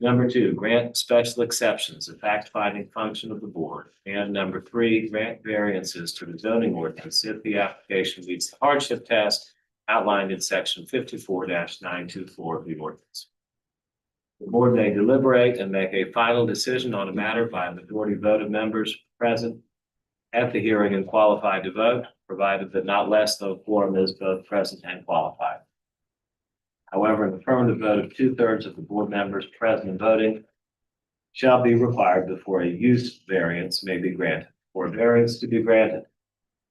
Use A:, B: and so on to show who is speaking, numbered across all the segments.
A: Number two, grant special exceptions, a fact-finding function of the board. And number three, grant variances to the zoning ordinance if the application meets the hardship test outlined in section 54-924 of the ordinance. The board may deliberate and make a final decision on a matter by a majority vote of members present at the hearing and qualified to vote, provided that not less than a quorum is both present and qualified. However, an affirmative vote of 2/3 of the board members present and voting shall be required before a use variance may be granted. For a variance to be granted,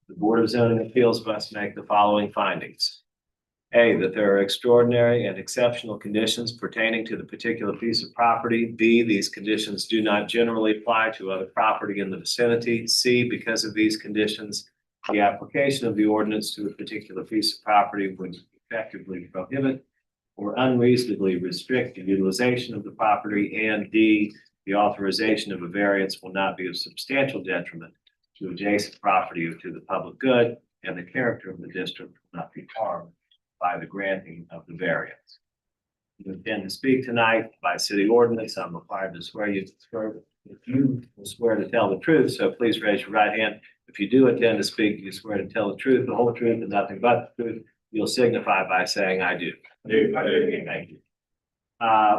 A: the Board of Zoning Appeals must make the following findings. A, that there are extraordinary and exceptional conditions pertaining to the particular piece of property. B, these conditions do not generally apply to other property in the vicinity. C, because of these conditions, the application of the ordinance to a particular piece of property would effectively prohibit or unreasonably restrict the utilization of the property. And D, the authorization of a variance will not be of substantial detriment to adjacent property or to the public good, and the character of the district will not be harmed by the granting of the variance. You intend to speak tonight by city ordinance. I'm required to swear you will swear to tell the truth, so please raise your right hand. If you do intend to speak, you swear to tell the truth, the whole truth, and nothing but the truth. You'll signify by saying, I do. I do. Thank you.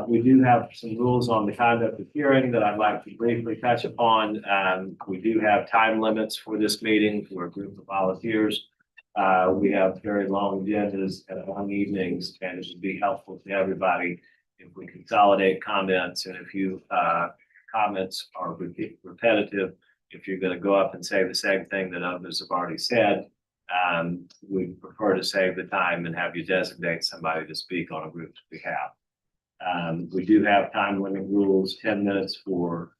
A: We do have some rules on the conduct of hearing that I'd like to briefly touch upon. We do have time limits for this meeting. We're a group of volunteers. We have very long agendas and long evenings, and it would be helpful to everybody if we consolidate comments. And if you comments are repetitive, if you're going to go up and say the same thing that others have already said, we prefer to save the time and have you designate somebody to speak on a group's behalf. We do have time limit rules, 10 minutes for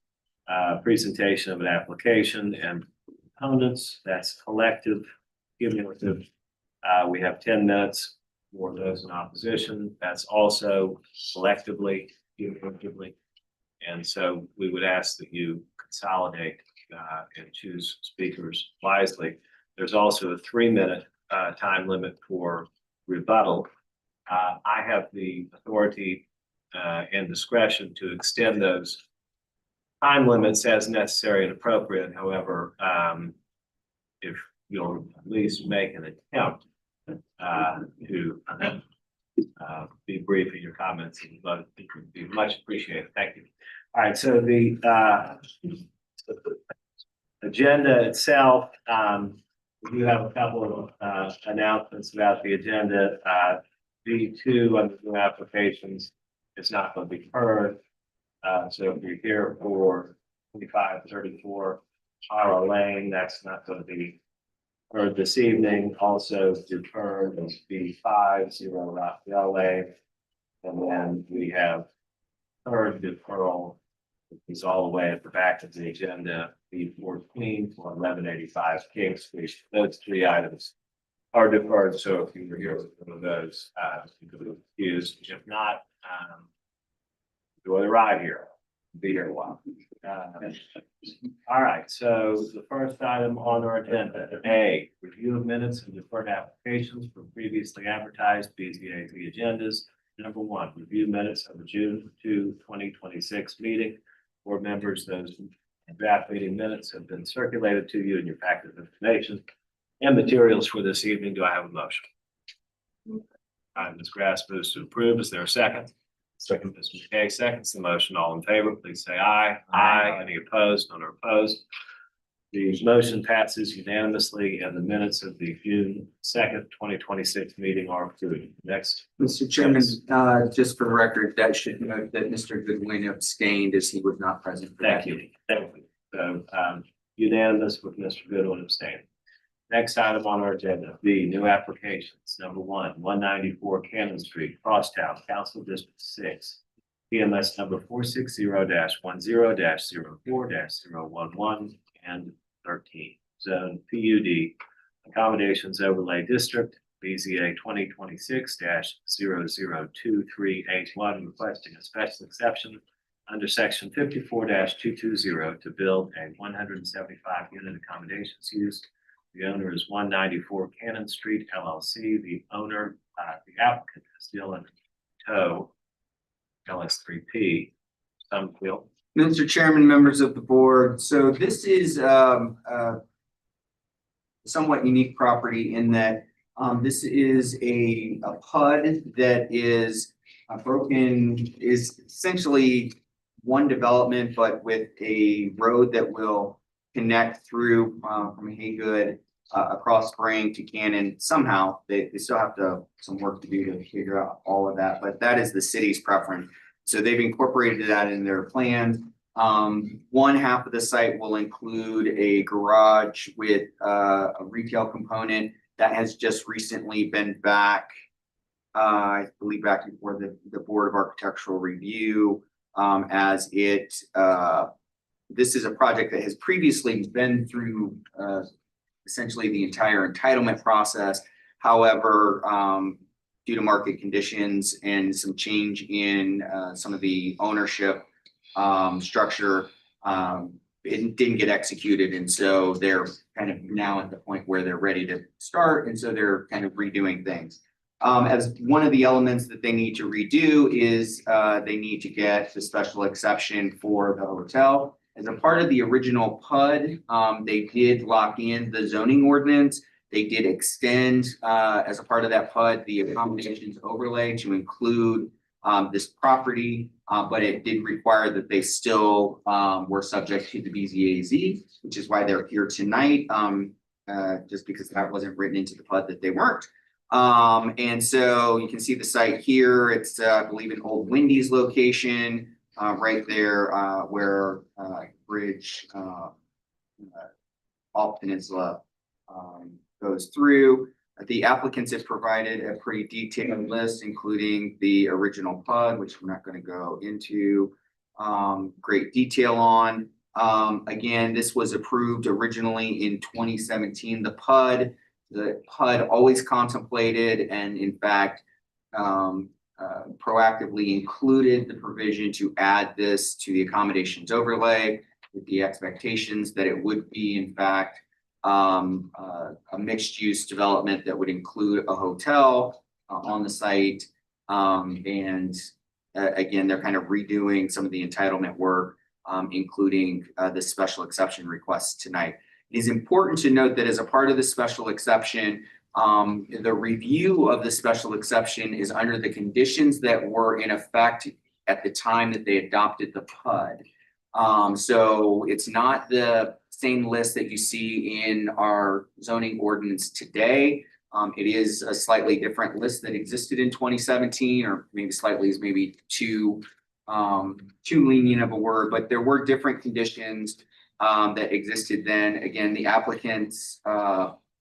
A: presentation of an application and components. That's collective, cumulative. We have 10 minutes for those in opposition. That's also collectively, cumulatively. And so we would ask that you consolidate and choose speakers wisely. There's also a 3-minute time limit for rebuttal. I have the authority and discretion to extend those time limits as necessary and appropriate. However, if you'll at least make an attempt to be brief in your comments, but it would be much appreciated. Thank you. All right, so the agenda itself, we do have a couple of announcements about the agenda. B2 under new applications is not going to be heard. So if you're here for 2534 Harrow Lane, that's not going to be heard this evening. Also deferred is B50 Raphael Lane. And then we have third deferral, which is all the way at the back of the agenda, B14 for 1185 King Street. Those three items are deferred. So if you were here with one of those, you could excuse. If not, enjoy the ride here. Be here a while. All right. So the first item on our agenda, A, review of minutes and deferred applications for previously advertised BZA-Z agendas. Number one, review minutes of the June 2, 2026 meeting. Board members, those draft meeting minutes have been circulated to you in your packet of information and materials for this evening. Do I have a motion? Ms. Grass moves to approve. Is there a second? Second. Ms. McKay seconds the motion. All in favor, please say aye. Aye. Any opposed? None are opposed. The motion passes unanimously, and the minutes of the June 2nd, 2026 meeting are approved. Next.
B: Mr. Chairman, just for the record, that should note that Mr. Goodwin abstained as he was not present.
A: Thank you. Thank you. So unanimous with Mr. Goodwin abstaining. Next item on our agenda, B, new applications. Number one, 194 Cannon Street, Crosstown, Council District 6. PMS number 460-10-04-011 and 13. Zone PUD, Accommodations Overlay District, BZA 2026-002381, requesting a special exception under section 54-220 to build a 175 unit accommodations use. The owner is 194 Cannon Street LLC. The owner, the applicant is still in tow, LS3P. Tom Field.
B: Mr. Chairman, members of the board, so this is somewhat unique property in that this is a PUD that is is essentially one development, but with a road that will connect through from Haygood across Spring to Cannon. Somehow they still have some work to do to figure out all of that, but that is the city's preference. So they've incorporated that in their plans. One half of the site will include a garage with a retail component that has just recently been back, I believe back before the Board of Architectural Review, as this is a project that has previously been through essentially the entire entitlement process. However, due to market conditions and some change in some of the ownership structure, it didn't get executed, and so they're kind of now at the point where they're ready to start, and so they're kind of redoing things. As one of the elements that they need to redo is they need to get the special exception for the hotel. As a part of the original PUD, they did lock in the zoning ordinance. They did extend as a part of that PUD the accommodations overlay to include this property, but it did require that they still were subject to the BZA-Z, which is why they're here tonight, just because that wasn't written into the PUD that they weren't. And so you can see the site here. It's, I believe, an old Wendy's location right there where Bridge Alt Peninsula goes through. The applicants have provided a pretty detailed list, including the original PUD, which we're not going to go into great detail on. Again, this was approved originally in 2017. The PUD always contemplated and in fact proactively included the provision to add this to the accommodations overlay with the expectations that it would be in fact a mixed use development that would include a hotel on the site. And again, they're kind of redoing some of the entitlement work, including the special exception requests tonight. It is important to note that as a part of the special exception, the review of the special exception is under the conditions that were in effect at the time that they adopted the PUD. So it's not the same list that you see in our zoning ordinance today. It is a slightly different list that existed in 2017, or maybe slightly is maybe too lenient of a word, but there were different conditions that existed then. Again, the applicant's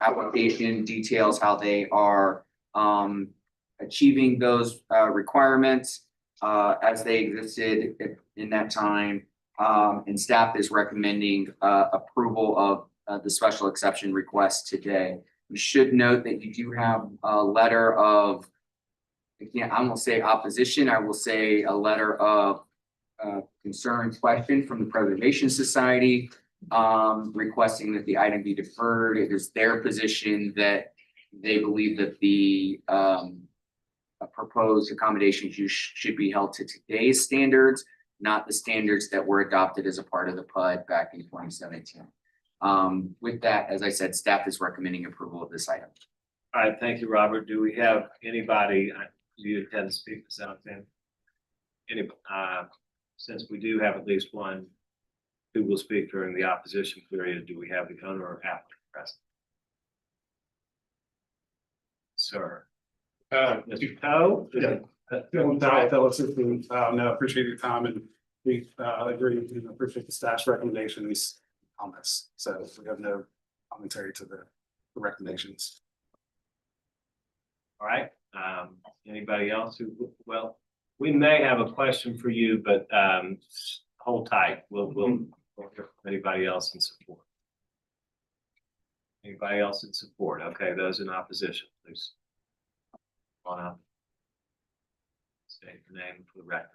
B: application details how they are achieving those requirements as they existed in that time. And staff is recommending approval of the special exception request today. You should note that you do have a letter of, again, I won't say opposition, I will say a letter of concern question from the Preservation Society requesting that the item be deferred. It is their position that they believe that the proposed accommodations should be held to today's standards, not the standards that were adopted as a part of the PUD back in 2017. With that, as I said, staff is recommending approval of this item.
A: All right, thank you, Robert. Do we have anybody, do you intend to speak this out, Tim? Since we do have at least one who will speak during the opposition period, do we have the owner or applicant present? Sir. Mr. Coe?
C: Yeah. No, appreciate your time, and we agree and appreciate the staff's recommendations on this. So we have no commentary to the recommendations.
A: All right. Anybody else who, well, we may have a question for you, but hold tight. We'll hear from anybody else in support. Anybody else in support? Okay, those in opposition, please. Come on up. State your name for the record.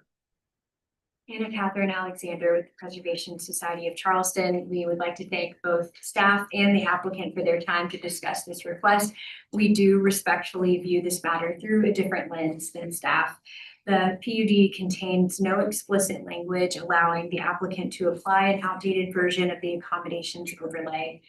D: Anna Catherine Alexander with the Preservation Society of Charleston. We would like to thank both staff and the applicant for their time to discuss this request. We do respectfully view this matter through a different lens than staff. The PUD contains no explicit language allowing the applicant to apply an outdated version of the accommodations overlay.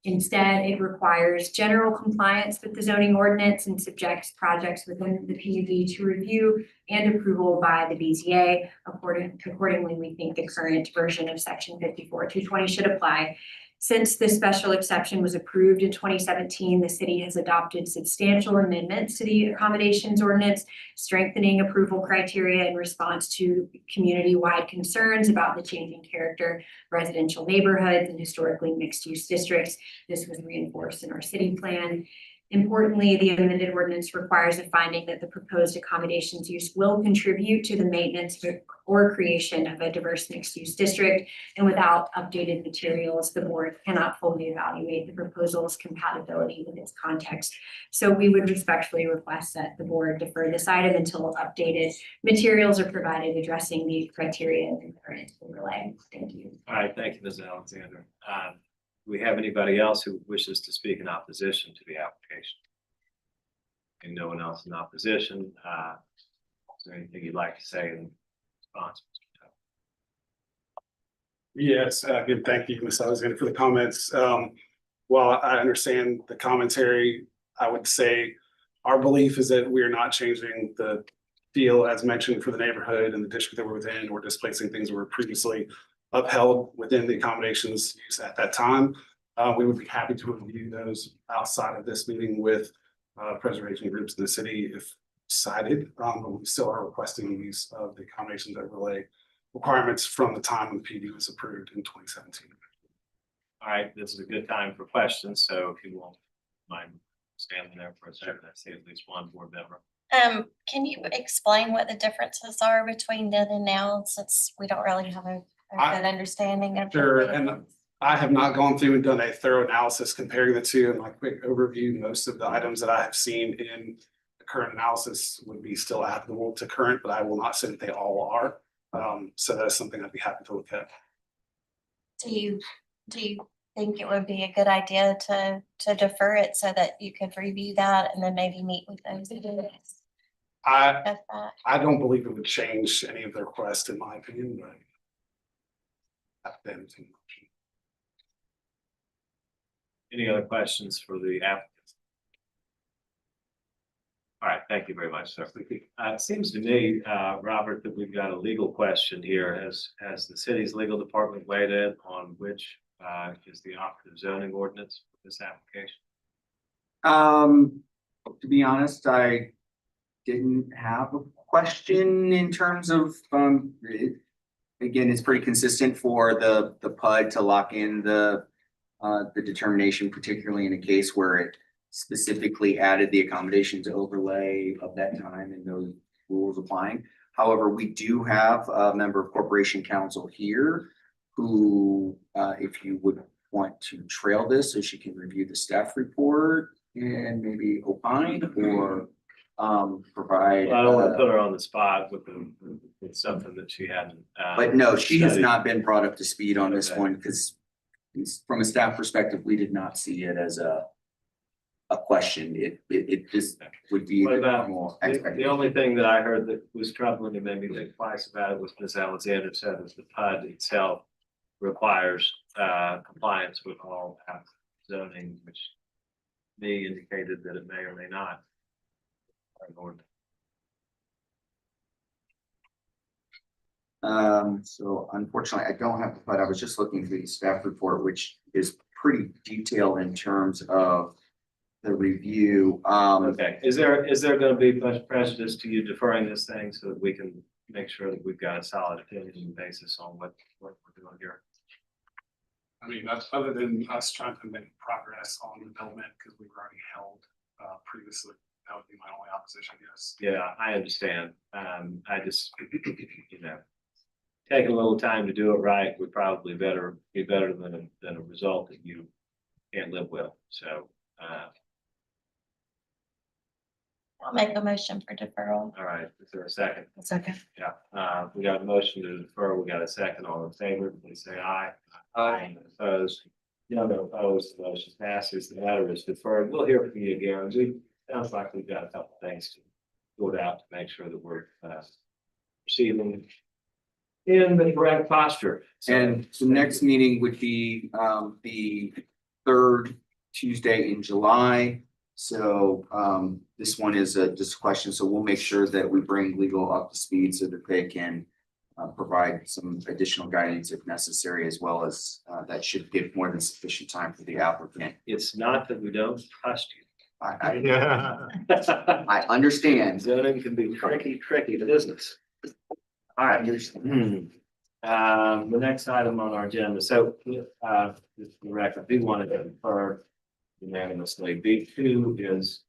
D: Instead, it requires general compliance with the zoning ordinance and subjects projects within the PUD to review and approval by the BZA. Accordingly, we think the current version of section 54-220 should apply. Since this special exception was approved in 2017, the city has adopted substantial amendments to the accommodations ordinance, strengthening approval criteria in response to community-wide concerns about the changing character of residential neighborhoods and historically mixed-use districts. This was reinforced in our city plan. Importantly, the amended ordinance requires a finding that the proposed accommodations use will contribute to the maintenance or creation of a diverse mixed-use district. And without updated materials, the board cannot fully evaluate the proposal's compatibility with its context. So we would respectfully request that the board defer this item until updated materials are provided addressing the criteria in the current overlay. Thank you.
A: All right, thank you, Ms. Alexander. Do we have anybody else who wishes to speak in opposition to the application? And no one else in opposition? Is there anything you'd like to say in response?
C: Yes, good. Thank you, Ms. Alexander, for the comments. While I understand the commentary, I would say our belief is that we are not changing the feel as mentioned for the neighborhood and the district that we're within, or displacing things that were previously upheld within the accommodations used at that time. We would be happy to review those outside of this meeting with preservation groups in the city if decided. But we still are requesting the use of the accommodations overlay requirements from the time when the PD was approved in 2017.
A: All right, this is a good time for questions, so if you won't mind standing there for a second, I see at least one board member.
E: Can you explain what the differences are between then and now, since we don't really have a good understanding of?
C: Sure, and I have not gone through and done a thorough analysis comparing the two. In my quick overview, most of the items that I have seen in the current analysis would be still applicable to current, but I will not say that they all are. So that's something I'd be happy to look at.
E: Do you think it would be a good idea to defer it so that you could review that and then maybe meet with those?
C: I don't believe it would change any of the requests, in my opinion, but
A: Any other questions for the applicants? All right, thank you very much, sir. It seems to me, Robert, that we've got a legal question here. Has the city's legal department weighed in on which is the operative zoning ordinance for this application?
B: To be honest, I didn't have a question in terms of, again, it's pretty consistent for the PUD to lock in the determination, particularly in a case where it specifically added the accommodations overlay of that time and those rules applying. However, we do have a member of Corporation Council here who, if you would want to trail this so she can review the staff report and maybe opine or provide.
A: Well, I don't want to put her on the spot with something that she hadn't.
B: But no, she has
A: studied.
B: not been brought up to speed on this
A: Okay.
B: one because from a staff perspective, we did not see it as a question. It just would be
A: What
B: the
A: about
B: normal
A: The
B: expectation.
A: only thing that I heard that was troubling and made me think twice about it was Ms. Alexander said is the PUD itself requires compliance with all zoning, which me indicated that it may or may not.
B: So unfortunately, I don't have the PUD. I was just looking through the staff report, which is pretty detailed in terms of the review.
A: Okay, is there going to be much prejudice to you deferring this thing so that we can make sure that we've got a solid opinion basis on what we're doing here?
C: I mean, that's other than us trying to make progress on development because we've already held previously. That would be my only opposition, yes.
A: Yeah, I understand. I just, taking a little time to do it right would probably be better than a result that you can't live with. So,
E: I'll make a motion for deferral.
A: all right, is there a second?
E: Second.
A: Yeah, we got a motion to defer. We got a second. All in favor, please say aye.
E: Aye.
A: Opposed? No opposed. The motion passes. The matter is deferred. We'll hear from you again. Sounds like we've got a couple things to sort out to make sure that we're proceeding in the correct posture. So-
B: And the next meeting would be the third Tuesday in July. So this one is just a question, so we'll make sure that we bring legal up to speed so that they can provide some additional guidance if necessary, as well as that should give more than sufficient time for the applicant.
A: It's not that we don't trust you.
B: I understand.
A: Zoning can be tricky business. All right, the next item on our agenda, so, just for the record, we wanted to defer unanimously. B2 is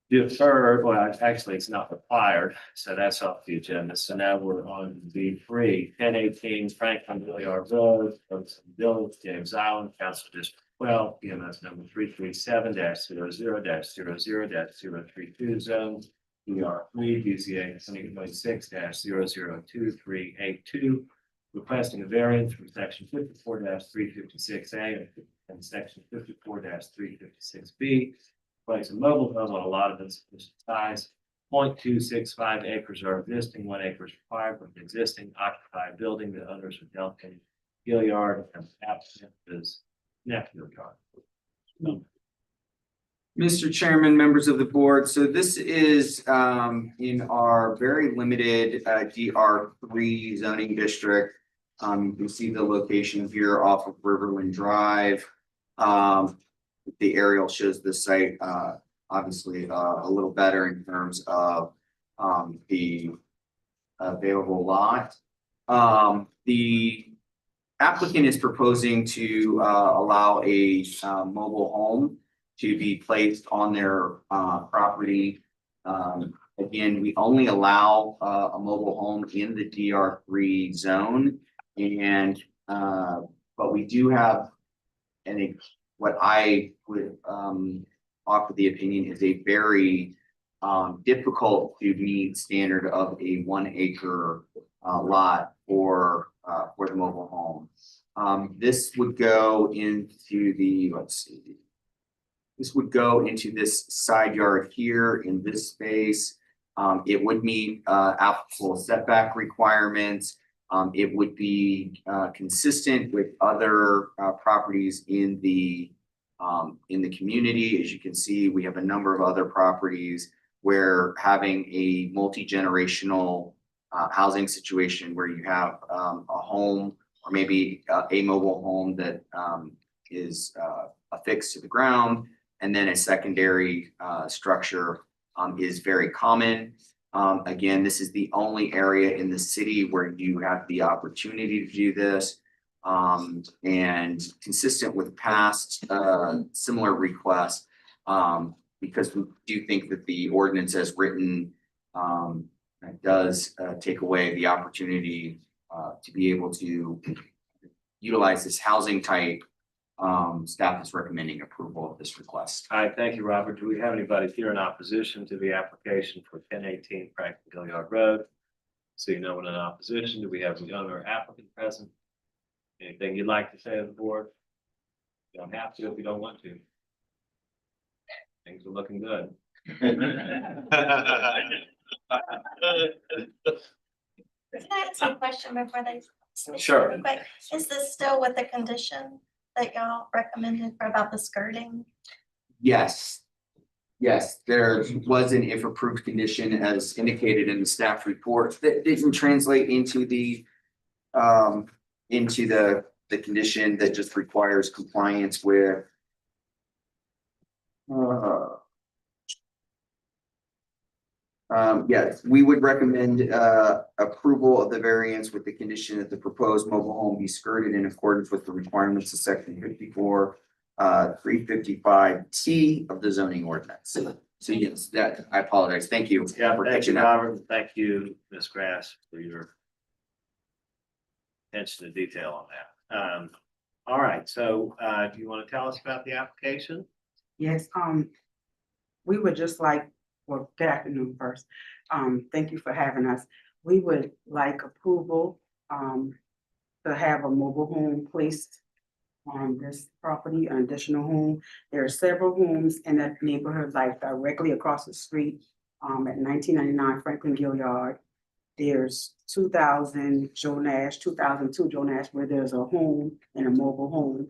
A: deferred, well, actually, it's not required, so that's off the agenda. So now we're on B3, 1018 Franklin Billiard Road, Village, James Island, Council District 12, PMS number 337-00-00-032 zone. DR3 BZA 2026-002382, requesting a variance from section 54-356A and section 54-356B. Place a mobile home on a lot of insufficient size. 0.265 acres are existing, 1 acre is required with an existing occupied building. The owners are Delkin Gilliard and the applicant is Nephew Yard.
B: Mr. Chairman, members of the board, so this is in our very limited DR3 zoning district. You can see the location here off of Riverland Drive. The aerial shows the site obviously a little better in terms of the available lot. The applicant is proposing to allow a mobile home to be placed on their property. Again, we only allow a mobile home in the DR3 zone, and but we do have what I would offer the opinion is a very difficult to meet standard of a 1 acre lot for the mobile home. This would go into the, let's see. This would go into this side yard here in this space. It would meet applicable setback requirements. It would be consistent with other properties in the community. As you can see, we have a number of other properties where having a multi-generational housing situation where you have a home or maybe a mobile home that is affixed to the ground, and then a secondary structure is very common. Again, this is the only area in the city where you have the opportunity to do this. And consistent with past similar requests, because we do think that the ordinance as written does take away the opportunity to be able to utilize this housing type. Staff is recommending approval of this request.
A: All right, thank you, Robert. Do we have anybody here in opposition to the application for 1018 Franklin Gilliard Road? See no one in opposition. Do we have the owner or applicant present? Anything you'd like to say to the board? You don't have to if you don't want to. Things are looking good.
E: Can I ask a question before they? speak
A: Sure.
E: real quick? Is this still with the condition that y'all recommended for about the skirting?
B: Yes. Yes, there was an if approved condition as indicated in the staff report that didn't translate into the condition that just requires compliance with yes, we would recommend approval of the variance with the condition that the proposed mobile home be skirted in accordance with the requirements of section 355T of the zoning ordinance. So yes, that I apologize. Thank you.
A: Yeah,
B: for
A: thank
B: catching
A: you,
B: up.
A: Robert. Thank you, Ms. Grass, for your attention to detail on that. All right, so do you want to tell us about the application?
F: Yes, we would just like, well, good afternoon first. Thank you for having us. We would like approval to have a mobile home placed on this property, an additional home. There are several homes in that neighborhood, like directly across the street at 1999 Franklin Gilliard. there's 2002 Joe Nash, where there's a home and a mobile home.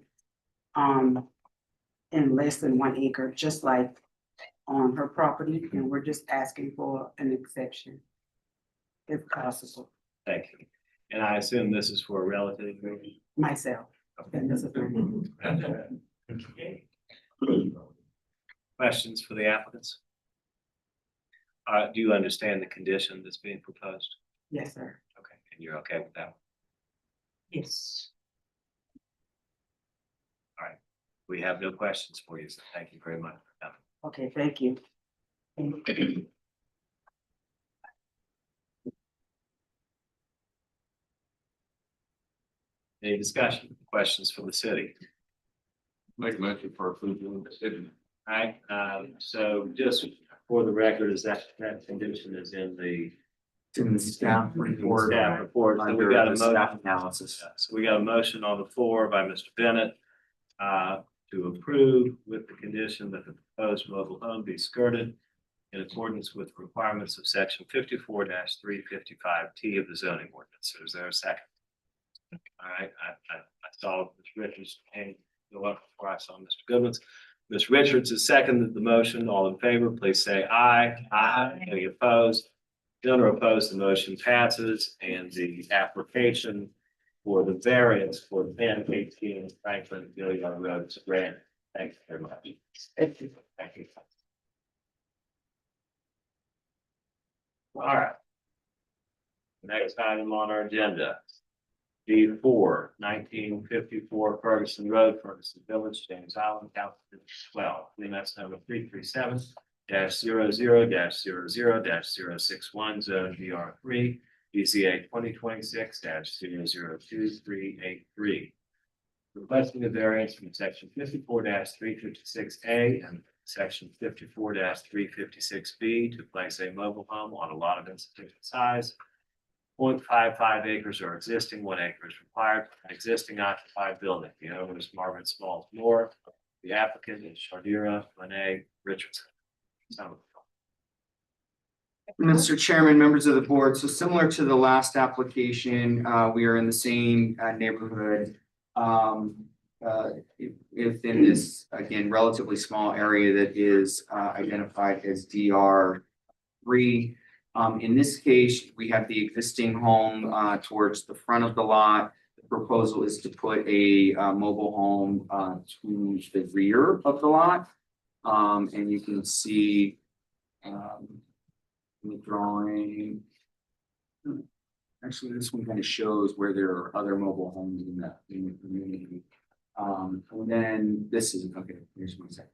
F: In less than 1 acre, just like on her property, and we're just asking for an exception. If possible,
A: Thank you. And I assume this is for a relative.
F: myself. And this is
A: Questions for the applicants? Do you understand the condition that's being proposed?
F: yes, sir.
A: Okay, and you're okay with that?
F: Yes.
A: We have no questions for you, so thank you very much.
F: Okay, thank you.
A: Any discussion, questions from the city?
G: Make a motion for approval of the city.
A: All right, so just for the record, is that condition is in the
B: It's in the staff report.
A: staff report? So we
B: Under
A: got a
B: the staff
A: motion.
B: analysis.
A: So we got a motion on the floor by Mr. Bennett to approve with the condition that the proposed mobile home be skirted in accordance with requirements of section 54-355T of the zoning ordinance. So is there a second? All right, I saw Ms. Richards' hand go up before I saw Mr. Goodman's. Ms. Richards has seconded the motion. All in favor, please say aye. Aye. Any opposed? None are opposed. The motion passes, and the application for the variance for 1018 Franklin Gilliard Road is granted. Thank you very much.
F: Thank you.
A: Thank you. All right. Next item on our agenda. D4, 1954 Ferguson Road, Ferguson Village, James Island, California 12. EMS number 337-00-00-061, zone VR3, BZA 2026-002383. Requesting a variance from section 54-356A and section 54-356B to place a mobile home on a lot of insufficient size. 0.55 acres are existing, 1 acre is required for an existing occupied building. The owner is Margaret Smalls Moore. The applicant is Shardira Lene Richardson.
B: Mr. Chairman, members of the board, so similar to the last application, we are in the same neighborhood. Within this, again, relatively small area that is identified as DR3. In this case, we have the existing home towards the front of the lot. The proposal is to put a mobile home to the rear of the lot. And you can see in the drawing. Actually, this one kind of shows where there are other mobile homes in the community. And then this is, okay, here's 1 second.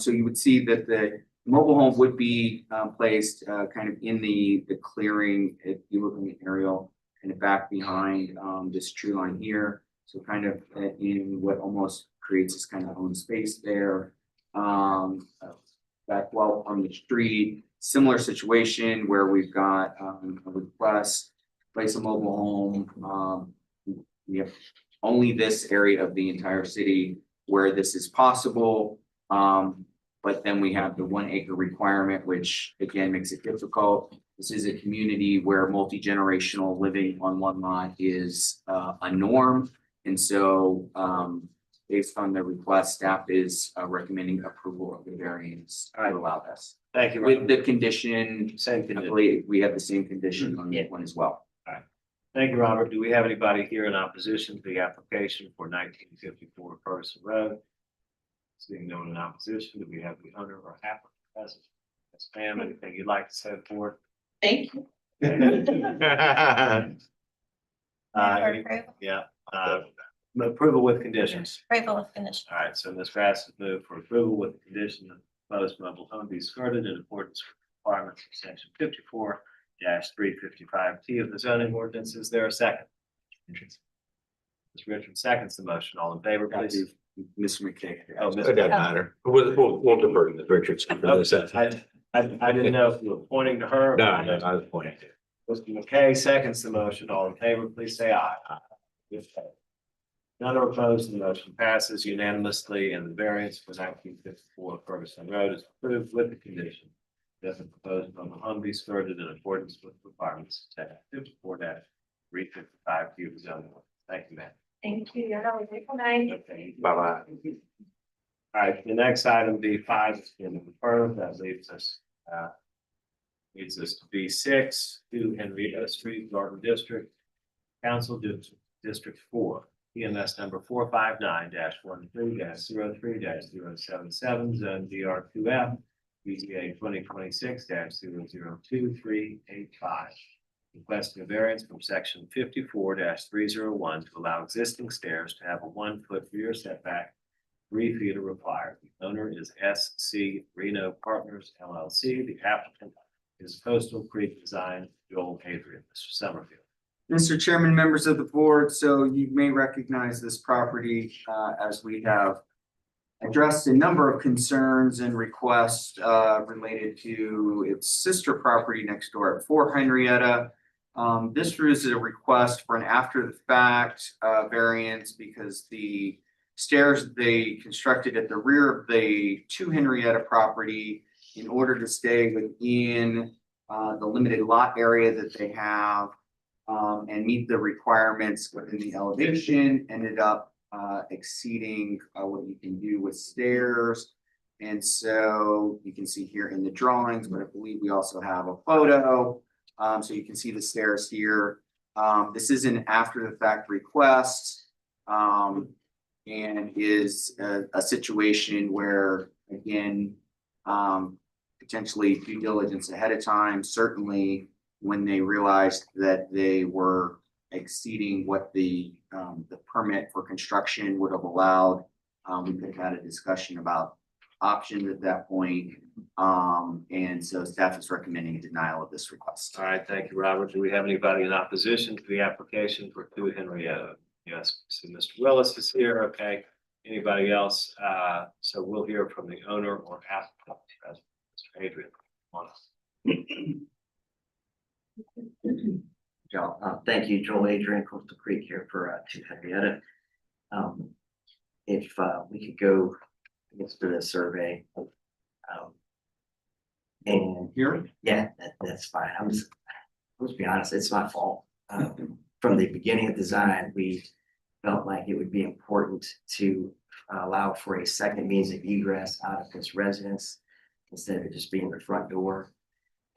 B: So you would see that the mobile home would be placed kind of in the clearing. If you look in the aerial, kind of back behind this tree line here. So kind of in what almost creates this kind of own space there. Back well from the street. Similar situation where we've got a request to place a mobile home. We have only this area of the entire city where this is possible. But then we have the 1 acre requirement, which again makes it difficult. This is a community where multi-generational living on one lot is a norm. And so based on the request, staff is recommending approval of the variance to allow this.
A: Thank you.
B: With the condition,
A: Same
B: I
A: condition.
B: believe we have the same condition on that one as well.
A: Thank you, Robert. Do we have anybody here in opposition to the application for 1954 Ferguson Road? Seeing no one in opposition, do we have the owner or applicant present? Yes, ma'am, anything you'd like to say for?
E: Thank you.
A: Yeah, approval with conditions.
E: Approval of condition.
A: All right, so Ms. Grass has moved for approval with the condition that the proposed mobile home be skirted in accordance with requirements of section 54-355T of the zoning ordinance. Is there a second? Ms. Richards seconds the motion. All in favor, please?
B: Mr. McKay.
A: Oh,
G: It doesn't matter. We'll defer to Ms. Richardson for this.
A: I didn't know if you were pointing to her.
G: No, I was pointing to.
A: Mr. McKay seconds the motion. All in favor, please say aye. None are opposed. The motion passes unanimously, and the variance for 1954 Ferguson Road is approved with the condition that the proposed mobile home be skirted in accordance with requirements of section 54-355 Q of the zoning ordinance. Thank you, ma'am.
D: Thank you. You're have a wonderful night.
A: Okay.
G: Bye-bye.
A: All right, the next item, B5, is been confirmed. That leads us to B6, 2 Henrietta Street, Garden District, Council District 4, EMS number 459-13-03-077, Zone DR2F, BZA 2026-002385. Requesting a variance from section 54-301 to allow existing stairs to have a 1-foot rear setback. 3 feet are required. The owner is SC Reno Partners LLC. The applicant is Coastal Creek Design, Joel Adrian. Mr. Summerfield.
B: Mr. Chairman, members of the board, so you may recognize this property as we have addressed a number of concerns and requests related to its sister property next door at 4 Henrietta. This is a request for an after the fact variance because the stairs they constructed at the rear of the 2 Henrietta property in order to stay within the limited lot area that they have and meet the requirements within the elevation, ended up exceeding what you can do with stairs. And so you can see here in the drawings, but I believe we also have a photo. So you can see the stairs here. This is an after the fact request and is a situation where, again, potentially due diligence ahead of time, certainly when they realized that they were exceeding what the permit for construction would have allowed. We could have had a discussion about options at that point. And so staff is recommending a denial of this request.
A: All right, thank you, Robert. Do we have anybody in opposition to the application for 2 Henrietta? Yes, so Mr. Willis is here. Okay. Anybody else? So we'll hear from the owner or applicant. Mr. Adrian.
H: Thank you, Joel Adrian, Coastal Creek here for 2 Henrietta. If we could go, I guess, through the survey. And
B: Here,
H: yeah, that's fine. Let's be honest, it's my fault. From the beginning of design, we felt like it would be important to allow for a second means of egress out of this residence instead of it just being the front door.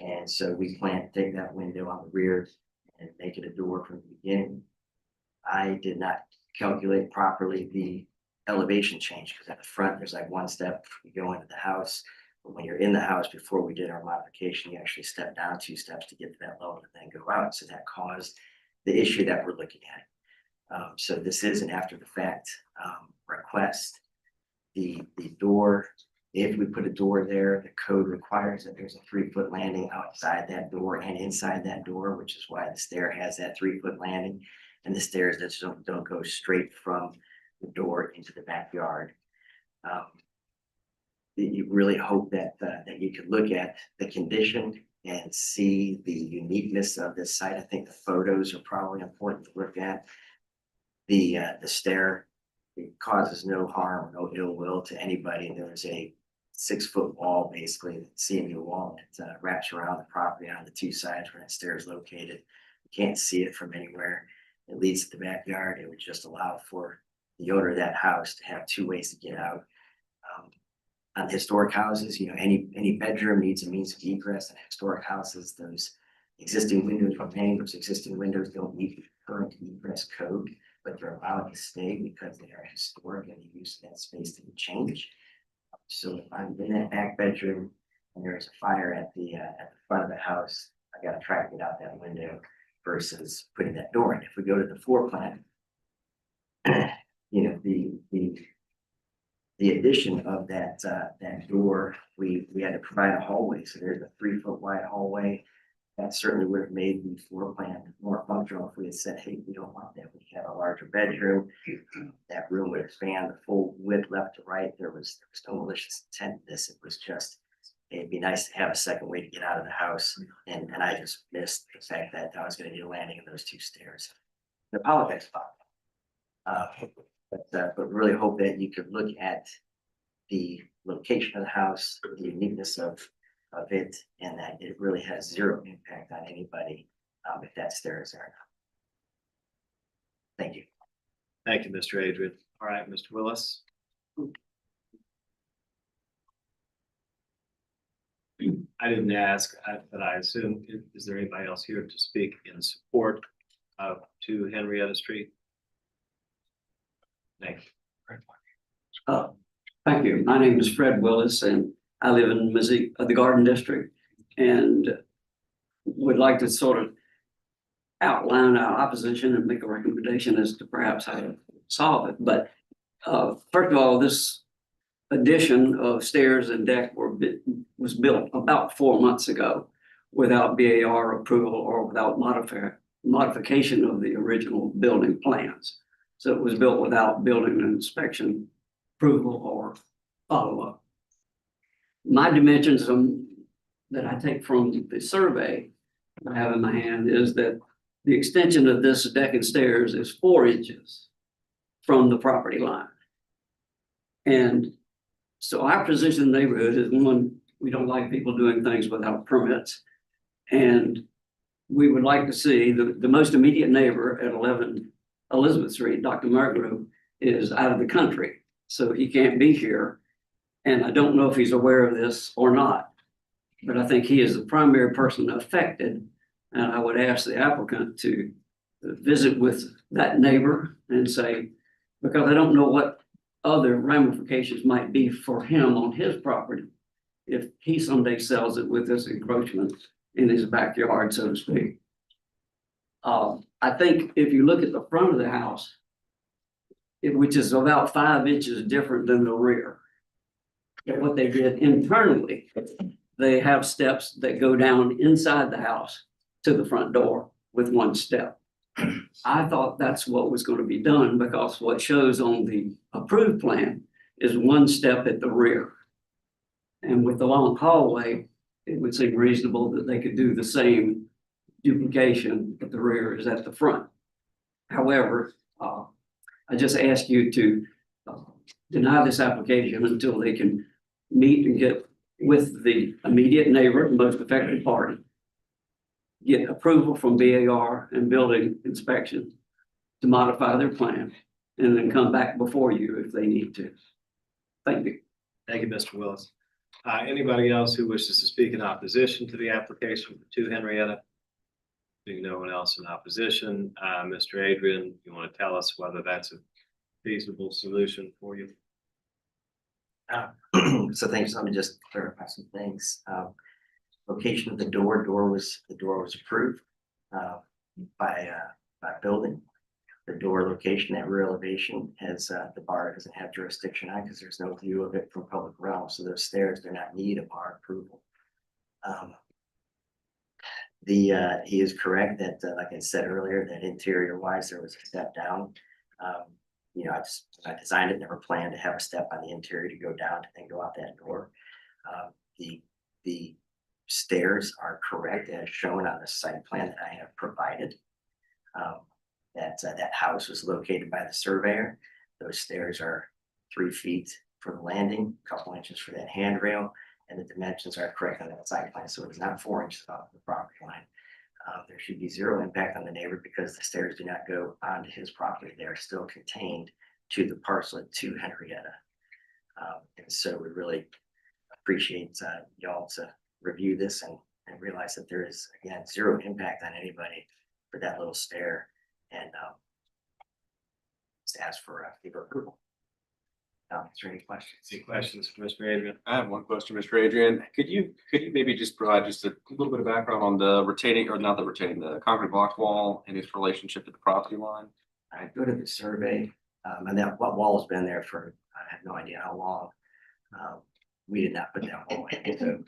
H: And so we plan to take that window on the rear and make it a door from the beginning. I did not calculate properly the elevation change because at the front, there's like 1 step you go into the house. But when you're in the house, before we did our modification, you actually step down 2 steps to get to that level and then go out. So that caused the issue that we're looking at. So this is an after the fact request. The door, if we put a door there, the code requires that there's a 3-foot landing outside that door and inside that door, which is why the stair has that 3-foot landing. And the stairs that don't go straight from the door into the backyard. You really hope that that you could look at the condition and see the uniqueness of this site. I think the photos are probably important to look at. The stair, it causes no harm, no ill will to anybody. There's a 6-foot wall, basically, CMU wall that wraps around the property on the 2 sides where that stair is located. You can't see it from anywhere. It leads to the backyard. It would just allow for the owner of that house to have 2 ways to get out. On historic houses, any bedroom needs a means of egress. And historic houses, those existing windows remain. Those existing windows don't meet the current egress code, but they're allowed to stay because they are historic and the use of that space didn't change. So if I'm in that back bedroom and there's a fire at the front of the house, I got to try to get out that window versus putting that door in. If we go to the floor plan, the addition of that door, we had to provide a hallway. So there's a 3-foot wide hallway. That certainly would have made the floor plan more functional if we had said, hey, we don't want that. We have a larger bedroom. That room would expand the full width left to right. There was no malicious intent in this. It was just, it'd be nice to have a second way to get out of the house. And I just missed the fact that I was going to need a landing in those 2 stairs. I apologize about that. But really hope that you could look at the location of the house, the uniqueness of of it, and that it really has zero impact on anybody, if that stair is there or not. Thank you.
A: Thank you, Mr. Adrian. All right, Mr. Willis. I didn't ask, but I assume, is there anybody else here to speak in support of 2 Henrietta Street? Thank you.
I: Thank you. My name is Fred Willis and I live in the Garden District, and would like to sort of outline our opposition and make a recommendation as to perhaps how to solve it. But first of all, this addition of stairs and deck was built about 4 months ago without BAR approval or without modification of the original building plans. So it was built without building inspection approval or follow-up. My dimensions that I take from the survey I have in my hand is that the extension of this deck and stairs is 4 inches from the property line. And so our position in the neighborhood is, one, we don't like people doing things without permits. And we would like to see the most immediate neighbor at 11 Elizabeth Street, Dr. Margrove, is out of the country. So he can't be here. And I don't know if he's aware of this or not, but I think he is the primary person affected. And I would ask the applicant to visit with that neighbor and say, because I don't know what other ramifications might be for him on his property if he someday sells it with this encroachment in his backyard, so to speak. I think if you look at the front of the house, which is about 5 inches different than the rear, what they did internally, they have steps that go down inside the house to the front door with 1 step. I thought that's what was going to be done, because what shows on the approved plan is 1 step at the rear. And with the long hallway, it would seem reasonable that they could do the same duplication at the rear as at the front. However, I just ask you to deny this application until they can meet and get with the immediate neighbor, the most affected party, get approval from BAR and building inspection to modify their plan, and then come back before you if they need to. Thank you.
A: Thank you, Mr. Willis. Anybody else who wishes to speak in opposition to the application for 2 Henrietta? Seeing no one else in opposition, Mr. Adrian, you want to tell us whether that's a feasible solution for you?
H: So thanks. Let me just clarify some things. Location of the door was approved by building. The door location at rear elevation has the bar doesn't have jurisdiction on, because there's no view of it from public realm. So those stairs do not need a bar approval. He is correct that, like I said earlier, that interior wise there was a step down. You know, I designed it, never planned to have a step on the interior to go down and then go out that door. The stairs are correct as shown on the site plan that I have provided. That house was located by the surveyor. Those stairs are 3 feet for the landing, a couple inches for that handrail, and the dimensions are correct on that site plan. So it's not 4 inches off the property line. There should be zero impact on the neighbor, because the stairs do not go onto his property. They are still contained to the parcel at 2 Henrietta. And so we really appreciate y'all to review this and realize that there is, again, zero impact on anybody for that little stair, and just ask for approval. Is there any questions?
A: Any questions for Mr. Adrian?
G: I have one question, Mr. Adrian. Could you maybe just provide just a little bit of background on the the concrete block wall and its relationship to the property line?
H: I go to the survey, and that wall has been there for, I have no idea how long. We did not put that wall in. So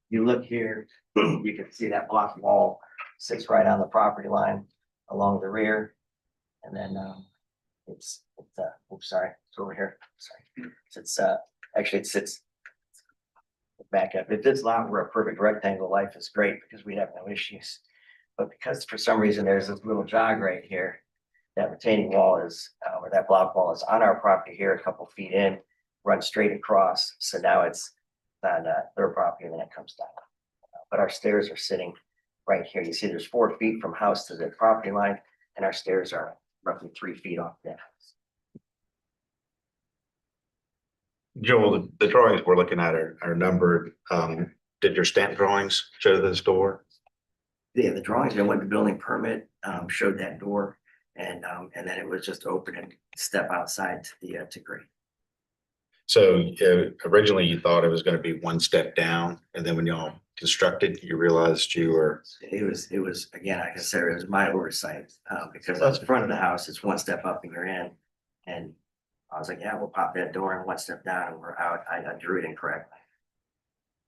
H: you look here, you can see that block wall sits right on the property line along the rear. And then it's oops, sorry, it's over here. Sorry. So it's actually it sits back up. If this lot were a perfect rectangle, life is great because we have no issues. But because for some reason there's this little jog right here, that retaining wall is, or that block wall is on our property here, a couple feet in, runs straight across. So now it's on their property, and then it comes down. But our stairs are sitting right here. You see there's 4 feet from house to the property line, and our stairs are roughly 3 feet off that house.
J: Joel, the drawings we're looking at are numbered. Did your stamp drawings show this door?
H: Yeah, the drawings, I went to building permit, showed that door, and then it was just open and step outside to the, to grade.
J: So originally you thought it was going to be one step down, and then when y'all constructed, you realized you were.
H: It was, again, I consider it was my oversight, because that's the front of the house, it's one step up and you're in. And I was like, yeah, we'll pop that door and one step down and we're out. I drew it incorrectly.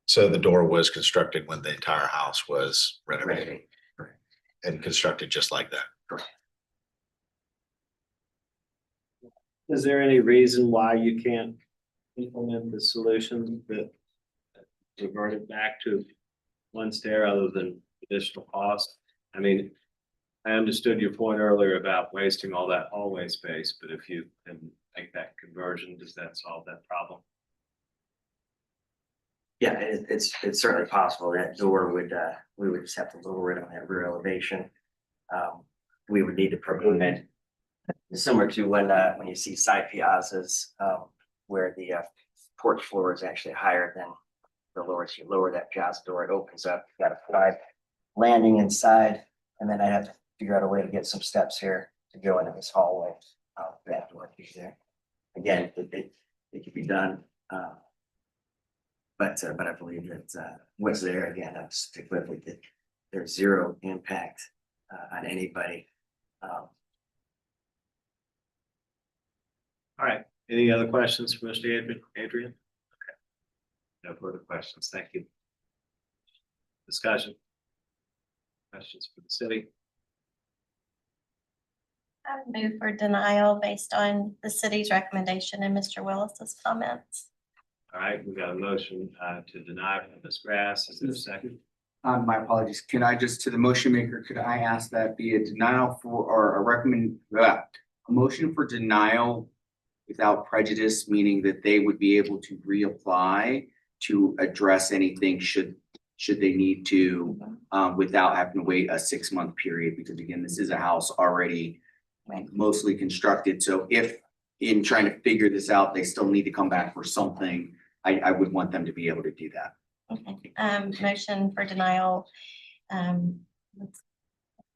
J: So the door was constructed when the entire house was renovated
H: Correct.
J: and constructed just like that.
H: Correct.
A: Is there any reason why you can't implement the solution that reverted back to one stair other than additional cost? I mean, I understood your point earlier about wasting all that hallway space, but if you can make that conversion, does that solve that problem?
H: Yeah, it's certainly possible that door would, we would just have to lower it on that rear elevation. We would need to prove it. Similar to when you see side piazzas, where the porch floor is actually higher than the lower. So you lower that piazza door, it opens up. You got a 5 landing inside, and then I have to figure out a way to get some steps here to go into this hallway. That door be there. Again, it could be done. But I believe that what's there, again, I'll stick with it. There's zero impact on anybody.
A: All right, any other questions for Mr. Adrian? Okay. No further questions, thank you. Discussion? Questions for the city?
E: I would move for denial based on the city's recommendation and Mr. Willis's comments.
A: All right, we got a motion to deny from Ms. Grass. Is there a second?
B: My apologies. Can I just, to the motion maker, could I ask that be a denial for, or a motion for denial without prejudice, meaning that they would be able to reapply to address anything should they need to, without having to wait a 6-month period, because again, this is a house already mostly constructed. So if in trying to figure this out, they still need to come back for something, I would want them to be able to do that.
E: Okay, motion for denial.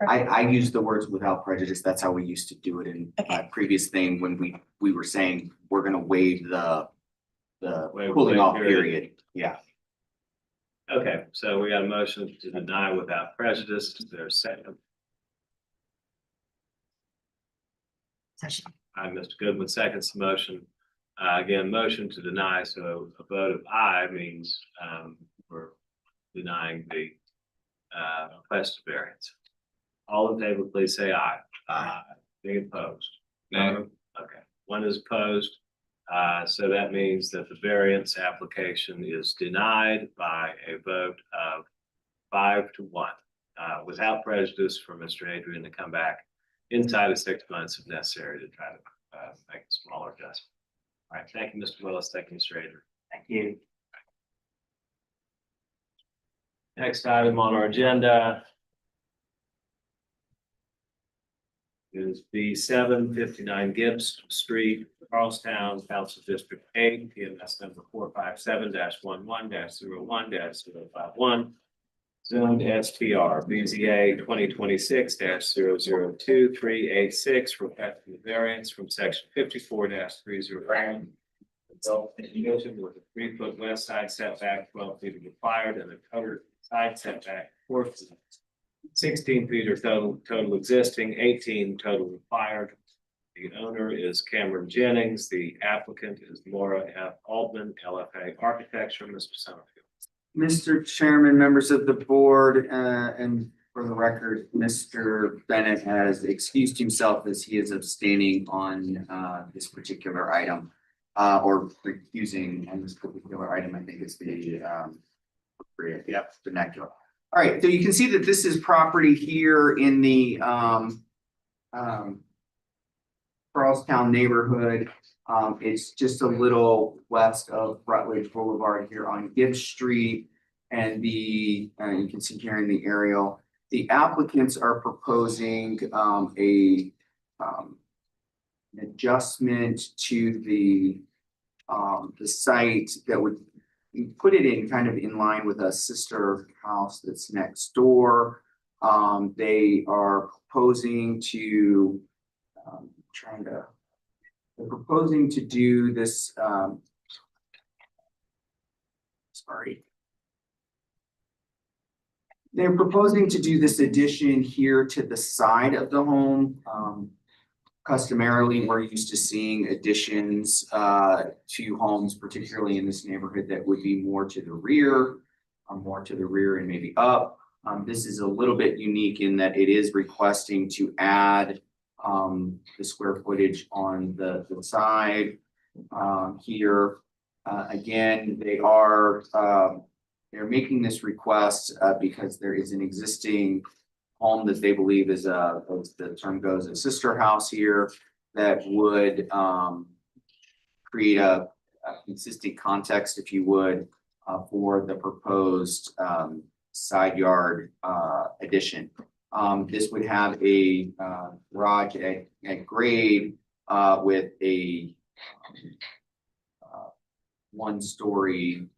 B: I use the words without prejudice. That's how we used to do it in
E: Okay.
B: previous thing when we were saying we're gonna waive the
A: Waive
B: cooling off
A: period.
B: period. Yeah.
A: Okay, so we got a motion to deny without prejudice. Is there a second? Mr. Goodwin seconds the motion. Again, motion to deny, so a vote of aye means we're denying the request of variance. All in favor, please say aye. Aye. Any opposed? No. Okay, one is opposed. So that means that the variance application is denied by a vote of 5-1, without prejudice for Mr. Adrian to come back inside of 6 months if necessary to try to make a smaller adjustment. All right, thank you, Mr. Willis. Thank you, Mr. Adrian.
H: Thank you.
A: Next item on our agenda is B 759 Gibbs Street, Charlestown, Council District 8, PMS number 457-11-01-051-051. Zoned STR BZA 2026-002-386, requesting the variance from section 54-301. Adult condition with a 3-foot west side setback, 12 feet required, and a covered side setback, 4 feet. 16 feet are total existing, 18 total required. The owner is Cameron Jennings. The applicant is Laura F. Altman, LFA Architecture. Mr. Summerfield.
B: Mr. Chairman, members of the board, and for the record, Mr. Bennett has excused himself as he is abstaining on this particular item, or recusing on this particular item. I think it's the vernacular. All right, so you can see that this is property here in the Charlestown neighborhood. It's just a little west of Rutledge Boulevard here on Gibbs Street. And you can see here in the aerial, the applicants are proposing an adjustment to the site that would put it in kind of in line with a sister house that's next door. They are proposing to they're proposing to do this, sorry. They're proposing to do this addition here to the side of the home. Customarily, we're used to seeing additions to homes, particularly in this neighborhood, that would be more to the rear and maybe up. This is a little bit unique in that it is requesting to add the square footage on the side here. Again, they're making this request because there is an existing home that they believe is as the term goes, a sister house here that would create a consistent context, if you would, for the proposed side yard addition. This would have a garage at grade with a 1-story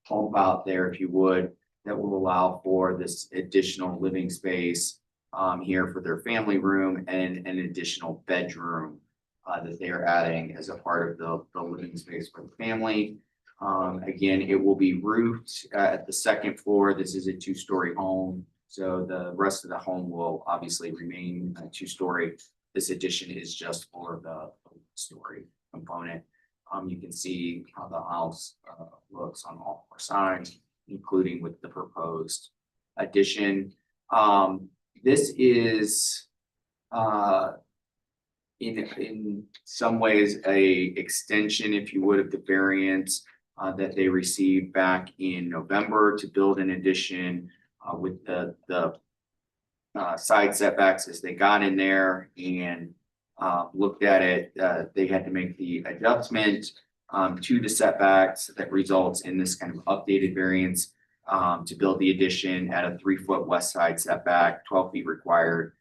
B: pump out there, if you would, that will allow for this additional living space here for their family room and an additional bedroom that they are adding as a part of the living space for the family. Again, it will be roofed at the second floor. This is a 2-story home, so the rest of the home will obviously remain a 2-story. This addition is just for the story component. You can see how the house looks on all 4 sides, including with the proposed addition. This is in some ways a extension, if you would, of the variance that they received back in November to build an addition with the side setbacks as they got in there and looked at it. They had to make the adjustment to the setbacks that results in this kind of updated variance to build the addition at a 3-foot west side setback, 12 feet required,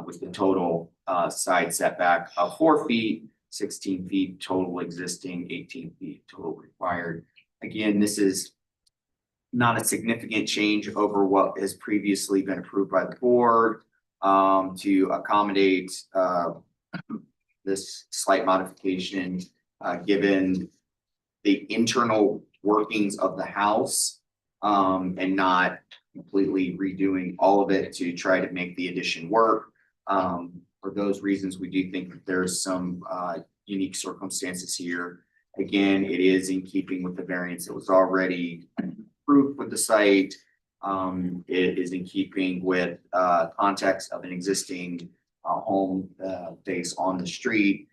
B: with the total side setback of 4 feet, 16 feet total existing, 18 feet total required. Again, this is not a significant change over what has previously been approved by the board to accommodate this slight modification given the internal workings of the house and not completely redoing all of it to try to make the addition work. For those reasons, we do think that there's some unique circumstances here. Again, it is in keeping with the variance that was already approved with the site. It is in keeping with context of an existing home base on the street.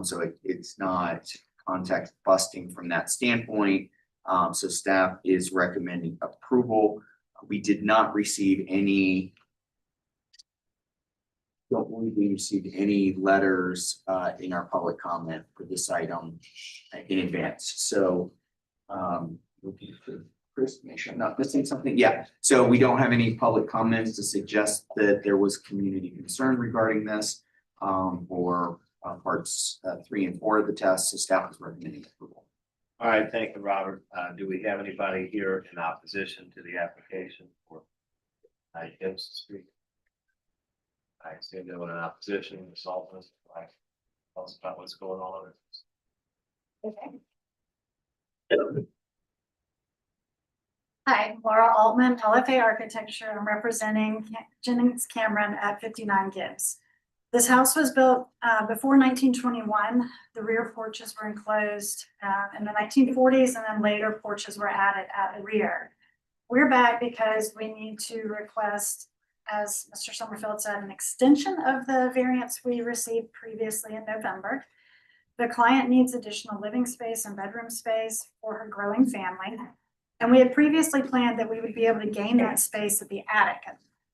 B: So it's not context busting from that standpoint. So staff is recommending approval. We did not receive any. Don't believe we received any letters in our public comment for this item in advance. So looking for Chris, make sure I'm not missing something. Yeah, so we don't have any public comments to suggest that there was community concern regarding this for parts 3 and 4 of the test. So staff is recommending approval.
A: All right, thank you, Robert. Do we have anybody here in opposition to the application for Gibbs Street? I see no one in opposition, Ms. Altman, like, tell us about what's going on.
K: Okay. Hi, Laura Altman, LFA Architecture. I'm representing Jennings Cameron at 59 Gibbs. This house was built before 1921. The rear porches were enclosed in the 1940s, and then later porches were added at the rear. We're back because we need to request, as Mr. Summerfield said, an extension of the variance we received previously in November. The client needs additional living space and bedroom space for her growing family. And we had previously planned that we would be able to gain that space at the attic,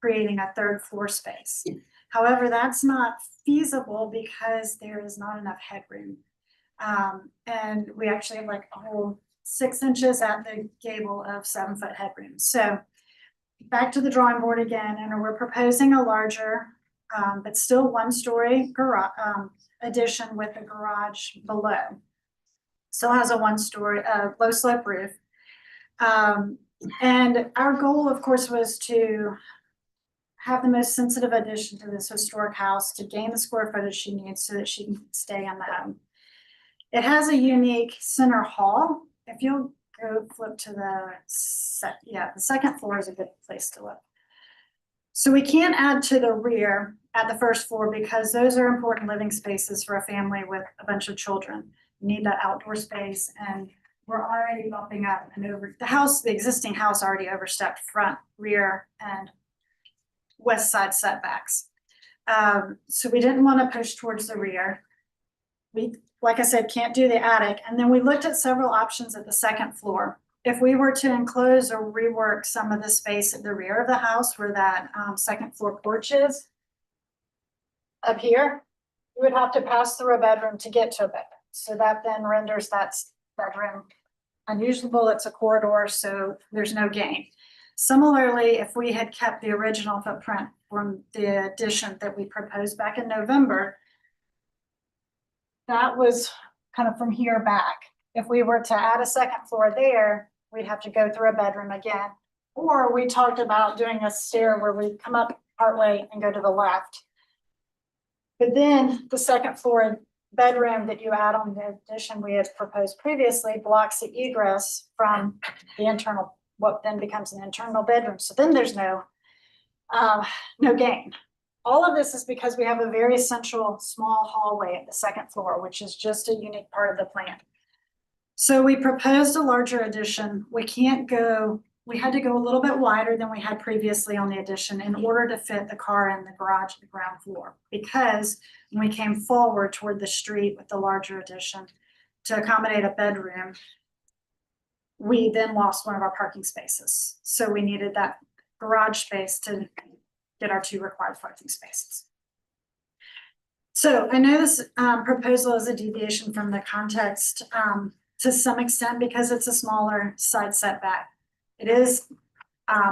K: creating a 3rd floor space. However, that's not feasible because there is not enough headroom. And we actually have like a whole 6 inches at the gable of 7-foot headroom. So back to the drawing board again, and we're proposing a larger, but still 1-story garage, addition with a garage below. Still has a 1-story, low slope roof. And our goal, of course, was to have the most sensitive addition to this historic house to gain the square footage she needs so that she can stay in the home. It has a unique center hall. If you'll go flip to the second floor is a good place to look. So we can't add to the rear at the first floor because those are important living spaces for a family with a bunch of children. You need that outdoor space, and we're already bumping up and over the existing house already overstepped front, rear, and west side setbacks. So we didn't want to push towards the rear. We, like I said, can't do the attic. And then we looked at several options at the second floor. If we were to enclose or rework some of the space at the rear of the house where that second floor porch is, up here, you would have to pass through a bedroom to get to a bedroom. So that then renders that bedroom unusable. It's a corridor, so there's no gain. Similarly, if we had kept the original footprint from the addition that we proposed back in November, that was kind of from here back. If we were to add a second floor there, we'd have to go through a bedroom again. Or we talked about doing a stair where we come up partway and go to the left. But then the second floor bedroom that you add on the addition we had proposed previously blocks the egress from the internal, what then becomes an internal bedroom. So then there's no gain. All of this is because we have a very central small hallway at the second floor, which is just a unique part of the plan. So we proposed a larger addition. We had to go a little bit wider than we had previously on the addition in order to fit the car in the garage at the ground floor. Because when we came forward toward the street with the larger addition to accommodate a bedroom, we then lost one of our parking spaces. So we needed that garage space to get our 2 required parking spaces. So I know this proposal is a deviation from the context to some extent because it's a smaller side setback. It is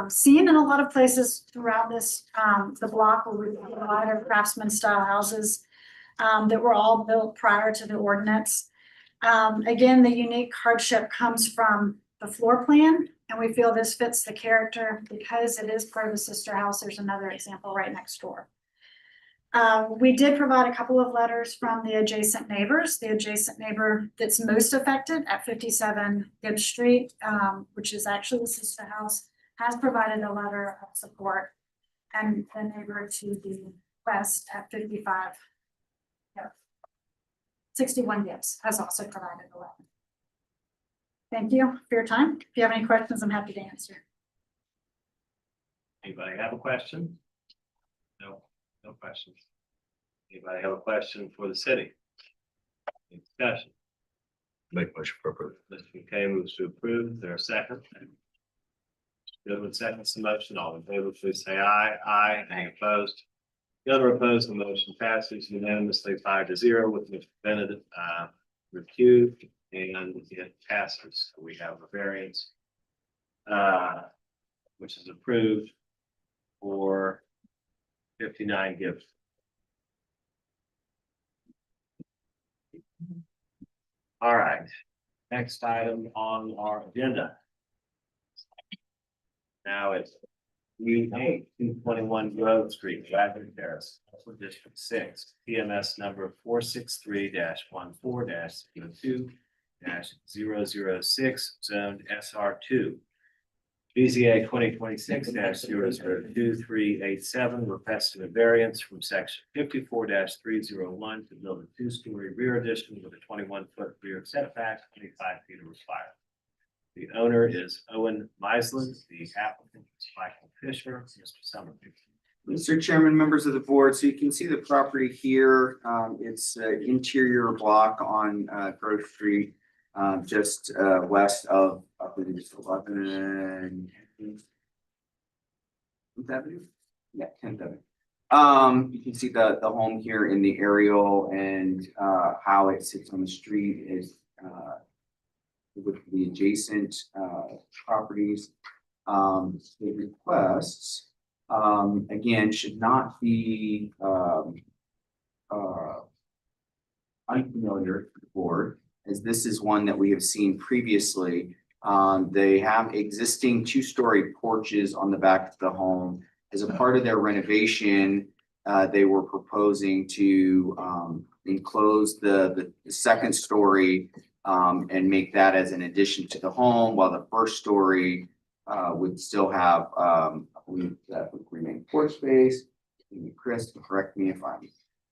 K: seen in a lot of places throughout this, the block where we have a lot of craftsman style houses that were all built prior to the ordinance. Again, the unique hardship comes from the floor plan, and we feel this fits the character because it is part of the sister house. There's another example right next door. We did provide a couple of letters from the adjacent neighbors. The adjacent neighbor that's most affected at 57 Gibbs Street, which is actually the sister house, has provided a letter of support. And the neighbor to the west at 61 Gibbs has also provided a letter. Thank you for your time. If you have any questions, I'm happy to answer.
A: Anybody have a question? No questions. Anybody have a question for the city? Any discussion?
J: Make motion for approval.
A: Mr. McKay moves to approve. Is there a second? Goodwin seconds the motion. All in favor, please say aye. Aye. Any opposed? The other opposed, the motion passes unanimously 5-0 with Mr. Bennett recused, and it passes. So we have a variance which is approved for 59 Gibbs. All right, next item on our agenda. Now it's U8 221 Grove Street, Wagner Terrace, District 6, PMS number 463-14-02-006, zoned SR2. BZA 2026-002-387 requesting a variance from section 54-301 to build a 2-story rear addition with a 21-foot rear setback, 25 feet of required. The owner is Owen Meisland, the applicant is Michael Fisher, Mr. Summerfield.
B: Mr. Chairman, members of the board, so you can see the property here. It's an interior block on Grove Street, just west of, I believe it's 11th Avenue. Yeah, 10th Avenue. You can see the home here in the aerial and how it sits on the street is with the adjacent properties. The requests again should not be unfamiliar to the board, as this is one that we have seen previously. They have existing two-story porches on the back of the home. As a part of their renovation, they were proposing to enclose the second story and make that as an addition to the home, while the first story would still have, I believe that would remain porch space. Chris, correct me if I'm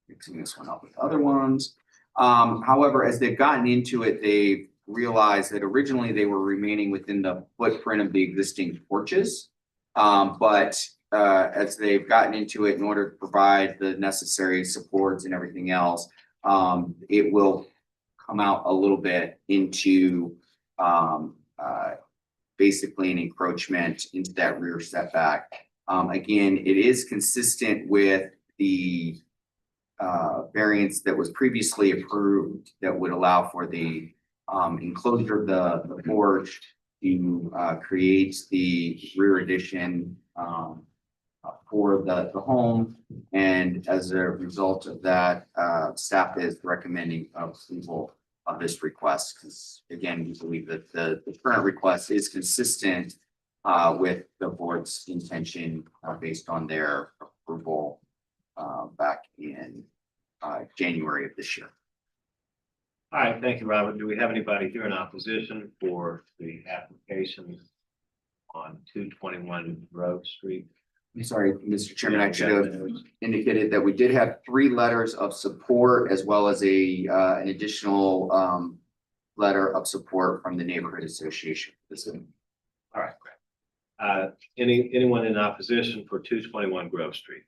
B: mixing this one up with other ones. However, as they've gotten into it, they've realized that originally they were remaining within the footprint of the existing porches. But as they've gotten into it, in order to provide the necessary supports and everything else, it will come out a little bit into basically an encroachment into that rear setback. Again, it is consistent with the variance that was previously approved that would allow for the enclosure of the porch to create the rear addition for the home. And as a result of that, staff is recommending approval of this request, because again, we believe that the current request is consistent with the board's intention based on their approval back in January of this year.
A: All right, thank you, Robert. Do we have anybody here in opposition for the application on 221 Grove Street?
B: I'm sorry, Mr. Chairman, I should have indicated that we did have 3 letters of support, as well as an additional letter of support from the neighborhood association.
A: All right, great. Anyone in opposition for 221 Grove Street?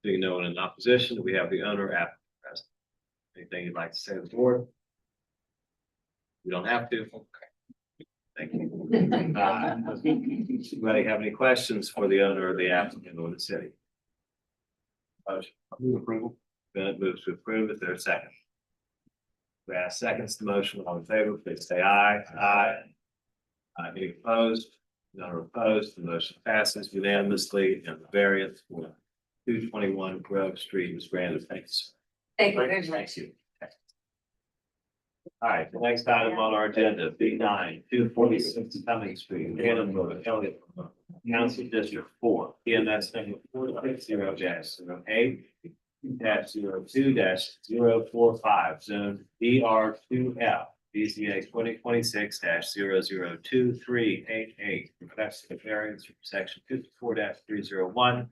A: Being no one in opposition, we have the owner applicant present. Anything you'd like to say to the board? You don't have to. Okay. Thank you. Anybody have any questions for the owner or the applicant or the city? Motion. Move approval. Bennett moves to approve. Is there a second? We ask seconds the motion. All in favor, please say aye. Aye. Any opposed? None are opposed. The motion passes unanimously, and the variance for 221 Grove Street is granted. Thank you, sir.
E: Thank you very much.
A: Thank you. All right, the next item on our agenda, B9, 246 Cummings Street, Hannibal, Elliott, Council District 4, PMS number 460-08 -02-045, zone BR2F, BZA 2026-0023888, request for variance from section 54-301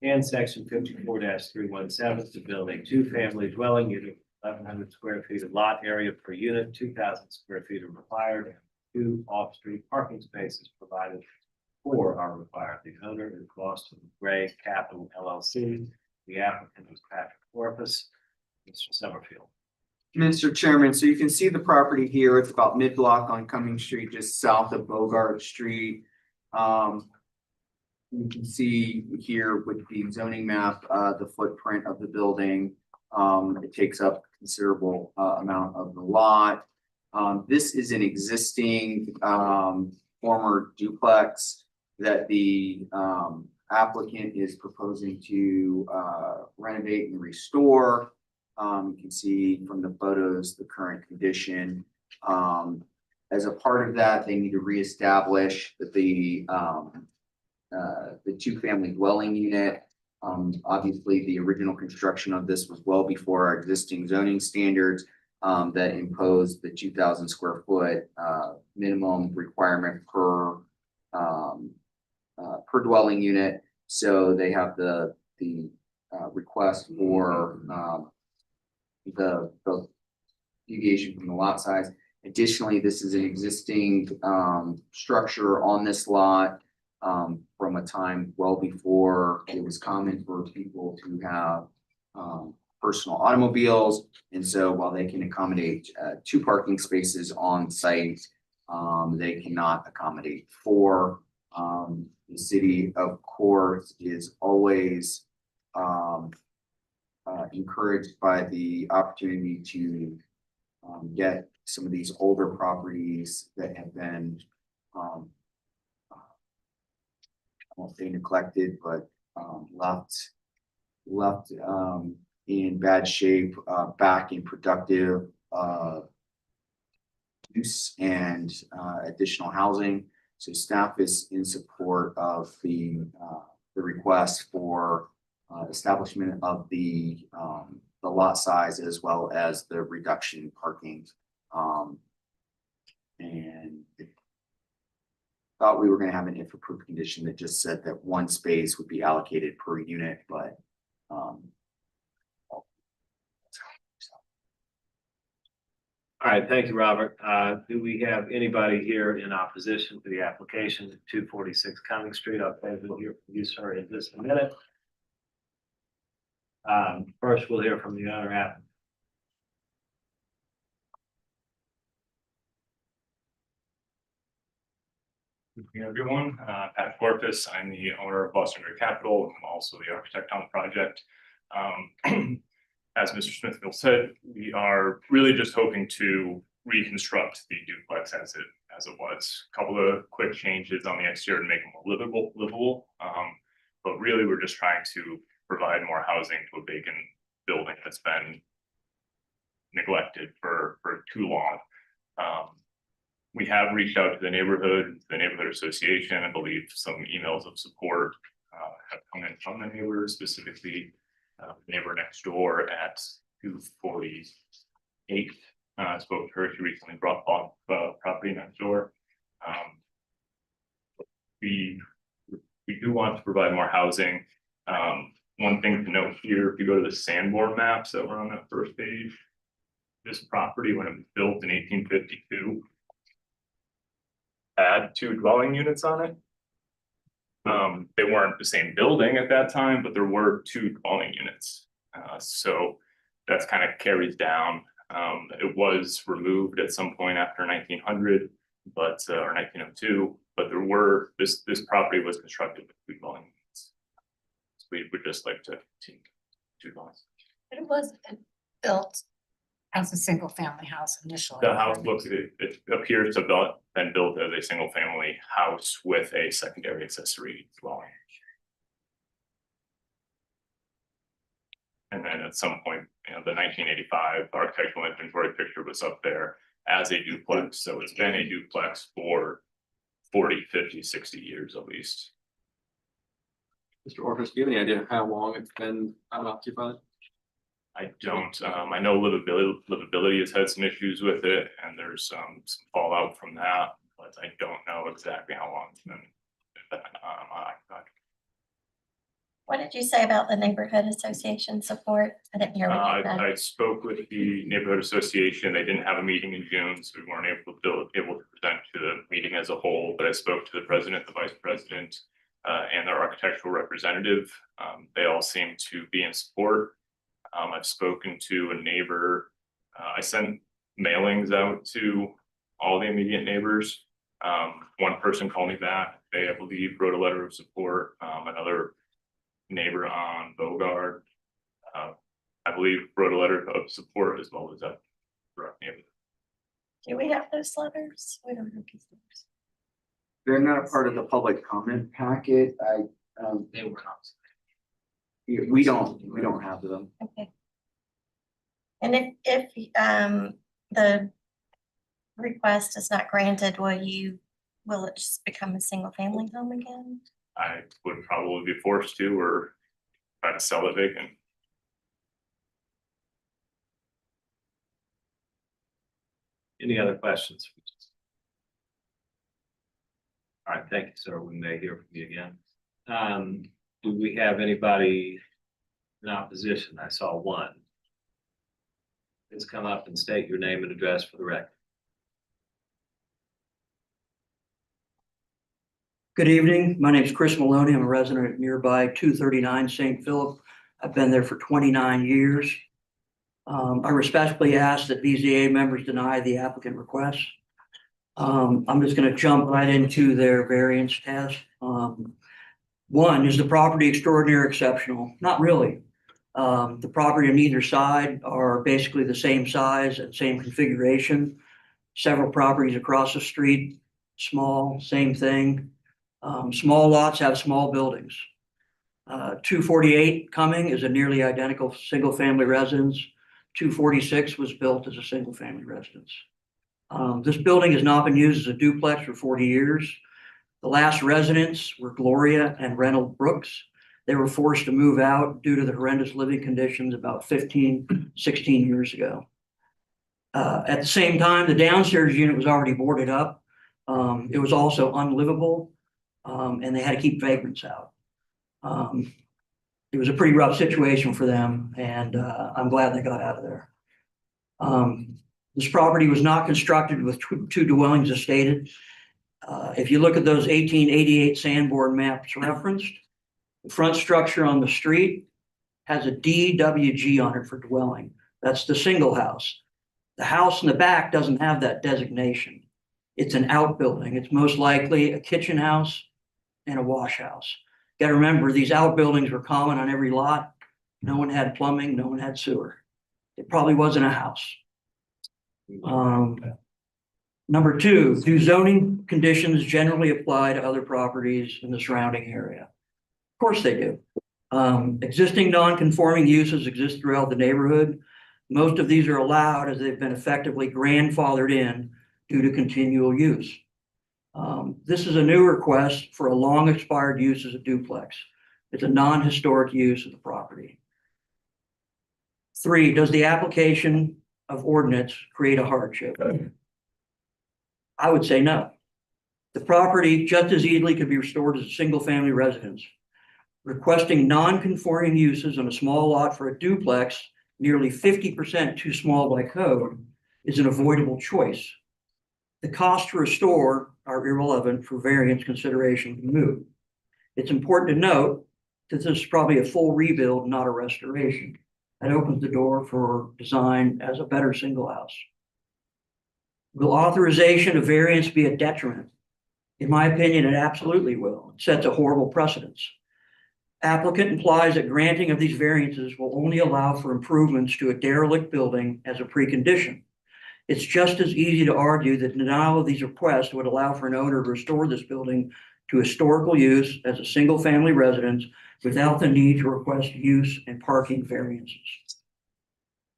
A: and section 54-317 to build a 2-family dwelling unit, 1,100 square feet of lot area per unit, 2,000 square feet are required, and 2 off-street parking spaces provided for are required. The owner is Boston Gray Capital LLC. The applicant is Patrick Corpus. Mr. Summerfield.
B: Mr. Chairman, so you can see the property here. It's about mid-block on Cummings Street, just south of Bogart Street. You can see here with the zoning map, the footprint of the building. It takes up a considerable amount of the lot. This is an existing former duplex that the applicant is proposing to renovate and restore. You can see from the photos the current condition. As a part of that, they need to reestablish that the 2-family dwelling unit. Obviously, the original construction of this was well before our existing zoning standards that imposed the 2,000 square foot minimum requirement per dwelling unit. So they have the request for the deviation from the lot size. Additionally, this is an existing structure on this lot from a time well before it was common for people to have personal automobiles. And so while they can accommodate 2 parking spaces on site, they cannot accommodate 4. The city, of course, is always encouraged by the opportunity to get some of these older properties that have been I won't say neglected, but left in bad shape, back in productive use and additional housing. So staff is in support of the request for establishment of the lot size as well as the reduction in parking. And thought we were gonna have an if approved condition that just said that one space would be allocated per unit, but
A: All right, thank you, Robert. Do we have anybody here in opposition to the application at 246 Cumming Street? Okay, we'll hear from you, sir, in just a minute. First, we'll hear from the owner applicant.
L: Good evening, everyone. Pat Corpus. I'm the owner of Boston Area Capital. I'm also the architect on the project. As Mr. Smithfield said, we are really just hoping to reconstruct the duplex as it was. A couple of quick changes on the exterior to make it more livable. But really, we're just trying to provide more housing to a vacant building that's been neglected for too long. We have reached out to the neighborhood association. I believe some emails of support have come in from the neighbors, specifically the neighbor next door at 248. Spoke to her. She recently bought property next door. We do want to provide more housing. One thing to note here, if you go to the Sanborn maps that were on that first page, this property, when it was built in 1852, had 2 dwelling units on it. They weren't the same building at that time, but there were 2 dwelling units. So that's kind of carries down. It was removed at some point after 1900, but or 1902. But there were this property was constructed with 2 dwelling units. So we would just like to continue 2 dwellings.
M: It was built as a single family house initially.
L: The house looks, it appears to have been built as a single family house with a secondary accessory dwelling. And then at some point, the 1985 architectural inventory picture was up there as a duplex. So it's been a duplex for 40, 50, 60 years at least.
G: Mr. Orfis, do you have any idea how long it's been unoccupied?
L: I don't. I know livability has had some issues with it, and there's some fallout from that, but I don't know exactly how long it's been unoccupied.
E: What did you say about the neighborhood association support? I didn't hear what you said.
L: I spoke with the neighborhood association. They didn't have a meeting in June, so we weren't able to present to the meeting as a whole. But I spoke to the president, the vice president, and their architectural representative. They all seem to be in support. I've spoken to a neighbor. I sent mailings out to all the immediate neighbors. One person called me back. They, I believe, wrote a letter of support. Another neighbor on Bogard, I believe, wrote a letter of support as well as that direct neighbor.
E: Do we have those letters? We don't have these letters.
B: they're not a part of the public comment packet.
H: They were not.
B: We don't have them.
E: Okay. And if the request is not granted, will it just become a single family home again?
L: I would probably be forced to or try to sell it vacant.
A: Any other questions? All right, thank you, sir. We may hear from you again. Do we have anybody in opposition? I saw one. Please come up and state your name and address for the record.
N: Good evening. My name is Chris Maloney. I'm a resident at nearby 239 St. Philip. I've been there for 29 years. I respectfully ask that BZA members deny the applicant request. I'm just going to jump right into their variance test. One, is the property extraordinary or exceptional? Not really. The property on either side are basically the same size and same configuration. Several properties across the street, small, same thing. Small lots have small buildings. 248 Cumming is a nearly identical single-family residence. 246 was built as a single-family residence. This building has not been used as a duplex for 40 years. The last residents were Gloria and Reynold Brooks. They were forced to move out due to the horrendous living conditions about 15, 16 years ago. At the same time, the downstairs unit was already boarded up. It was also unlivable, and they had to keep vagrants out. It was a pretty rough situation for them, and I'm glad they got out of there. This property was not constructed with two dwellings as stated. If you look at those 1888 Sanborn maps referenced, the front structure on the street has a DWG on it for dwelling. That's the single house. The house in the back doesn't have that designation. It's an outbuilding. It's most likely a kitchen house and a wash house. Got to remember, these outbuildings were common on every lot. No one had plumbing, no one had sewer. It probably wasn't a house. Number two, do zoning conditions generally apply to other properties in the surrounding area? Of course they do. Existing non-conforming uses exist throughout the neighborhood. Most of these are allowed as they've been effectively grandfathered in due to continual use. This is a new request for a long expired use as a duplex. It's a non-historic use of the property. Three, does the application of ordinance create a hardship? I would say no. The property just as easily could be restored as a single family residence. Requesting non-conforming uses on a small lot for a duplex, nearly 50% too small by code, is an avoidable choice. The cost to restore are irrelevant for variance consideration to move. It's important to note that this is probably a full rebuild, not a restoration. That opens the door for design as a better single house. Will authorization of variance be a detriment? In my opinion, it absolutely will. It sets a horrible precedence. Applicant implies that granting of these variances will only allow for improvements to a derelict building as a precondition. It's just as easy to argue that denial of these requests would allow for an owner to restore this building to historical use as a single-family residence without the need to request use and parking variances.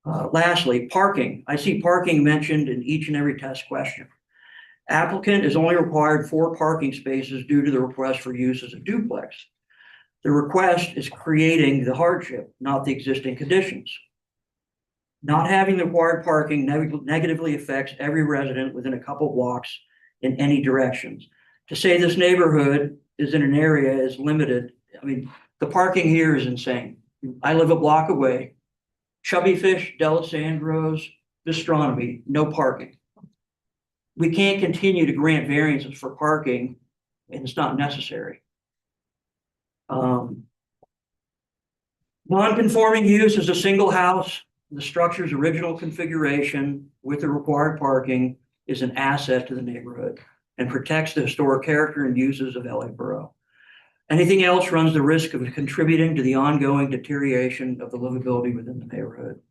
N: Lastly, parking. I see parking mentioned in each and every test question. Applicant is only required 4 parking spaces due to the request for use as a duplex. The request is creating the hardship, not the existing conditions. Not having the required parking negatively affects every resident within a couple blocks in any directions. To say this neighborhood is in an area is limited. I mean, the parking here is insane. I live a block away. Chubby Fish, Delisandro's, Gastronomy, no parking. We can't continue to grant variances for parking, and it's not necessary. Non-conforming use is a single house. The structure's original configuration with the required parking is an asset to the neighborhood and protects the historic character and uses of LA Borough. Anything else runs the risk of contributing to the ongoing deterioration of the livability within the neighborhood.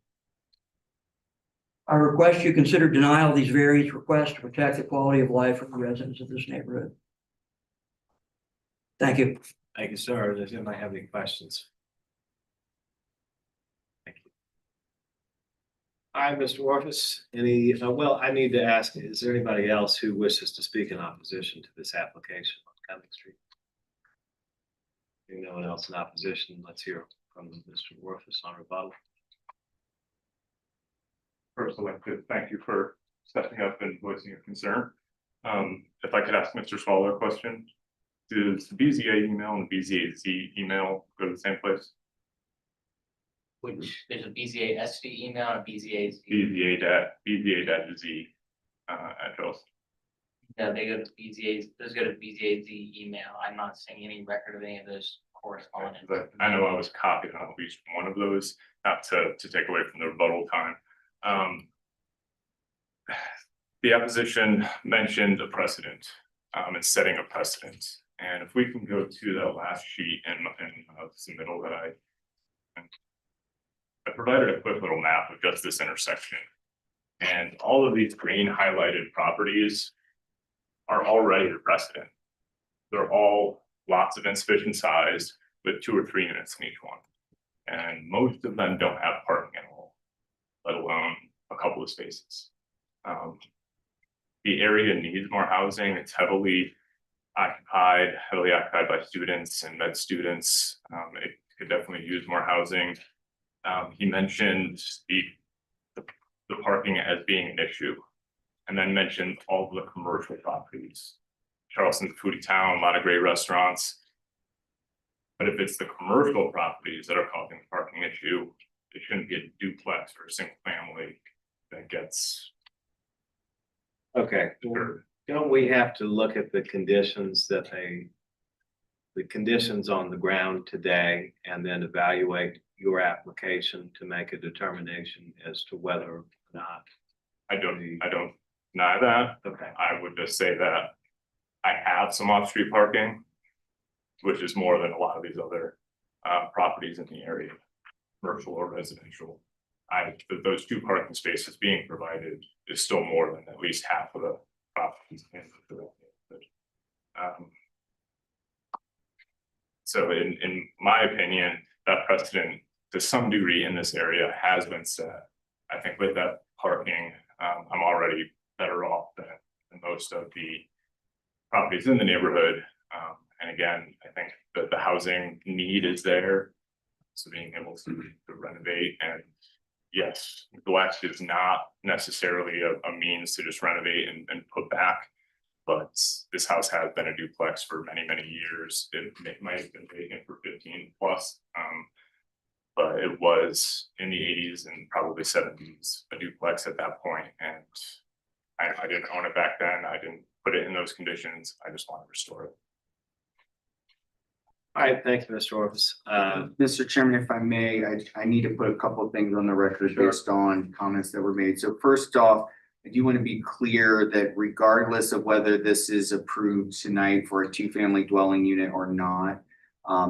N: I request you consider denial of these various requests to protect the quality of life of the residents of this neighborhood. Thank you.
A: Thank you, sir. Does anybody have any questions? Thank you. All right, Mr. Warfus, any, well, I need to ask, is there anybody else who wishes to speak in opposition to this application on Cumming Street? If no one else in opposition, let's hear from Mr. Warfus on rebuttal.
L: First, I'd like to thank you for stepping up and voicing your concern. If I could ask Mr. Swallow a question. Does the BZA email and the BZA-Z email go to the same place?
O: Which, there's a BZA-Z email and a BZA-Z.
L: BZA-Z address.
O: No, they go to those go to BZA-Z email. I'm not seeing any record of any of those correspondence.
L: But I know I was copied on at least one of those, not to take away from the rebuttal time. The opposition mentioned a precedent, and setting a precedent. And if we can go to that last sheet in the middle that I provided a quick little map of just this intersection. And all of these green highlighted properties are already the precedent. They're all lots of insufficient size with 2 or 3 units in each one. And most of them don't have parking at all, let alone a couple of spaces. The area needs more housing. It's heavily occupied by students and med students. It could definitely use more housing. He mentioned the parking as being an issue, and then mentioned all of the commercial properties. Charleston's a foodie town, a lot of great restaurants. But if it's the commercial properties that are causing the parking issue, it shouldn't be a duplex or a single family that gets.
A: Okay, don't we have to look at the conditions the conditions on the ground today, and then evaluate your application to make a determination as to whether or not?
L: I don't deny that.
A: Okay.
L: I would just say that I have some off-street parking, which is more than a lot of these other properties in the area, commercial or residential. Those 2 parking spaces being provided is still more than at least half of the properties in the neighborhood. So in my opinion, that precedent to some degree in this area has been set. I think with that parking, I'm already better off than most of the properties in the neighborhood. And again, I think that the housing need is there. So being able to renovate, and yes, neglect is not necessarily a means to just renovate and put back. But this house has been a duplex for many, many years. It might have been vacant for 15 plus. But it was in the 80s and probably 70s, a duplex at that point. And I didn't own it back then. I didn't put it in those conditions. I just want to restore it.
A: All right, thank you, Mr. Orvis.
B: Mr. Chairman, if I may, I need to put a couple of things on the record based on comments that were made. So first off, I do want to be clear that regardless of whether this is approved tonight for a 2-family dwelling unit or not,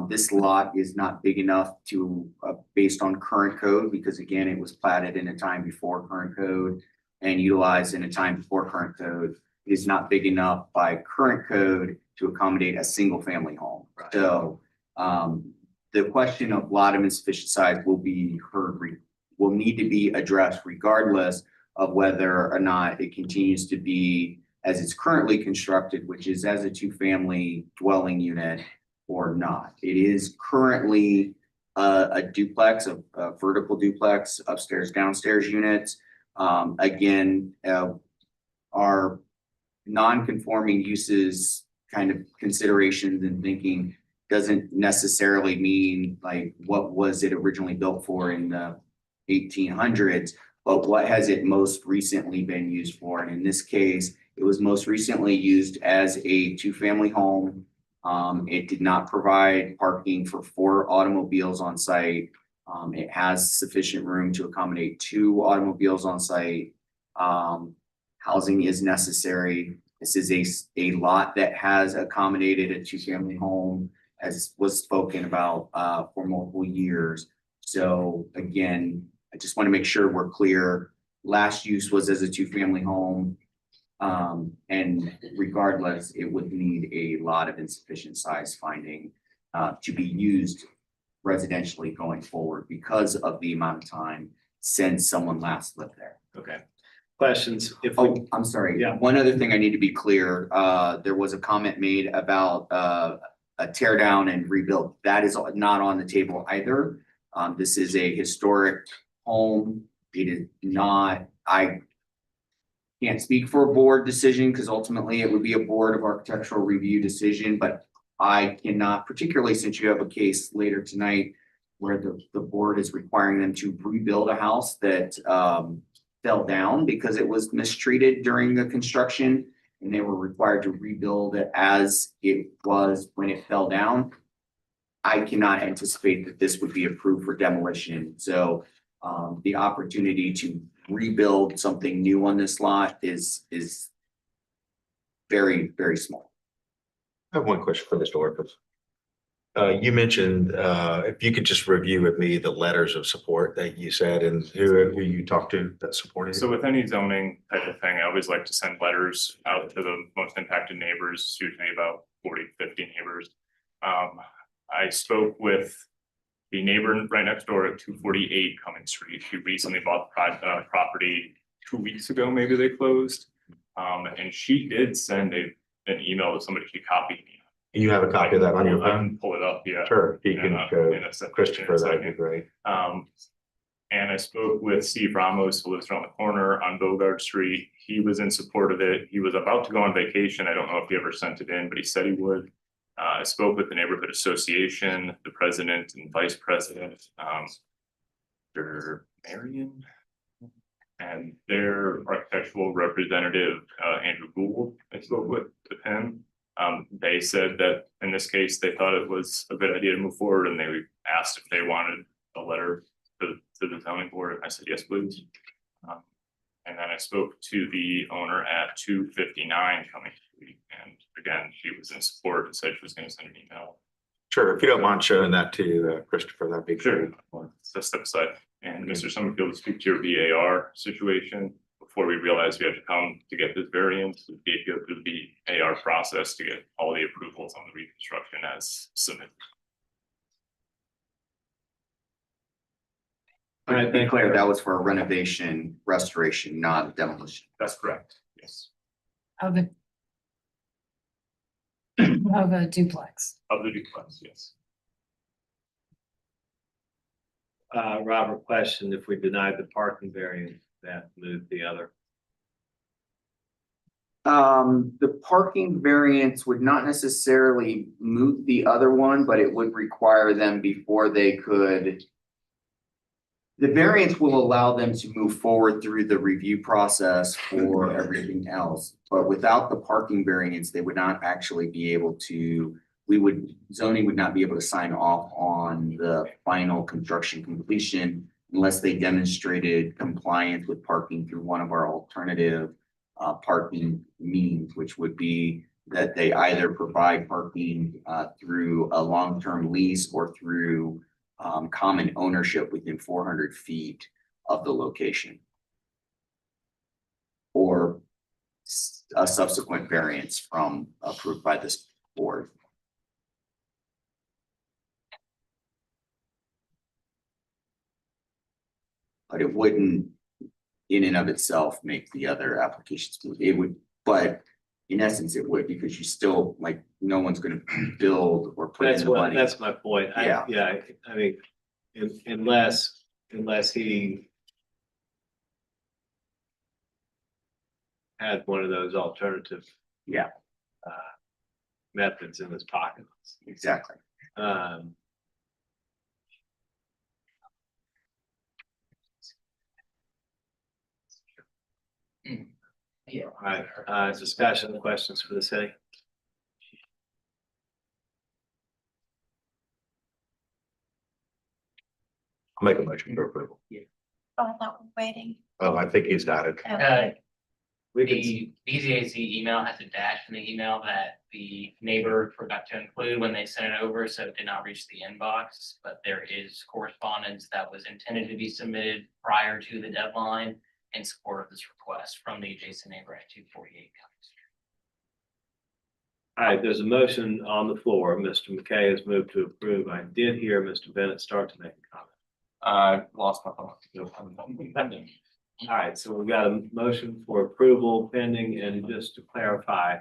B: this lot is not big enough to, based on current code, because again, it was platted in a time before current code and utilized in a time before current code, is not big enough by current code to accommodate a single family home. Right. So the question of lot of insufficient size will be will need to be addressed regardless of whether or not it continues to be as it's currently constructed, which is as a 2-family dwelling unit, or not. It is currently a duplex, a vertical duplex, upstairs, downstairs units. Again, our non-conforming uses kind of considerations and thinking doesn't necessarily mean like what was it originally built for in the 1800s, but what has it most recently been used for? And in this case, it was most recently used as a 2-family home. It did not provide parking for 4 automobiles on site. It has sufficient room to accommodate 2 automobiles on site. Housing is necessary. This is a lot that has accommodated a 2-family home, as was spoken about for multiple years. So again, I just want to make sure we're clear. Last use was as a 2-family home. And regardless, it would need a lot of insufficient size finding to be used residentially going forward because of the amount of time since someone last lived there.
A: Okay. Questions?
B: I'm sorry.
A: Yeah.
B: One other thing I need to be clear, there was a comment made about a tear down and rebuild. That is not on the table either. This is a historic home. It is not, I can't speak for a board decision because ultimately it would be a board of architectural review decision, but I cannot, particularly since you have a case later tonight where the board is requiring them to rebuild a house that fell down because it was mistreated during the construction and they were required to rebuild it as it was when it fell down. I cannot anticipate that this would be approved for demolition. So the opportunity to rebuild something new on this lot is very, very small.
J: I have one question for Mr. Orpus. You mentioned, if you could just review with me the letters of support that you said and who you talked to that supported.
L: So with any zoning type of thing, I always like to send letters out to the most impacted neighbors, it's usually about 40, 50 neighbors. I spoke with the neighbor right next door at 248 Cumming Street. She recently bought the property 2 weeks ago, maybe they closed. And she did send an email to somebody, she copied me.
J: You have a copy of that on your
L: I
J: phone?
L: can pull it up, yeah.
J: Sure, if you can show
L: in a second,
J: Christopher,
L: in a
J: that'd be
L: second.
J: great.
L: And I spoke with Steve Ramos, who lives around the corner on Bogart Street. He was in support of it. He was about to go on vacation. I don't know if he ever sent it in, but he said he would. I spoke with the neighborhood association, the president and vice president, Mr. Marion, and their architectural representative, Andrew Gould. I spoke with him. They said that in this case, they thought it was a good idea to move forward, and they asked if they wanted a letter to the zoning board. I said, yes, please. And then I spoke to the owner at 259 Cumming Street, and again, she was in support and said she was going to send an email.
J: Sure, if you don't mind showing that to Christopher, that'd be great.
L: So step aside. And Mr. Summerfield, to speak to your VAR situation, before we realized we had to come to get this variance, we did go through the VAR process to get all the approvals on the reconstruction as submitted.
B: All right, be clear, that was for a renovation, restoration, not demolition.
L: That's correct, yes.
M: Of a of a duplex.
L: Of the duplex, yes.
A: Robert questioned if we denied the parking variance, that moved the other.
B: The parking variance would not necessarily moot the other one, but it would require them before they could. The variance will allow them to move forward through the review process for everything else, but without the parking variance, they would not actually be able to. Zoning would not be able to sign off on the final construction completion unless they demonstrated compliance with parking through one of our alternative parking means, which would be that they either provide parking through a long-term lease or through common ownership within 400 feet of the location, or a subsequent variance from approved by this board. But it wouldn't, in and of itself, make the other applications smooth. It would, but in essence, it would, because you still, like, no one's gonna build or put in
A: That's
B: the money.
A: that's my point.
B: Yeah.
A: I mean, unless he had one of those alternative
B: Yeah,
A: methods in his pocket.
B: exactly.
O: Yeah.
A: All right, discussion, questions for the city?
J: I'll make a motion for approval.
E: Oh, I thought we were waiting.
J: Oh, I think he's got it.
A: We can,
O: The BZA-Z email has a dash in the email that the neighbor forgot to include when they sent it over, so it did not reach the inbox. But there is correspondence that was intended to be submitted prior to the deadline in support of this request from the adjacent neighbor at 248 Cumming Street.
A: all right, there's a motion on the floor. Mr. McKay has moved to approve. I did hear Mr. Bennett start to make a comment.
G: I lost my thought.
A: All right, so we've got a motion for approval pending, and just to clarify,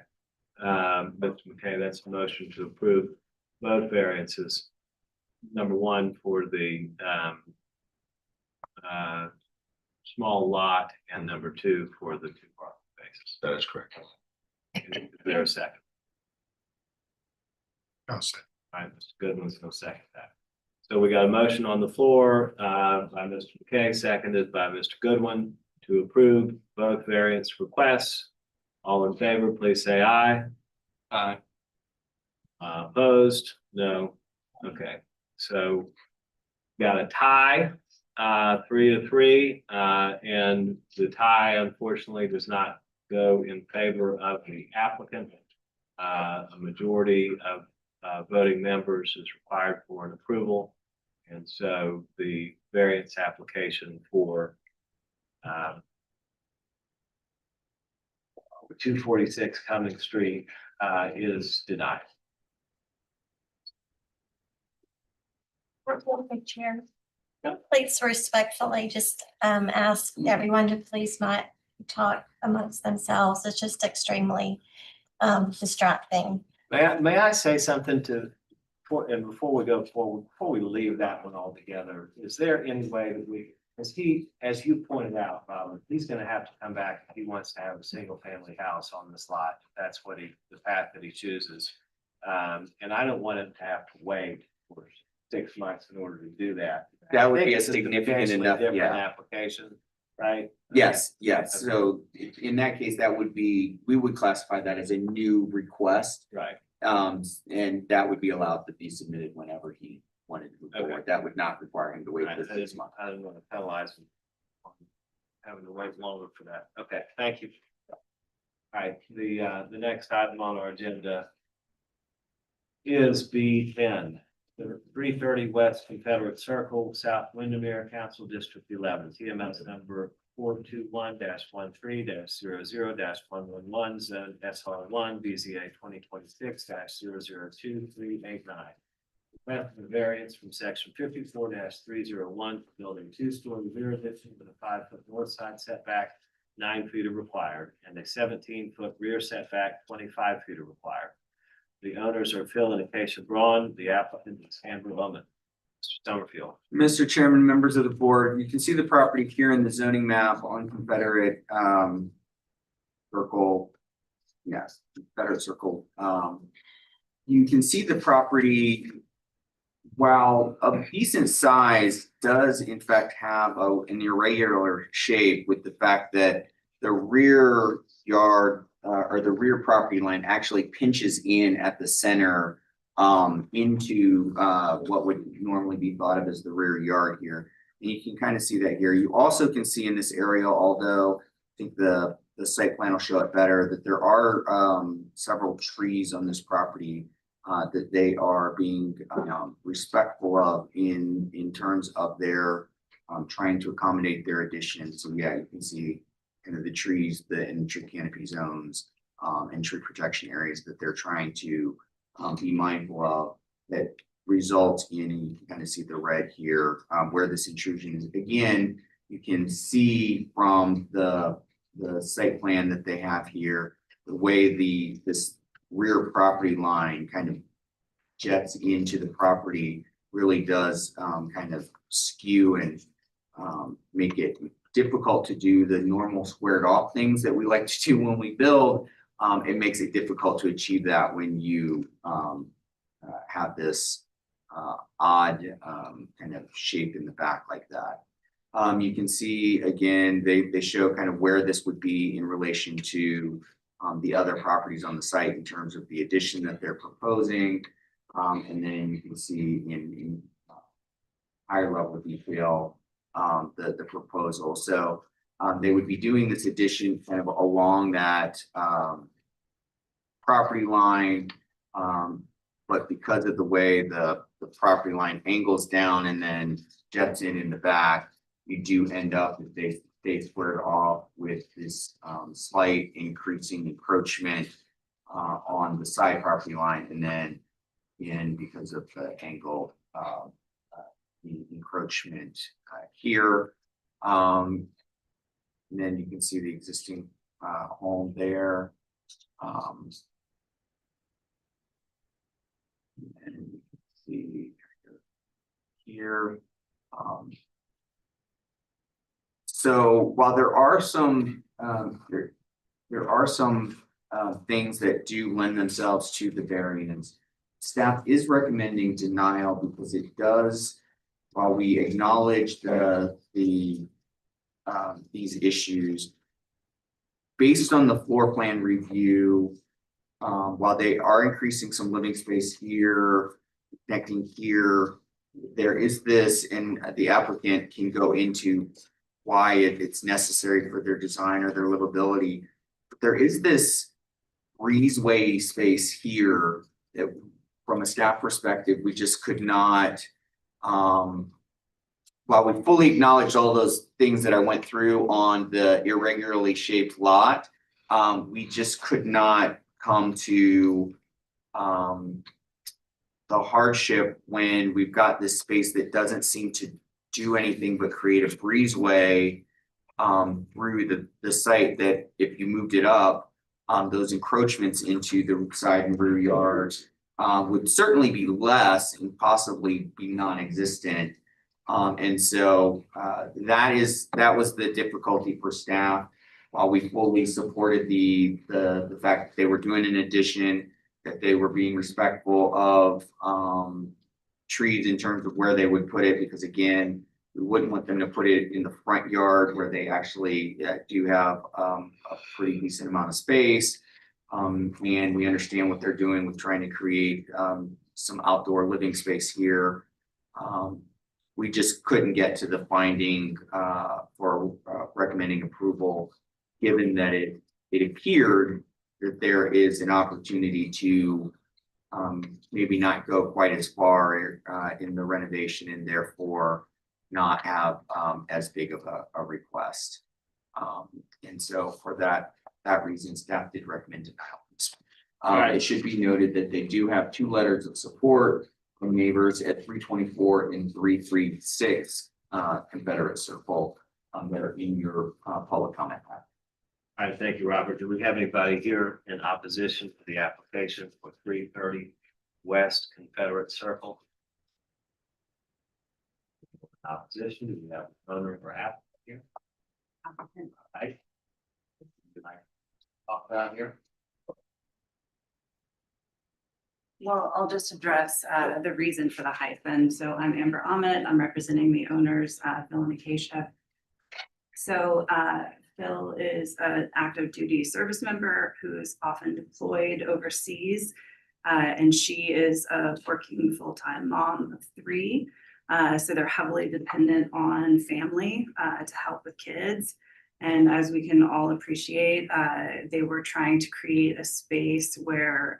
A: Mr. McKay, that's a motion to approve both variances. Number one for the small lot, and number two for the two parking spaces.
J: That is correct.
A: Is there a second?
J: I'll say.
A: All right, Mr. Goodwin's gonna second that. So we got a motion on the floor by Mr. McKay, seconded by Mr. Goodwin, to approve both variance requests. All in favor, please say aye.
G: Aye.
A: Opposed? No. Okay, so got a tie, 3-3, and the tie unfortunately does not go in favor of the applicant. A majority of voting members is required for an approval. And so the variance application for 246 Cumming Street is denied.
E: Chair. Please respectfully just ask everyone to please not talk amongst themselves. It's just extremely distracting.
A: May I say something before we go forward, before we leave that one altogether, is there any way that we, as you pointed out, Robert, he's gonna have to come back if he wants to have a single family house on this lot. That's what the path that he chooses. And I don't want him to have to wait for 6 months in order to do that.
B: That would
A: I think
B: be a
A: it's
B: significant
A: potentially
B: enough,
A: different
B: yeah.
A: application, right?
B: Yes, yes.
A: Okay.
B: So in that case, we would classify that as a new request.
A: Right.
B: And that would be allowed to be submitted whenever he wanted to move
A: Okay.
B: forward. That would not require him to wait
A: I
B: for 6 months.
A: didn't want to penalize him on having to wait longer for that. Okay, thank you. All right, the next item on our agenda is B10, the 330 West Confederate Circle, South Windermere, Council District 11, TMS number 421-13-00-111, zone SR1, BZA 2026-002389. Grant the variance from section 54-301 for building 2-story rear addition with a 5-foot north side setback, 9 feet are required, and a 17-foot rear setback, 25 feet are required. The owners are Phil and Acacia Braun, the applicant is Amber Lohman. Mr. Summerfield.
B: Mr. Chairman, members of the board, you can see the property here in the zoning map on Confederate Circle. Yes, Confederate Circle. You can see the property, while of decent size, does in fact have an irregular shape, with the fact that the rear yard or the rear property line actually pinches in at the center into what would normally be thought of as the rear yard here. And you can kind of see that here. You also can see in this area, although I think the site plan will show it better, that there are several trees on this property that they are being respectful of in terms of their trying to accommodate their addition. So yeah, you can see kind of the trees, and tree canopy zones and tree protection areas that they're trying to be mindful of, that results in, and you can kind of see the red here where this intrusion is. Again, you can see from the site plan that they have here, the way this rear property line kind of jets into the property really does kind of skew and make it difficult to do the normal squared off things that we like to do when we build. It makes it difficult to achieve that when you have this odd kind of shape in the back like that. You can see again, they show kind of where this would be in relation to the other properties on the site in terms of the addition that they're proposing. And then you can see in higher level of detail the proposal. So they would be doing this addition kind of along that property line, but because of the way the property line angles down and then jets in the back, you do end up, if they stay squared off, with this slight increasing encroachment on the side property line, and then again, because of the angle, the encroachment here. And then you can see the existing home there. And you can see here. So while there are some there are some things that do lend themselves to the variance, staff is recommending denial because it does, while we acknowledge these issues, based on the floor plan review, while they are increasing some living space here, connecting here, there is this, and the applicant can go into why it's necessary for their design or their livability. But there is this breezeway space here that from a staff perspective, we just could not, while we fully acknowledged all those things that I went through on the irregularly shaped lot, we just could not come to the hardship when we've got this space that doesn't seem to do anything but create a breezeway through the site, that if you moved it up, those encroachments into the side and rear yards would certainly be less and possibly be non-existent. And so that was the difficulty for staff. While we fully supported the fact that they were doing an addition, that they were being respectful of trees in terms of where they would put it, because again, we wouldn't want them to put it in the front yard where they actually do have a pretty decent amount of space. And we understand what they're doing with trying to create some outdoor living space here. We just couldn't get to the finding for recommending approval, given that it appeared that there is an opportunity to maybe not go quite as far in the renovation, and therefore not have as big of a request. And so for that reason, staff did recommend denial. It should be noted that they do have 2 letters of support from neighbors at 324 and 336 Confederate Circle that are in your public comment pack.
A: All right, thank you, Robert. Do we have anybody here in opposition to the application for 330 West Confederate Circle? Opposition, do we have an owner or applicant here? All right. Can I talk about here?
P: Well, I'll just address the reason for the hyphen. So I'm Amber Ahmed. I'm representing the owners, Phil and Acacia. So Phil is an active duty service member who is often deployed overseas. And she is a working full-time mom of 3. So they're heavily dependent on family to help with kids. And as we can all appreciate, they were trying to create a space where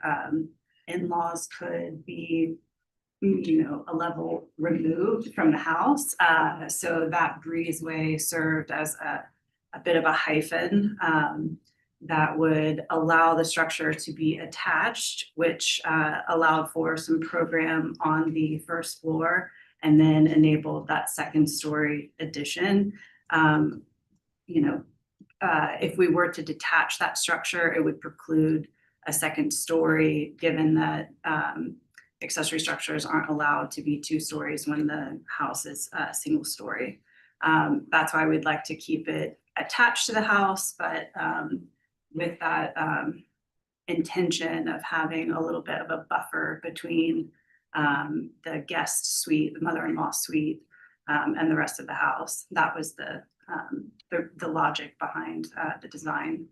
P: in-laws could be, a level removed from the house. So that breezeway served as a bit of a hyphen that would allow the structure to be attached, which allowed for some program on the first floor, and then enabled that 2nd story addition. If we were to detach that structure, it would preclude a 2nd story, given that accessory structures aren't allowed to be 2 stories when the house is a single story. That's why we'd like to keep it attached to the house, but with that intention of having a little bit of a buffer between the guest suite, the mother-in-law suite, and the rest of the house. That was the logic behind the design.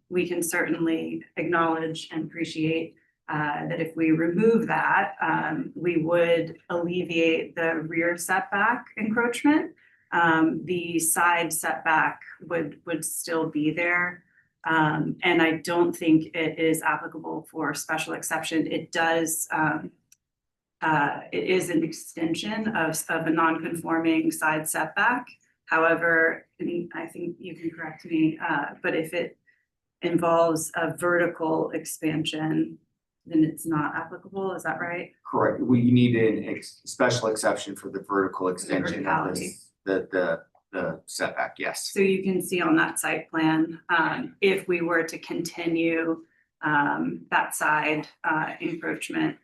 P: We can certainly acknowledge and appreciate that if we remove that, we would alleviate the rear setback encroachment. The side setback would still be there. And I don't think it is applicable for special exception. It does, it is an extension of a non-conforming side setback. However, I think you can correct me, but if it involves a vertical expansion, then it's not applicable. Is that right?
B: Correct. We need a special exception for the vertical extension of the setback, yes.
P: So you can see on that site plan, if we were to continue that side encroachment,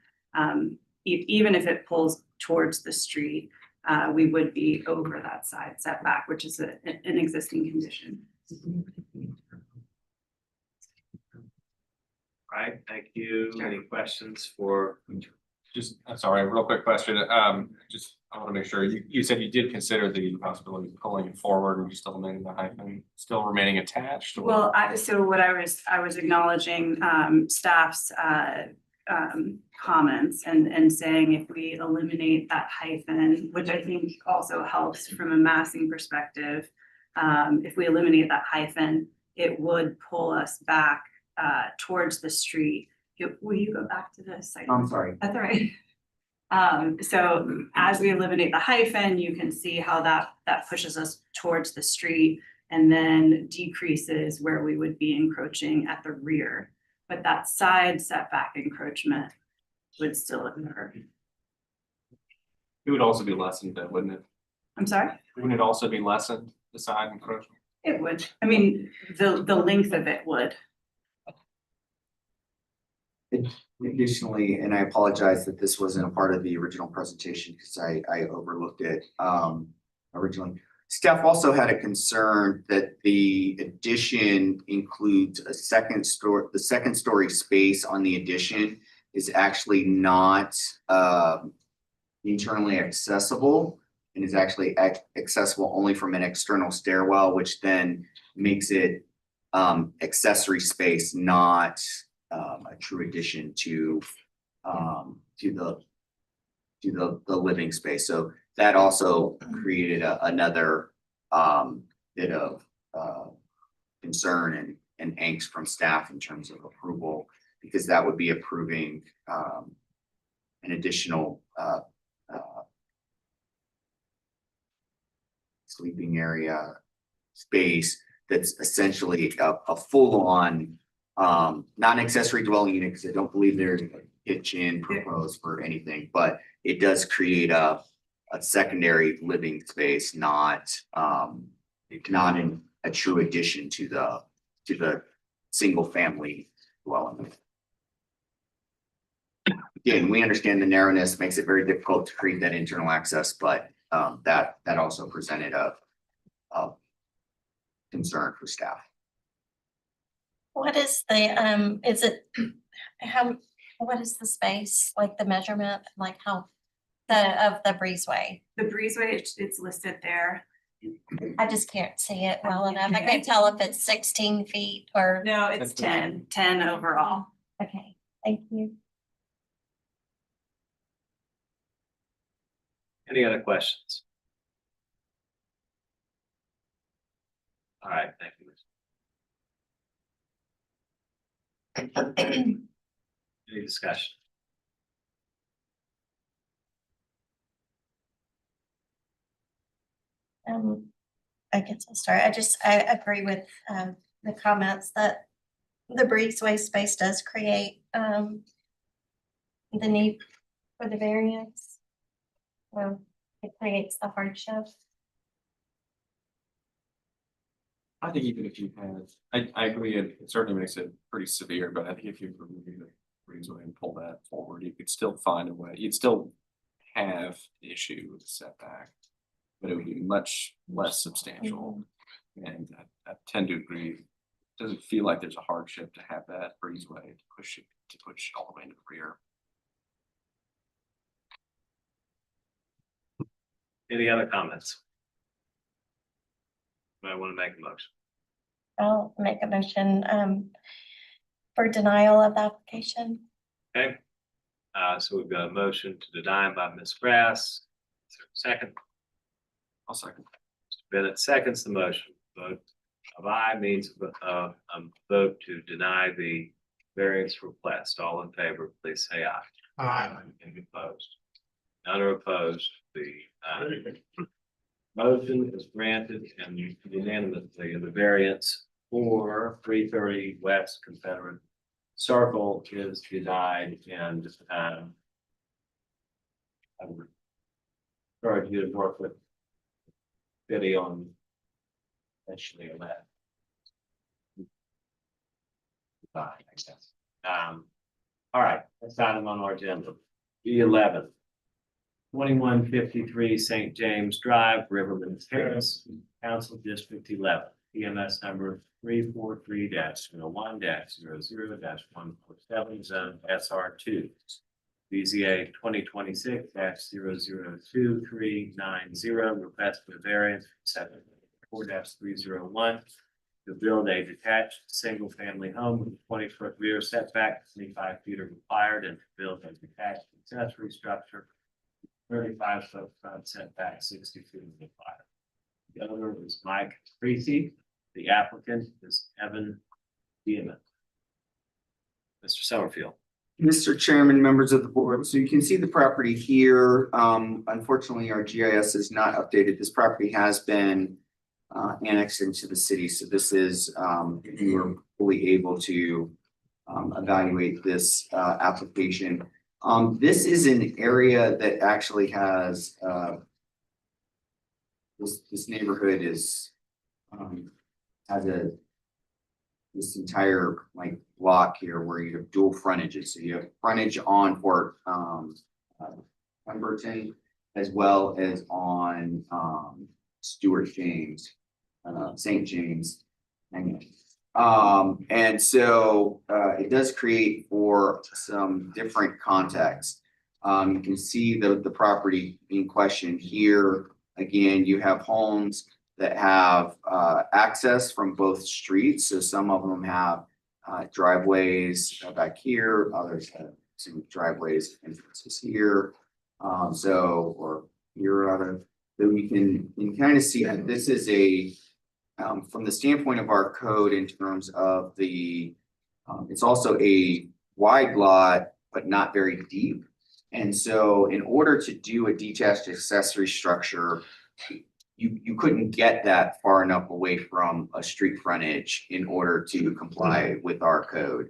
P: even if it pulls towards the street, we would be over that side setback, which is an existing condition.
A: All right, thank you. Any questions for?
G: I'm sorry, a real quick question. I want to make sure you said you did consider the possibility of pulling it forward, and you still remaining the hyphen, still remaining attached? Or?
P: Well, so what I was acknowledging staff's comments and saying if we eliminate that hyphen, which I think also helps from a massing perspective, if we eliminate that hyphen, it would pull us back towards the street. Will you go back to this?
B: I'm sorry.
P: That's all right. So as we eliminate the hyphen, you can see how that pushes us towards the street and then decreases where we would be encroaching at the rear. But that side setback encroachment would still occur.
G: It would also be lessened then, wouldn't it?
P: I'm sorry?
G: Wouldn't it also be lessened, the side encroachment?
P: It would. I mean, the length of it would.
B: Additionally, and I apologize that this wasn't a part of the original presentation because I overlooked it originally. Staff also had a concern that the addition includes a second story. The second story space on the addition is actually not internally accessible and is actually accessible only from an external stairwell, which then makes it accessory space, not a true addition to the living space. So that also created another bit of concern and angst from staff in terms of approval, because that would be approving an additional sleeping area space that's essentially a full-on not an accessory dwelling unit, because I don't believe there's a kitchen proposed for anything, but it does create a secondary living space, not in a true addition to the single family dwelling. Again, we understand the narrowness makes it very difficult to create that internal access, but that also presented a concern for staff.
E: What is what is the space, like the measurement, like of the breezeway?
P: The breezeway, it's listed there.
E: I just can't see it well enough. I can't tell if it's 16 feet or.
P: No, it's 10 overall.
E: Okay, thank you.
A: Any other questions? All right, thank you. Any discussion?
E: I guess I'll start. I agree with the comments that the breezeway space does create the need for the variance. It creates the hardship.
G: I think even if you had, I agree, it certainly makes it pretty severe, but I think if you remove the breezeway and pull that forward, you could still find a way, you'd still have the issue with the setback, but it would be much less substantial. And I tend to agree, it doesn't feel like there's a hardship to have that breezeway to push all the way into the rear.
A: Any other comments? I want to make a motion.
E: I'll make a motion for denial of the application.
A: Okay. So we've got a motion to deny by Ms. Grass. Is there a second?
G: I'll second.
A: Mr. Bennett seconds the motion. Vote of aye means a vote to deny the variance request. All in favor, please say aye.
C: Aye.
A: Any opposed? None are opposed. The motion is granted and unanimously. The variance for 330 West Confederate Circle is denied, and I would encourage you to work with Biddy on eventually on that. Fine, makes sense. All right, next item on our agenda, B11. 2153 St. James Drive, Riverman Terrace, Council District 11, EMS number 343-01-00-147, zone SR2. BZA 2026-002390, request for variance from 74-301 to build a detached single-family home with 20-foot rear setback, 25 feet are required, and to build a detached accessory structure 35-foot front setback, 60 feet required. The owner is Mike Creasy. The applicant is Evan Beeman. Mr. Summerfield.
B: Mr. Chairman, members of the board, so you can see the property here. Unfortunately, our GIS is not updated. This property has been annexed into the city, so this is, we were fully able to evaluate this application. This is an area that actually has this neighborhood is has this entire like block here where you have dual frontages. So you have frontage on Fort Pemberton as well as on Stuart James, St. James. And so it does create for some different context. You can see the property in question here. Again, you have homes that have access from both streets. So some of them have driveways back here, others have some driveways entrances here. Or here rather. So you can kind of see that this is a from the standpoint of our code in terms of the it's also a wide lot, but not very deep. And so in order to do a detached accessory structure, you couldn't get that far enough away from a street frontage in order to comply with our code.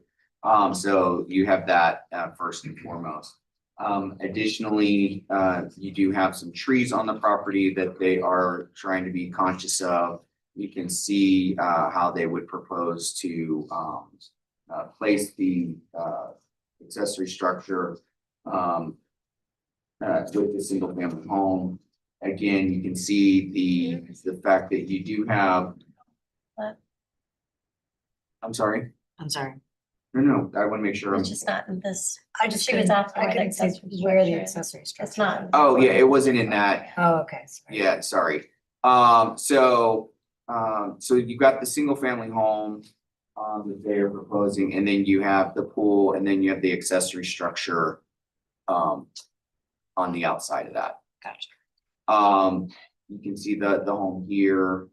B: So you have that first and foremost. Additionally, you do have some trees on the property that they are trying to be conscious of. You can see how they would propose to place the accessory structure with the single family home. Again, you can see the fact that you do have. I'm sorry. No, I want to make sure.
E: It's just not in this.
M: I just
E: She was
M: couldn't-
E: asking
M: I
E: where the
M: couldn't see
E: accessory
M: where the
E: structure is.
M: accessory
E: It's
M: structure.
E: not.
B: Oh, yeah, it wasn't in that.
M: Oh, okay. Sorry.
B: Yeah, sorry. So you got the single family home that they are proposing, and then you have the pool, and then you have the accessory structure on the outside of that.
M: Gotcha.
B: You can see the home here.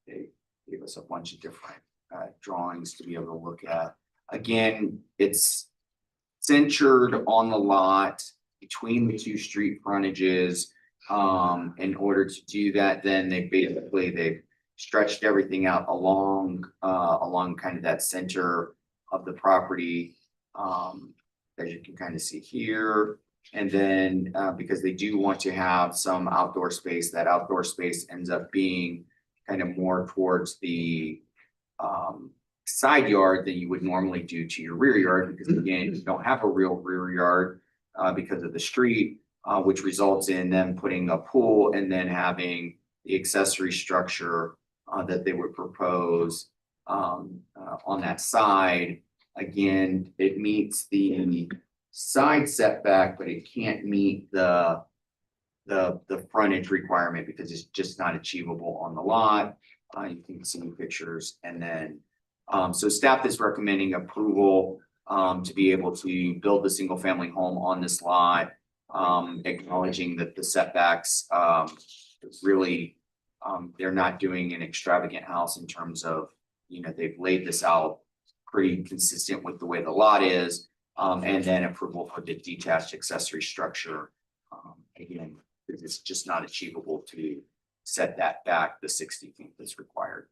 B: They gave us a bunch of different drawings to be able to look at. Again, it's centered on the lot between the two street frontages. In order to do that, then they've stretched everything out along kind of that center of the property. As you can kind of see here. And then because they do want to have some outdoor space, that outdoor space ends up being kind of more towards the side yard than you would normally do to your rear yard, because again, you don't have a real rear yard because of the street, which results in them putting a pool and then having the accessory structure that they would propose on that side. Again, it meets the side setback, but it can't meet the frontage requirement because it's just not achievable on the lot. You can see pictures, and then so staff is recommending approval to be able to build the single family home on this lot, acknowledging that the setbacks really they're not doing an extravagant house in terms of, you know, they've laid this out pretty consistent with the way the lot is, and then approval for the detached accessory structure. Again, because it's just not achievable to set that back the 60 feet that's required.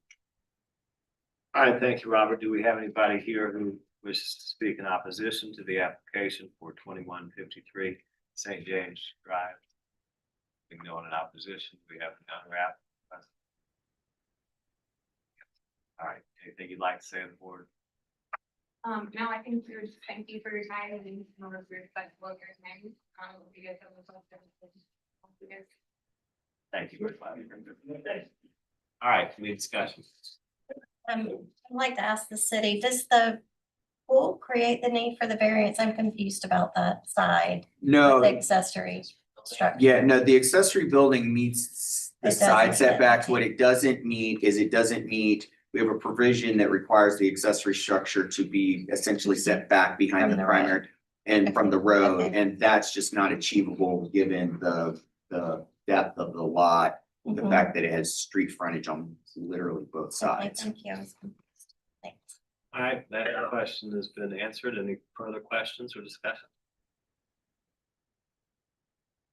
A: All right, thank you, Robert. Do we have anybody here who wishes to speak in opposition to the application for 2153 St. James Drive? Being no one in opposition, we have none wrapped. All right, anything you'd like to say on the board?
D: No, I think you're, thank you for your time and for respectful of your time. You guys have a pleasure.
A: Thank you very much. All right, any discussion?
E: I'd like to ask the city, does the pool create the need for the variance? I'm confused about that side.
B: No,
E: The accessory structure.
B: yeah, no, the accessory building meets the
E: It doesn't
B: side
E: fit,
B: setbacks.
E: okay.
B: What it doesn't meet is it doesn't meet, we have a provision that requires the accessory structure to be essentially set back behind
E: From
B: the
E: the road.
B: primary and from the road,
E: Okay.
B: and that's just not achievable given the depth of the lot, the
E: Mhm.
B: fact that it has street frontage on literally both
E: Okay,
B: sides.
E: thank you. Thanks.
A: All right, that question has been answered. Any further questions or discussion?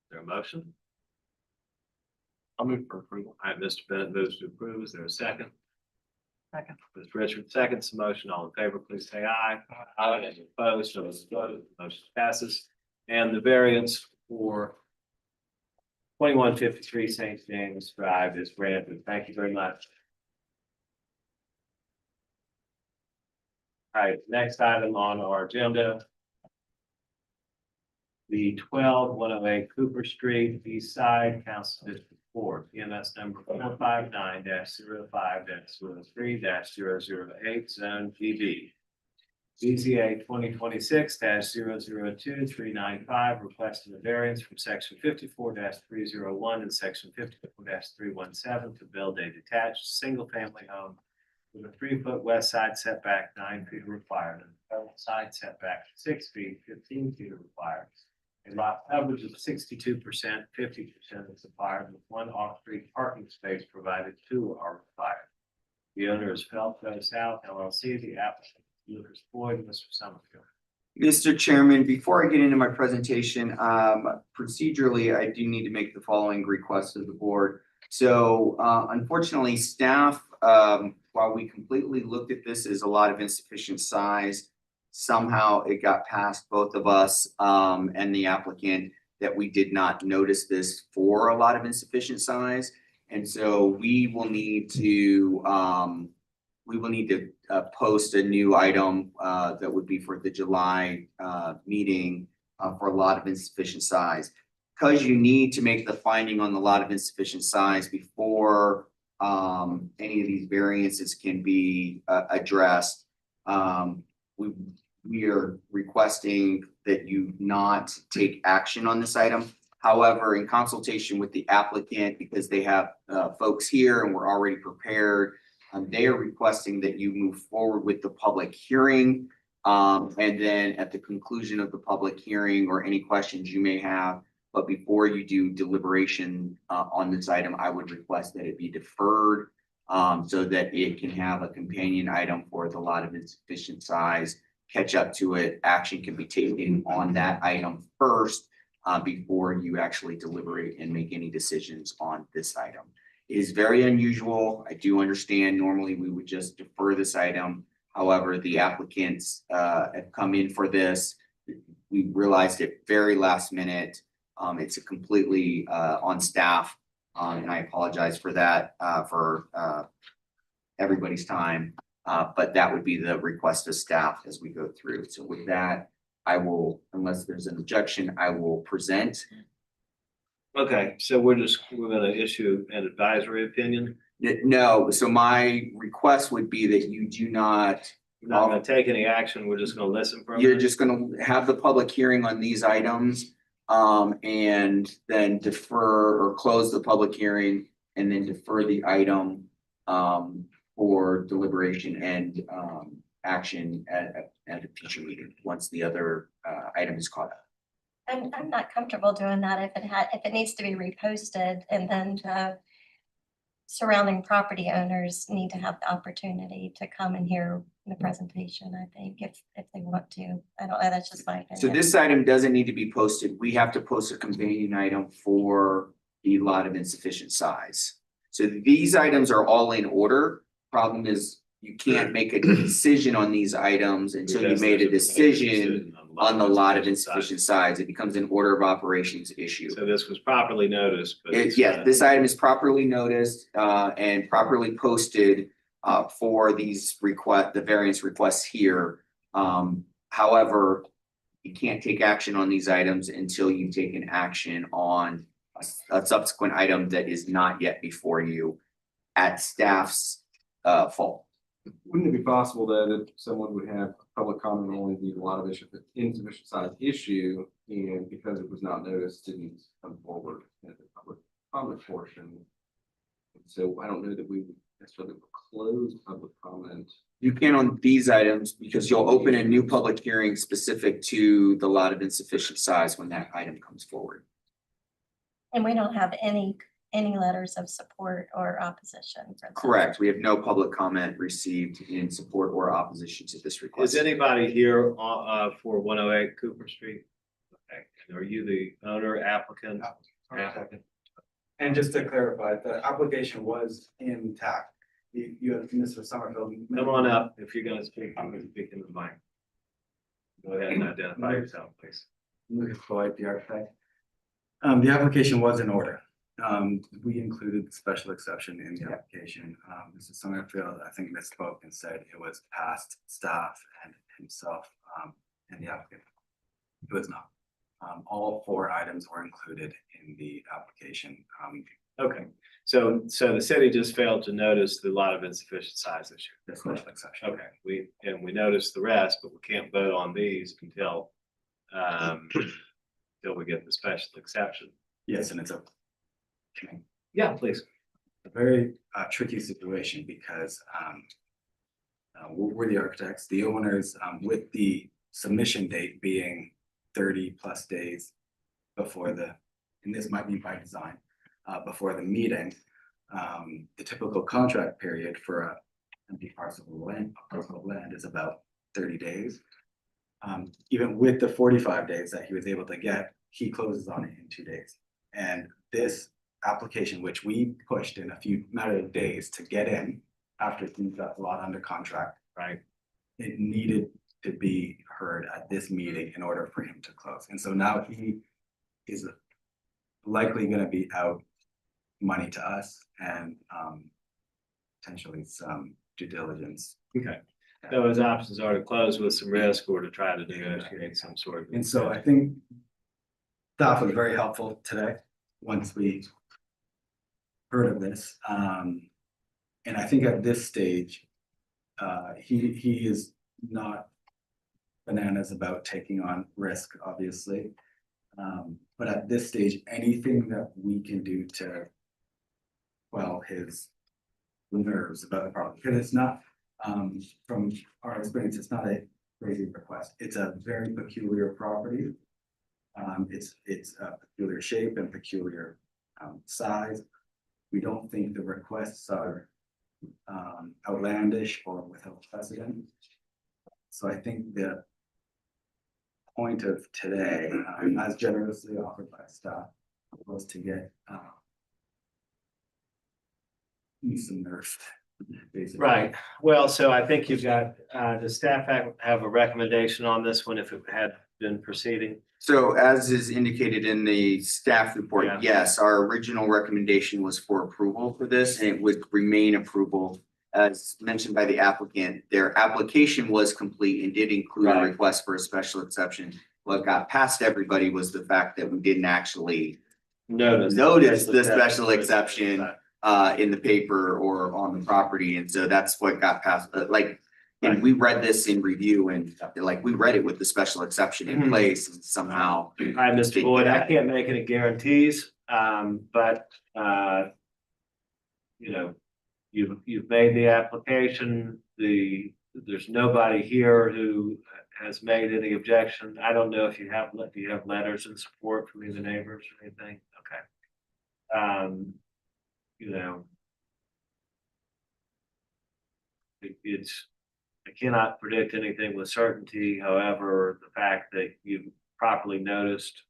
A: Is there a motion?
G: I'll move for approval.
A: All right, Mr. Bennett moves to approve. Is there a second?
M: Second.
A: Mr. Richards seconds the motion. All in favor, please say aye. Aye. Any opposed, no opposed, motion passes. And the variance for 2153 St. James Drive is granted. Thank you very much. All right, next item on our agenda. The 12108 Cooper Street, East Side, Council District 4, EMS number 459-05-03-008, Zone GB. BZA 2026-002-395, requesting a variance from section 54-301 and section 54-317 to build a detached, single-family home with a 3-foot west side setback, 9 feet required, and a total side setback, 6 feet, 15 feet required. A lot coverage of 62%, 50% is required, with 1 off-street parking space provided, 2 are required. The owner is Felco South LLC, the applicant, Lucas Boyd, Mr. Summerfield.
B: Mr. Chairman, before I get into my presentation, procedurally, I do need to make the following request of the board. So unfortunately, staff, while we completely looked at this as a lot of insufficient size, somehow it got past both of us and the applicant that we did not notice this for a lot of insufficient size. And so we will need to post a new item that would be for the July meeting for a lot of insufficient size. Because you need to make the finding on the lot of insufficient size before any of these variances can be addressed. We are requesting that you not take action on this item. However, in consultation with the applicant, because they have folks here and we're already prepared, they are requesting that you move forward with the public hearing. And then at the conclusion of the public hearing or any questions you may have, but before you do deliberation on this item, I would request that it be deferred so that it can have a companion item for the lot of insufficient size, catch up to it. Action can be taken on that item first before you actually deliberate and make any decisions on this item. It is very unusual. I do understand normally we would just defer this item. However, the applicants have come in for this. We realized it very last minute. It's a completely on staff, and I apologize for that for everybody's time. But that would be the request of staff as we go through. So with that, I will, unless there's an objection, I will present.
A: Okay, so we're gonna issue an advisory opinion.
B: No, so my request would be that you do not.
A: We're not gonna take any action. We're just gonna listen for a
B: You're
A: minute.
B: just gonna have the public hearing on these items. And then defer or close the public hearing and then defer the item for deliberation and action at a future meeting, once the other item is caught up.
E: I'm not comfortable doing that if it needs to be reposted, and then surrounding property owners need to have the opportunity to come and hear the presentation, I think, if they want to. I don't know, that's just my opinion.
B: So this item doesn't need to be posted. We have to post a companion item for the lot of insufficient size. So these items are all in order. Problem is, you can't make a decision on these items until you made a decision on the lot of insufficient size. It becomes an order of operations issue.
A: So this was properly noticed, but
B: Yes, this item is properly noticed and properly posted for these the variance requests here. However, you can't take action on these items until you've taken action on a subsequent item that is not yet before you at staff's fault.
G: Wouldn't it be possible that if someone would have public comment on a lot of insufficient size issue, and because it was not noticed, didn't come forward at the public comment portion? So I don't know that we would necessarily close public comment.
B: You can on these items because you'll open a new public hearing specific to the lot of insufficient size when that item comes forward.
E: And we don't have any any letters of support or opposition for that.
B: Correct. We have no public comment received in support or opposition to this request.
A: Is anybody here for 108 Cooper Street? Okay, and are you the owner applicant? Applicant.
C: And just to clarify, the application was intact. You, Mr. Summerfield.
A: Come on up if you're gonna speak. I'm gonna speak into the mic. Go ahead and identify yourself, please.
Q: Lucas Floyd, the architect. The application was in order. We included the special exception in the application. Mr. Summerfield, I think, misspoke and said it was past staff and himself, and the applicant. It was not. All 4 items were included in the application.
A: Okay, so the city just failed to notice the lot of insufficient size issue.
Q: The special exception.
A: Okay, we noticed the rest, but we can't vote on these until we get the special exception.
Q: Yes, and it's
A: Yeah, please.
Q: a very tricky situation because we're the architects, the owners, with the submission date being 30+ days before and this might be by design, before the meeting. The typical contract period for a empty parcel of land is about 30 days. Even with the 45 days that he was able to get, he closes on it in 2 days. And this application, which we pushed in a few matter of days to get in after he got a lot under contract,
A: right?
Q: It needed to be heard at this meeting in order for him to close. And so now he is likely going to be out money to us and potentially some due diligence.
A: Okay. So his options are to close with some risk or to try to negotiate some sort of.
Q: And so I think staff was very helpful today, once we heard of this. And I think at this stage, he is not bananas about taking on risk, obviously. But at this stage, anything that we can do to quell his nerves about the problem, because it's not, from our experience, it's not a crazy request. It's a very peculiar property. It's a peculiar shape and peculiar size. We don't think the requests are outlandish or without precedent. So I think the point of today, as generously offered by staff, was to get some nerve, basically.
A: Right. Well, so I think you've got, does staff have a recommendation on this one if it had been proceeding?
B: So as is indicated in the staff report,
A: Yeah.
B: yes, our original recommendation was for approval for this, and it would remain approval. As mentioned by the applicant, their application was complete and did include a
A: Right.
B: request for a special exception. What got past everybody was the fact that we didn't actually notice the special exception in the paper or on the property, and so that's what got passed. And we read this in review and we read it with the special exception in place, and somehow.
A: All right, Mr. Boyd, I can't make any guarantees, but you know, you've made the application. There's nobody here who has made any objection. I don't know if do you have letters in support from either neighbors or anything? Okay. You know, I cannot predict anything with certainty. However, the fact that you properly noticed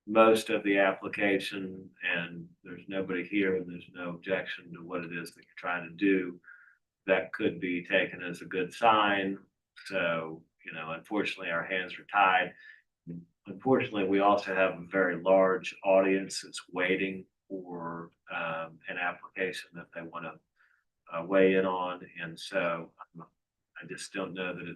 A: most of the application and there's nobody here and there's no objection to what it is that you're trying to do, that could be taken as a good sign. So, you know, unfortunately, our hands are tied. Unfortunately, we also have a very large audience that's waiting for an application that they want to weigh in on. And so I just don't know that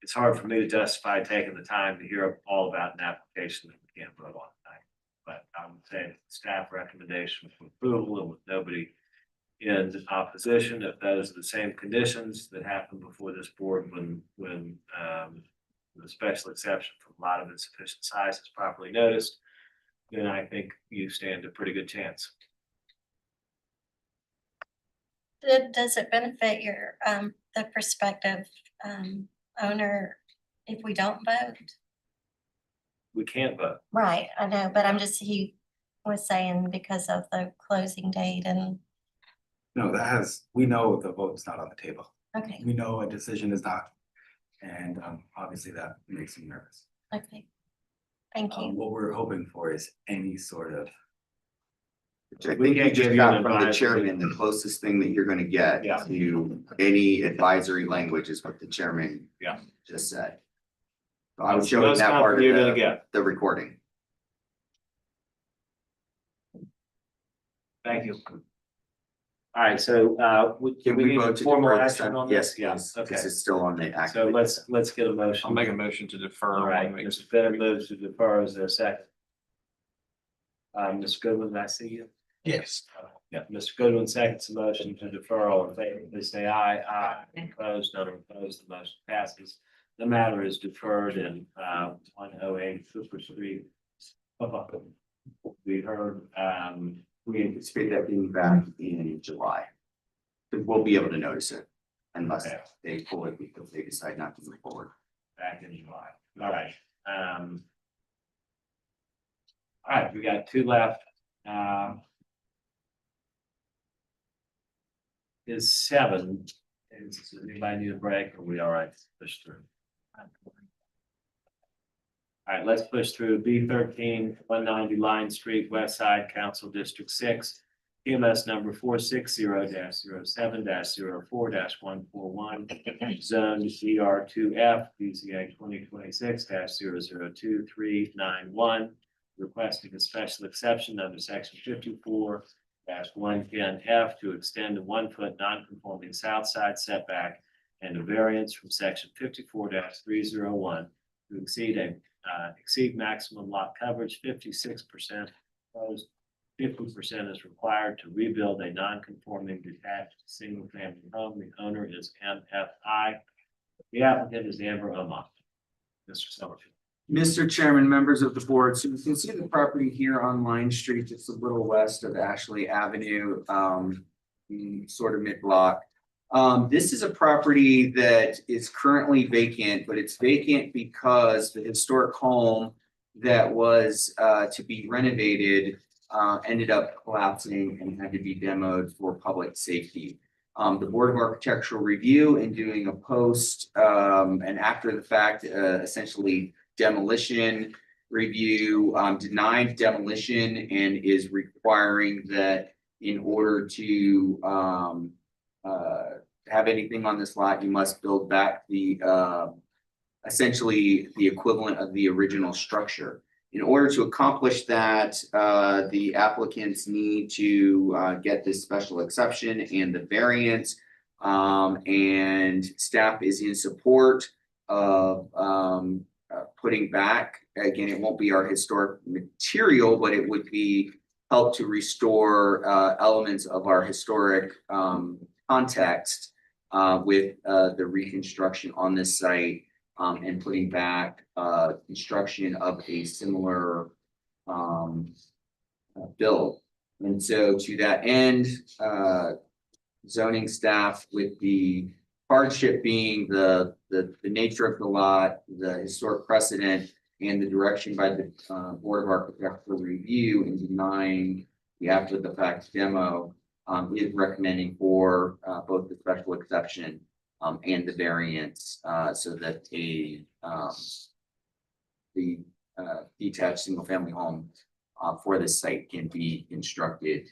A: it's hard for me to justify taking the time to hear all about an application that we can't vote on tonight. But I would say staff recommendation for approval and with nobody in opposition, if those are the same conditions that happened before this board when the special exception for a lot of insufficient size is properly noticed, then I think you stand a pretty good chance.
E: Does it benefit your, the prospective, owner if we don't vote?
A: We can't vote.
E: Right, I know, but I'm just, was saying because of the closing date and,
Q: No, we know the vote's not on the table.
E: okay,
Q: We know a decision is not. And obviously that makes me nervous.
E: okay. Thank you.
Q: What we're hoping for is any sort of,
B: Which I
A: We
B: think you
A: can't
B: just
A: give you an
B: got from the
A: advisory.
B: chairman, the closest thing that you're gonna get
A: Yeah.
B: to any advisory language is what the chairman
A: Yeah.
B: just said. So I was
A: That's the
B: showing
A: most
B: that part
A: comfort
B: of
A: you're gonna
B: the,
A: get.
B: the recording.
A: Thank you. All right, so, can we need
B: vote to
A: formal
B: defer this
A: action
B: time?
A: on
B: Yes,
A: this? Yeah,
B: please,
A: okay.
B: this is still on the
A: So
B: active.
A: let's get a motion.
G: I'll make a motion to defer.
A: All right,
G: one week.
A: Mr. Bennett moves to defer. Is there a second? Mr. Goodwin, did I see you?
J: Yes.
A: Yeah, Mr. Goodwin seconds the motion to defer. All in favor, please say aye. Aye. Opposed, none are opposed, the motion passes. The matter is deferred in 108 Cooper Street. We heard,
B: We anticipate that being back in July. But we'll be able to notice it unless
A: Okay.
B: they pull it because they decide not to move forward.
A: back in July. All right. All right, we got two left. Is 7. Does anybody need a break? Or are we all right to push through? All right, let's push through B 190 Line Street, West Side, Council District 6. PMS number 460-07-04-141. Zone CR2F, BZA 2026-002-391. Requesting a special exception under section 54-110F to extend a 1-foot non-conforming south side setback and a variance from section 54-301 to exceed maximum lot coverage 56% proposed. 50% is required to rebuild a non-conforming detached single-family home. The owner is MFI. The applicant is Amber Omar. Mr. Summerfield.
B: Mr. Chairman, members of the board, so you can see the property here on Line Street, just a little west of Ashley Avenue, sort of mid-block. This is a property that is currently vacant, but it's vacant because the historic home that was to be renovated ended up collapsing and had to be demoed for public safety. The Board of Architectural Review, in doing a post and after the fact, essentially demolition review, denied demolition and is requiring that in order to have anything on this lot, you must build back the essentially the equivalent of the original structure. In order to accomplish that, the applicants need to get this special exception and the variance. And staff is in support of putting back, again, it won't be our historic material, but it would be help to restore elements of our historic context with the reconstruction on this site. And putting back construction of a similar build. And so to that end, zoning staff, with the hardship being the nature of the lot, the historic precedent, and the direction by the Board of Architectural Review in denying the after the fact demo, is recommending for both the special exception and the variance, so that the detached single family home for this site can be constructed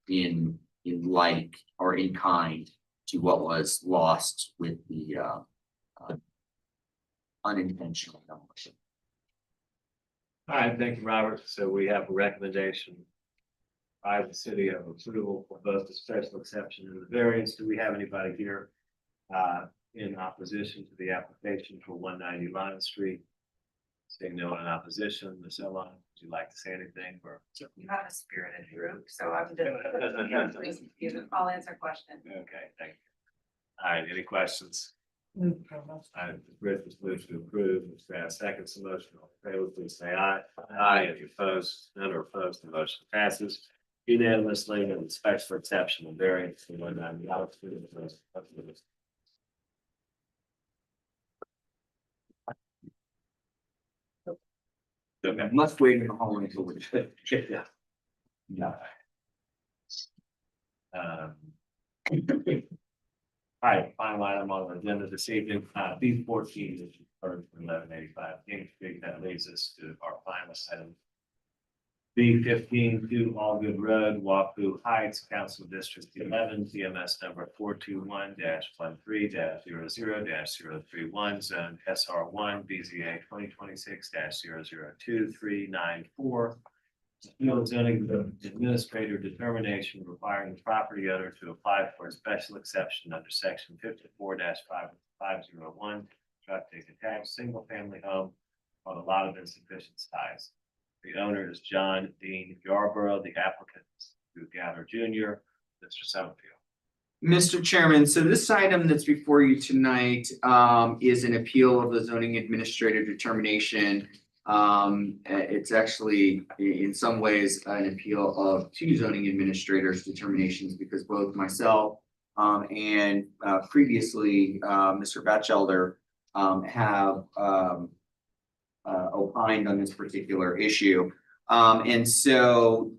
B: in like or in kind to what was lost with the unintentional demolition.
A: All right, thank you, Robert. So we have a recommendation by the city of approval for both the special exception and the variance. Do we have anybody here in opposition to the application for 190 Line Street? Seeing no one in opposition, Ms. Ellen, would you like to say anything or?
P: You have a spirited group, so I'm just, I'll answer questions.
A: Okay, thank you. All right, any questions? Rick was moved to approve, Ms. Grass seconds the motion. All in favor, please say aye. Aye. If you're opposed, none are opposed, the motion passes unanimously, and the special exception and variance for 190 Line Street. Okay.
B: Must wait in the hallway until we.
A: Yeah. Yeah. All right, final item on the agenda this evening, B 14 is referred to 1185 King Street. That leads us to our final item. B 15 to Allgood Road, Wapu Heights, Council District 11, TMS number 421-13-00-031, Zone SR1, BZA 2026-002394. Appeal zoning administrator determination requiring the property owner to apply for a special exception under section 54-5501, construct a detached single-family home on a lot of insufficient size. The owner is John Dean Yarborough, the applicant is Drew Gather Jr., Mr. Summerfield.
B: Mr. Chairman, so this item that's before you tonight is an appeal of the zoning administrator determination. It's actually in some ways an appeal of two zoning administrators determinations because both myself and previously Mr. Batchelder have opined on this particular issue. And so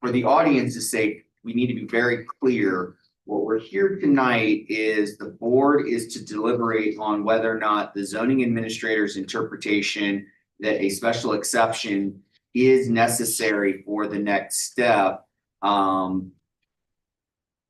B: for the audience's sake, we need to be very clear. What we're here tonight is the board is to deliberate on whether or not the zoning administrator's interpretation that a special exception is necessary for the next step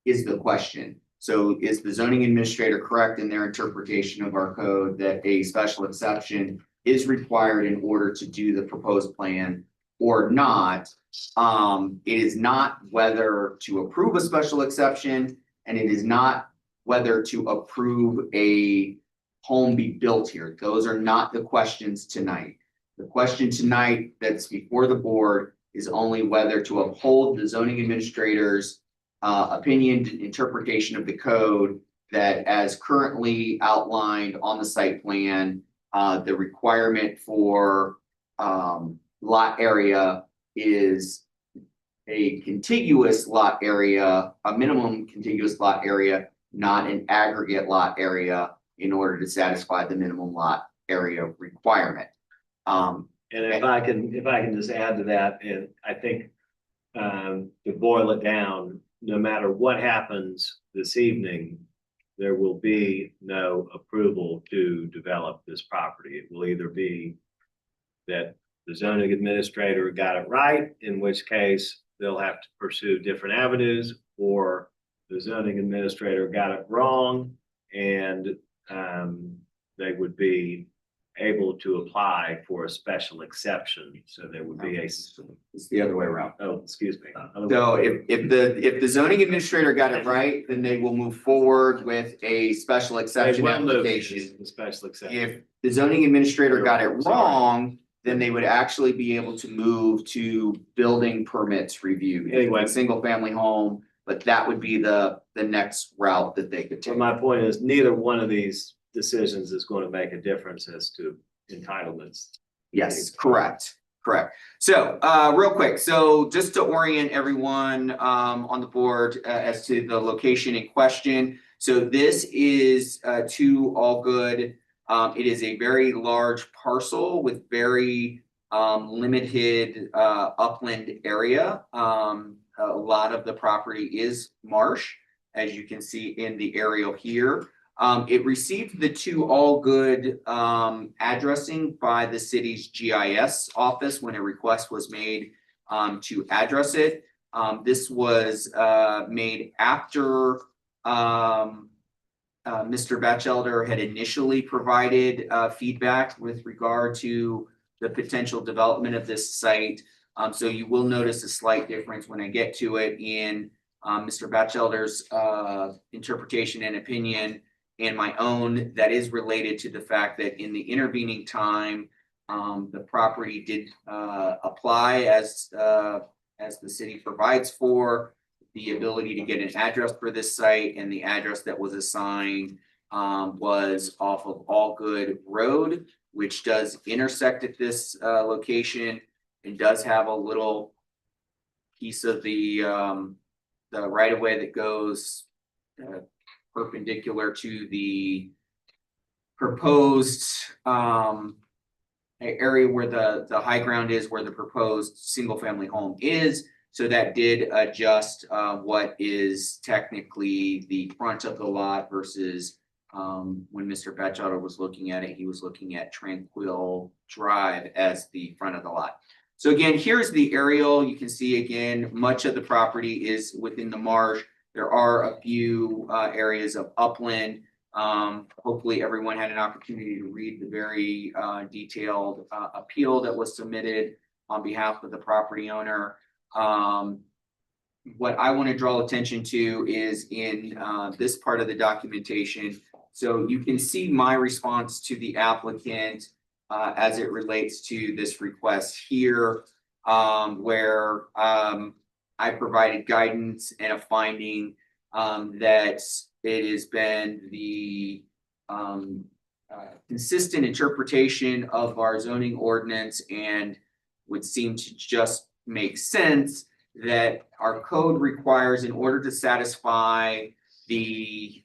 B: is the question. So is the zoning administrator correct in their interpretation of our code that a special exception is required in order to do the proposed plan or not? It is not whether to approve a special exception, and it is not whether to approve a home be built here. Those are not the questions tonight. The question tonight that's before the board is only whether to uphold the zoning administrator's opinion, interpretation of the code that as currently outlined on the site plan, the requirement for lot area is a contiguous lot area, a minimum contiguous lot area, not an aggregate lot area in order to satisfy the minimum lot area requirement.
A: And if I can just add to that, and I think to boil it down, no matter what happens this evening, there will be no approval to develop this property. It will either be that the zoning administrator got it right, in which case they'll have to pursue different avenues, or the zoning administrator got it wrong and they would be able to apply for a special exception. So there would be
B: It's the other way around.
A: oh, excuse me.
B: So if the zoning administrator got it right, then they will move forward with a special exception application.
A: The special exception.
B: If the zoning administrator got it wrong, then they would actually be able to move to building permits review.
A: Anyway.
B: Single family home, but that would be the next route that they could
A: So
B: take.
A: my point is, neither one of these decisions is going to make a difference as to entitlements.
B: Yes, correct. So, real quick, so just to orient everyone on the board as to the location in question. So this is to Allgood. It is a very large parcel with very limited upland area. A lot of the property is marsh, as you can see in the aerial here. It received the to Allgood addressing by the city's GIS office when a request was made to address it. This was made after Mr. Batchelder had initially provided feedback with regard to the potential development of this site. So you will notice a slight difference when I get to it in Mr. Batchelder's interpretation and opinion, and my own, that is related to the fact that in the intervening time, the property did apply as the city provides for the ability to get an address for this site, and the address that was assigned was off of Allgood Road, which does intersect at this location and does have a little piece of the right of way that goes perpendicular to the proposed area where the high ground is, where the proposed single family home is. So that did adjust what is technically the front of the lot versus when Mr. Batchelder was looking at it, he was looking at Tranquil Drive as the front of the lot. So again, here's the aerial. You can see again, much of the property is within the marsh. There are a few areas of upland. Hopefully everyone had an opportunity to read the very detailed appeal that was submitted on behalf of the property owner. What I want to draw attention to is in this part of the documentation. So you can see my response to the applicant as it relates to this request here, where I provided guidance and a finding that it has been the consistent interpretation of our zoning ordinance and would seem to just make sense that our code requires, in order to satisfy the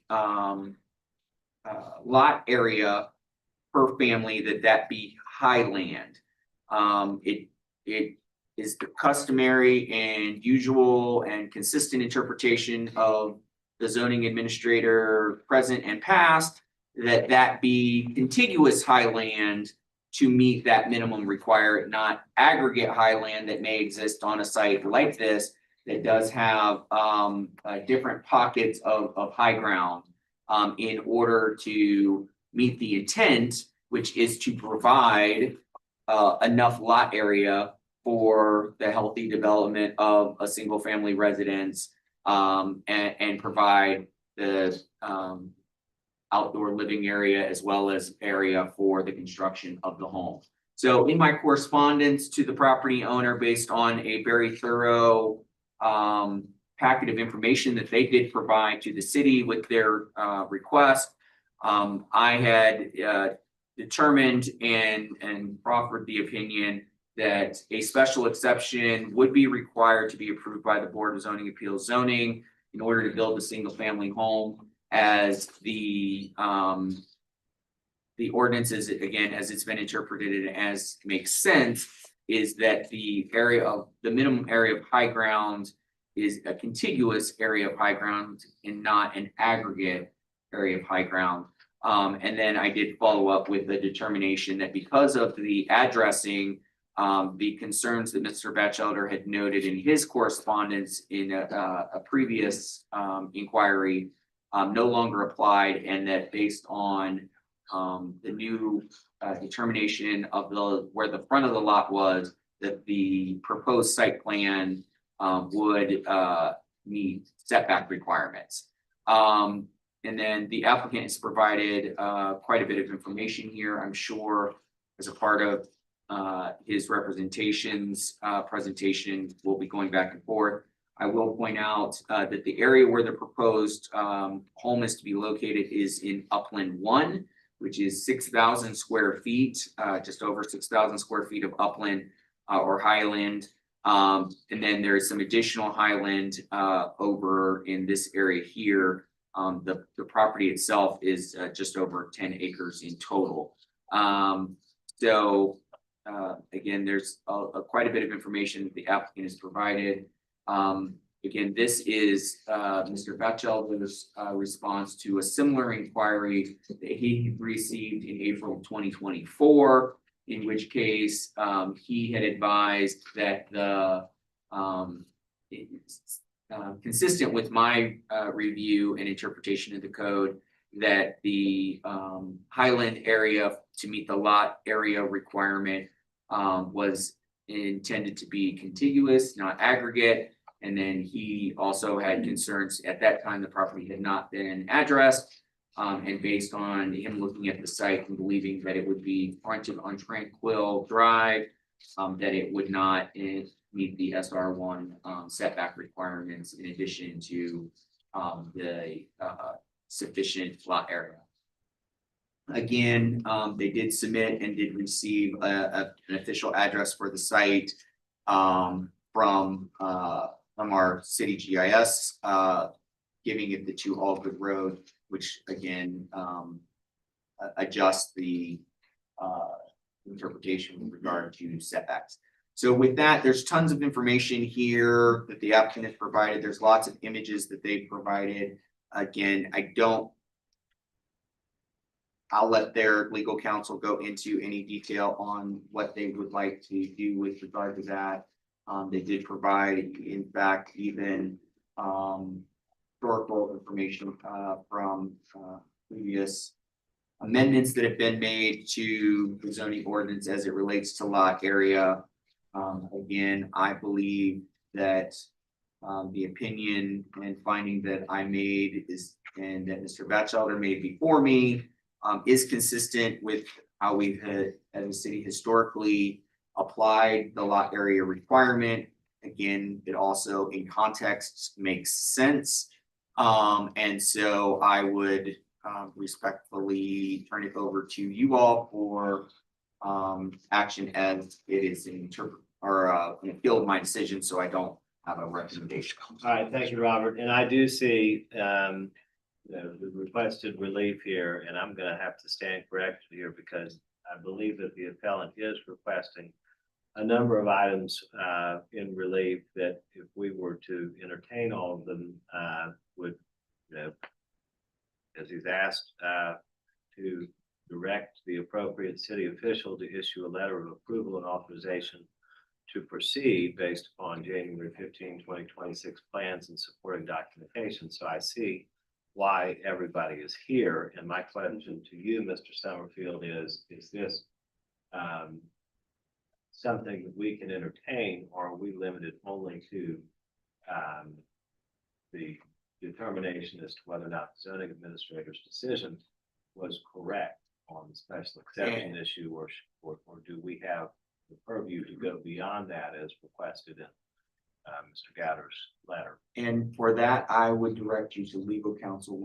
B: lot area per family, that be highland. It is the customary and usual and consistent interpretation of the zoning administrator present and past that be contiguous highland to meet that minimum required, not aggregate highland that may exist on a site like this that does have different pockets of high ground in order to meet the intent, which is to provide enough lot area for the healthy development of a single family residence and provide the outdoor living area as well as area for the construction of the home. So in my correspondence to the property owner, based on a very thorough packet of information that they did provide to the city with their request, I had determined and proffered the opinion that a special exception would be required to be approved by the Board of Zoning Appeals zoning in order to build a single family home, as the ordinance is, again, as it's been interpreted and as makes sense, is that the minimum area of high ground is a contiguous area of high ground and not an aggregate area of high ground. And then I did follow up with the determination that because of the addressing, the concerns that Mr. Batchelder had noted in his correspondence in a previous inquiry no longer applied, and that based on the new determination of where the front of the lot was, that the proposed site plan would meet setback requirements. And then the applicant has provided quite a bit of information here, I'm sure, as a part of his representations presentation. We'll be going back and forth. I will point out that the area where the proposed home is to be located is in Upland 1, which is 6,000 square feet, just over 6,000 square feet of upland or highland. And then there's some additional highland over in this area here. The property itself is just over 10 acres in total. Again, there's quite a bit of information that the applicant has provided. Again, this is Mr. Batchelder's response to a similar inquiry that he received in April 2024, in which case he had advised that the consistent with my review and interpretation of the code, that the highland area to meet the lot area requirement was intended to be contiguous, not aggregate. And then he also had concerns at that time the property had not been addressed. And based on him looking at the site and believing that it would be fronted on Tranquil Drive, that it would not meet the SR1 setback requirements, in addition to the sufficient lot area. Again, they did submit and did receive an official address for the site from our city GIS, giving it the 2 Allgood Road, which again adjusts the interpretation with regard to setbacks. So with that, there's tons of information here that the applicant has provided. There's lots of images that they've provided. Again, I'll let their legal counsel go into any detail on what they would like to do with regard to that. They did provide, in fact, even historical information from previous amendments that have been made to the zoning ordinance as it relates to lot area. Again, I believe that the opinion and finding that I made is, and that Mr. Batchelder made before me, is consistent with how we've had, as a city, historically applied the lot area requirement. Again, it also in context makes sense. And so I would respectfully turn it over to you all for action as it is an an appeal of my decision, so I don't have a recommendation.
A: All right, thank you, Robert. And I do see the requested relief here, and I'm gonna have to stand corrected here because I believe that the appellant is requesting a number of items in relief that if we were to entertain all of them, would, as he's asked to direct the appropriate city official to issue a letter of approval and authorization to proceed based upon January 15, 2026 plans and supporting documentation. So I see why everybody is here. And my question to you, Mr. Summerfield, is this something that we can entertain, or are we limited only to the determination as to whether or not the zoning administrator's decision was correct on the special exception issue, or do we have the purview to go beyond that as requested in Mr. Gatter's letter?
B: And for that, I would direct you to legal counsel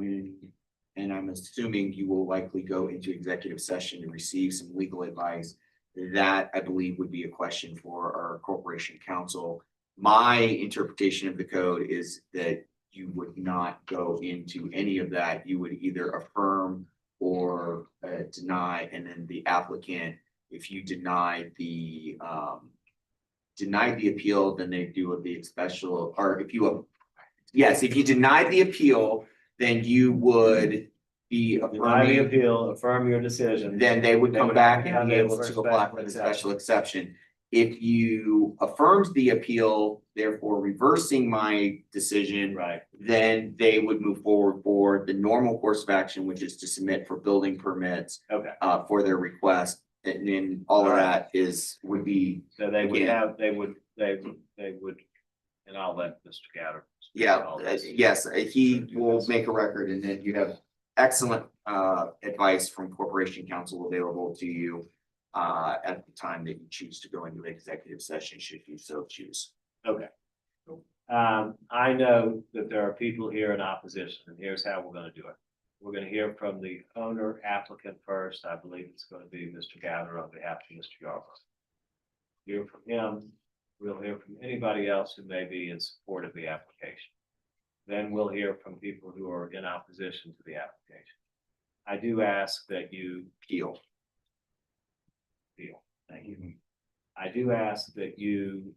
B: and I'm assuming you will likely go into executive session to receive some legal advice. That I believe would be a question for our corporation counsel. My interpretation of the code is that you would not go into any of that. You would either affirm or deny, and then the applicant, if you deny the appeal, then they do the special, or if you, yes, if you deny the appeal, then you would be
A: Deny the
B: affirming,
A: appeal, affirm your decision.
B: then they would come back and be able
A: for a
B: to apply
A: special
B: for the
A: exception.
B: special exception. If you affirmed the appeal, therefore reversing my decision,
A: Right.
B: then they would move forward for the normal course of action, which is to submit for building permits
A: Okay.
B: for their request. And then all of that would be,
A: So they would
B: Again.
A: have, they would, and I'll let Mr. Gatter. speak to
B: yeah,
A: all this.
B: yes, he will make a record, and then you have excellent advice from corporation counsel available to you at the time that you choose to go into executive session, should you so choose.
A: Okay. I know that there are people here in opposition, and here's how we're gonna do it. We're gonna hear from the owner applicant first. I believe it's gonna be Mr. Gatter on behalf of Mr. Yarbrough. Hear from him. We'll hear from anybody else who may be in support of the application. Then we'll hear from people who are in opposition to the application. I do ask that you
B: Appeal.
A: Thank you. I do ask that you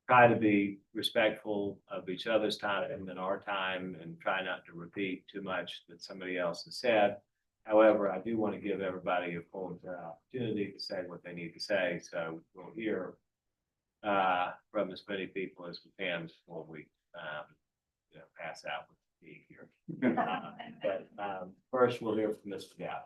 A: try to be respectful of each other's time and our time, and try not to repeat too much that somebody else has said. However, I do want to give everybody a full and fair opportunity to say what they need to say, so we'll hear from as many people as we can before we pass out with the tea here. But first, we'll hear from Mr. Gatter.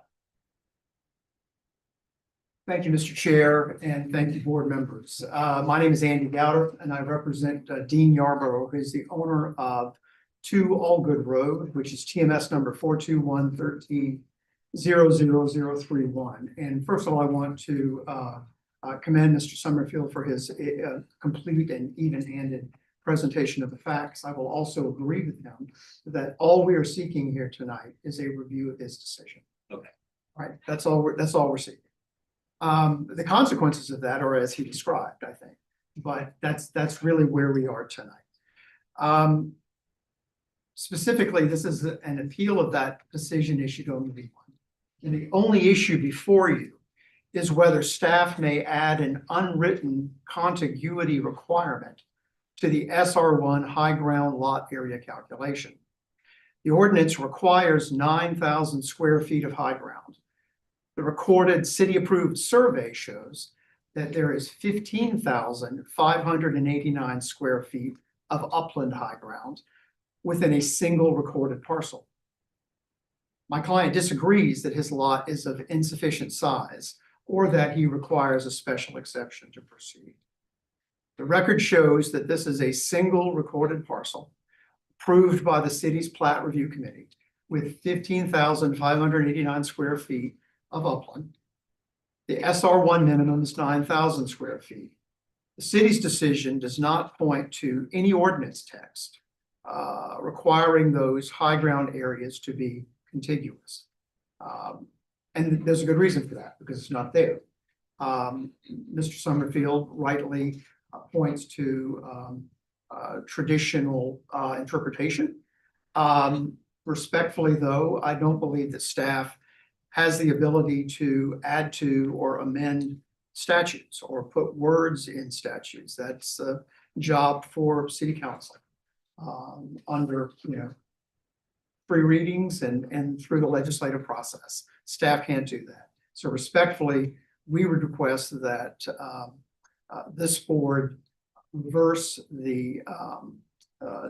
R: Thank you, Mr. Chair, and thank you, board members. My name is Andy Gowder, and I represent Dean Yarborough, who is the owner of 2 Allgood Road, which is TMS number 421-13-00031. And first of all, I want to commend Mr. Summerfield for his complete and even-handed presentation of the facts. I will also agree with him that all we are seeking here tonight is a review of his decision.
A: Okay.
R: All right, that's all we're seeking. The consequences of that are as he described, I think, but that's really where we are tonight. Specifically, this is an appeal of that decision issued on the V1. And the only issue before you is whether staff may add an unwritten contiguity requirement to the SR1 high ground lot area calculation. The ordinance requires 9,000 square feet of high ground. The recorded city-approved survey shows that there is 15,589 square feet of upland high ground within a single recorded parcel. My client disagrees that his lot is of insufficient size or that he requires a special exception to proceed. The record shows that this is a single recorded parcel approved by the city's plat review committee with 15,589 square feet of upland. The SR1 minimum is 9,000 square feet. The city's decision does not point to any ordinance text requiring those high ground areas to be contiguous. And there's a good reason for that, because it's not there. Mr. Summerfield rightly points to traditional interpretation. Respectfully, though, I don't believe that staff has the ability to add to or amend statutes or put words in statutes. That's a job for city council under, free readings and through the legislative process. Staff can't do that. So respectfully, we would request that this board reverse the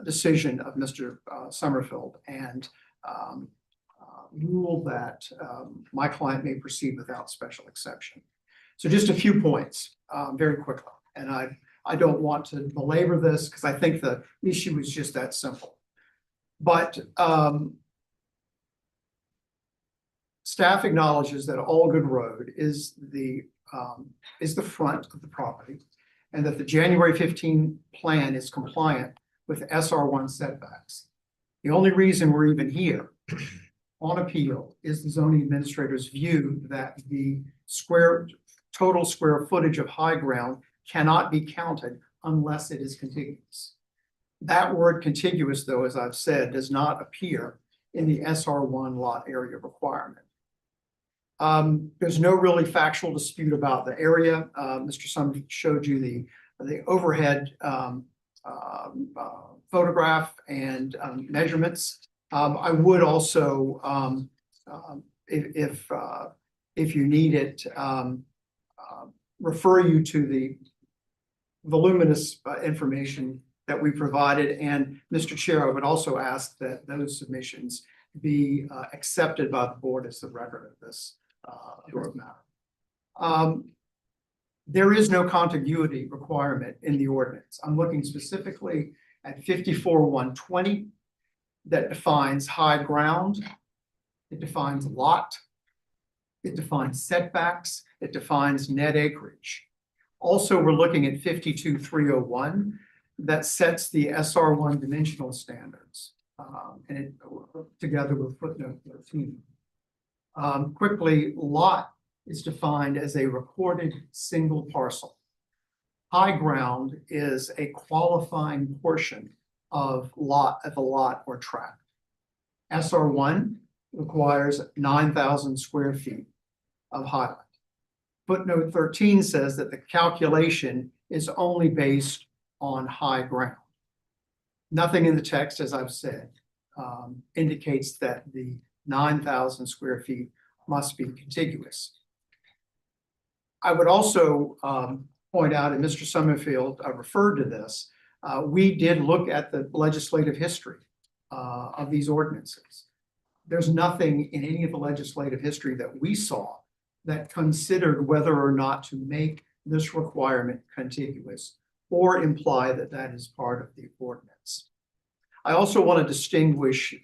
R: decision of Mr. Summerfield and rule that my client may proceed without special exception. So just a few points very quickly. And I don't want to belabor this because I think the issue is just that simple. But staff acknowledges that Allgood Road is the front of the property and that the January 15 plan is compliant with SR1 setbacks. The only reason we're even here on appeal is the zoning administrator's view that the total square footage of high ground cannot be counted unless it is contiguous. That word contiguous, though, as I've said, does not appear in the SR1 lot area requirement. There's no really factual dispute about the area. Mr. Summer showed you the overhead photograph and measurements. I would also, if you need it, refer you to the voluminous information that we provided. And Mr. Chair, I would also ask that those submissions be accepted by the board as the record of this matter. There is no contiguity requirement in the ordinance. I'm looking specifically at 54-120 that defines high ground. It defines lot. It defines setbacks. It defines net acreage. Also, we're looking at 52-301 that sets the SR1 dimensional standards, and it together with footnote 13. Quickly, lot is defined as a recorded single parcel. High ground is a qualifying portion of a lot or tract. SR1 requires 9,000 square feet of highland. Footnote 13 says that the calculation is only based on high ground. Nothing in the text, as I've said, indicates that the 9,000 square feet must be contiguous. I would also point out, and Mr. Summerfield referred to this, we did look at the legislative history of these ordinances. There's nothing in any of the legislative history that we saw that considered whether or not to make this requirement contiguous or imply that that is part of the ordinance. I also want to distinguish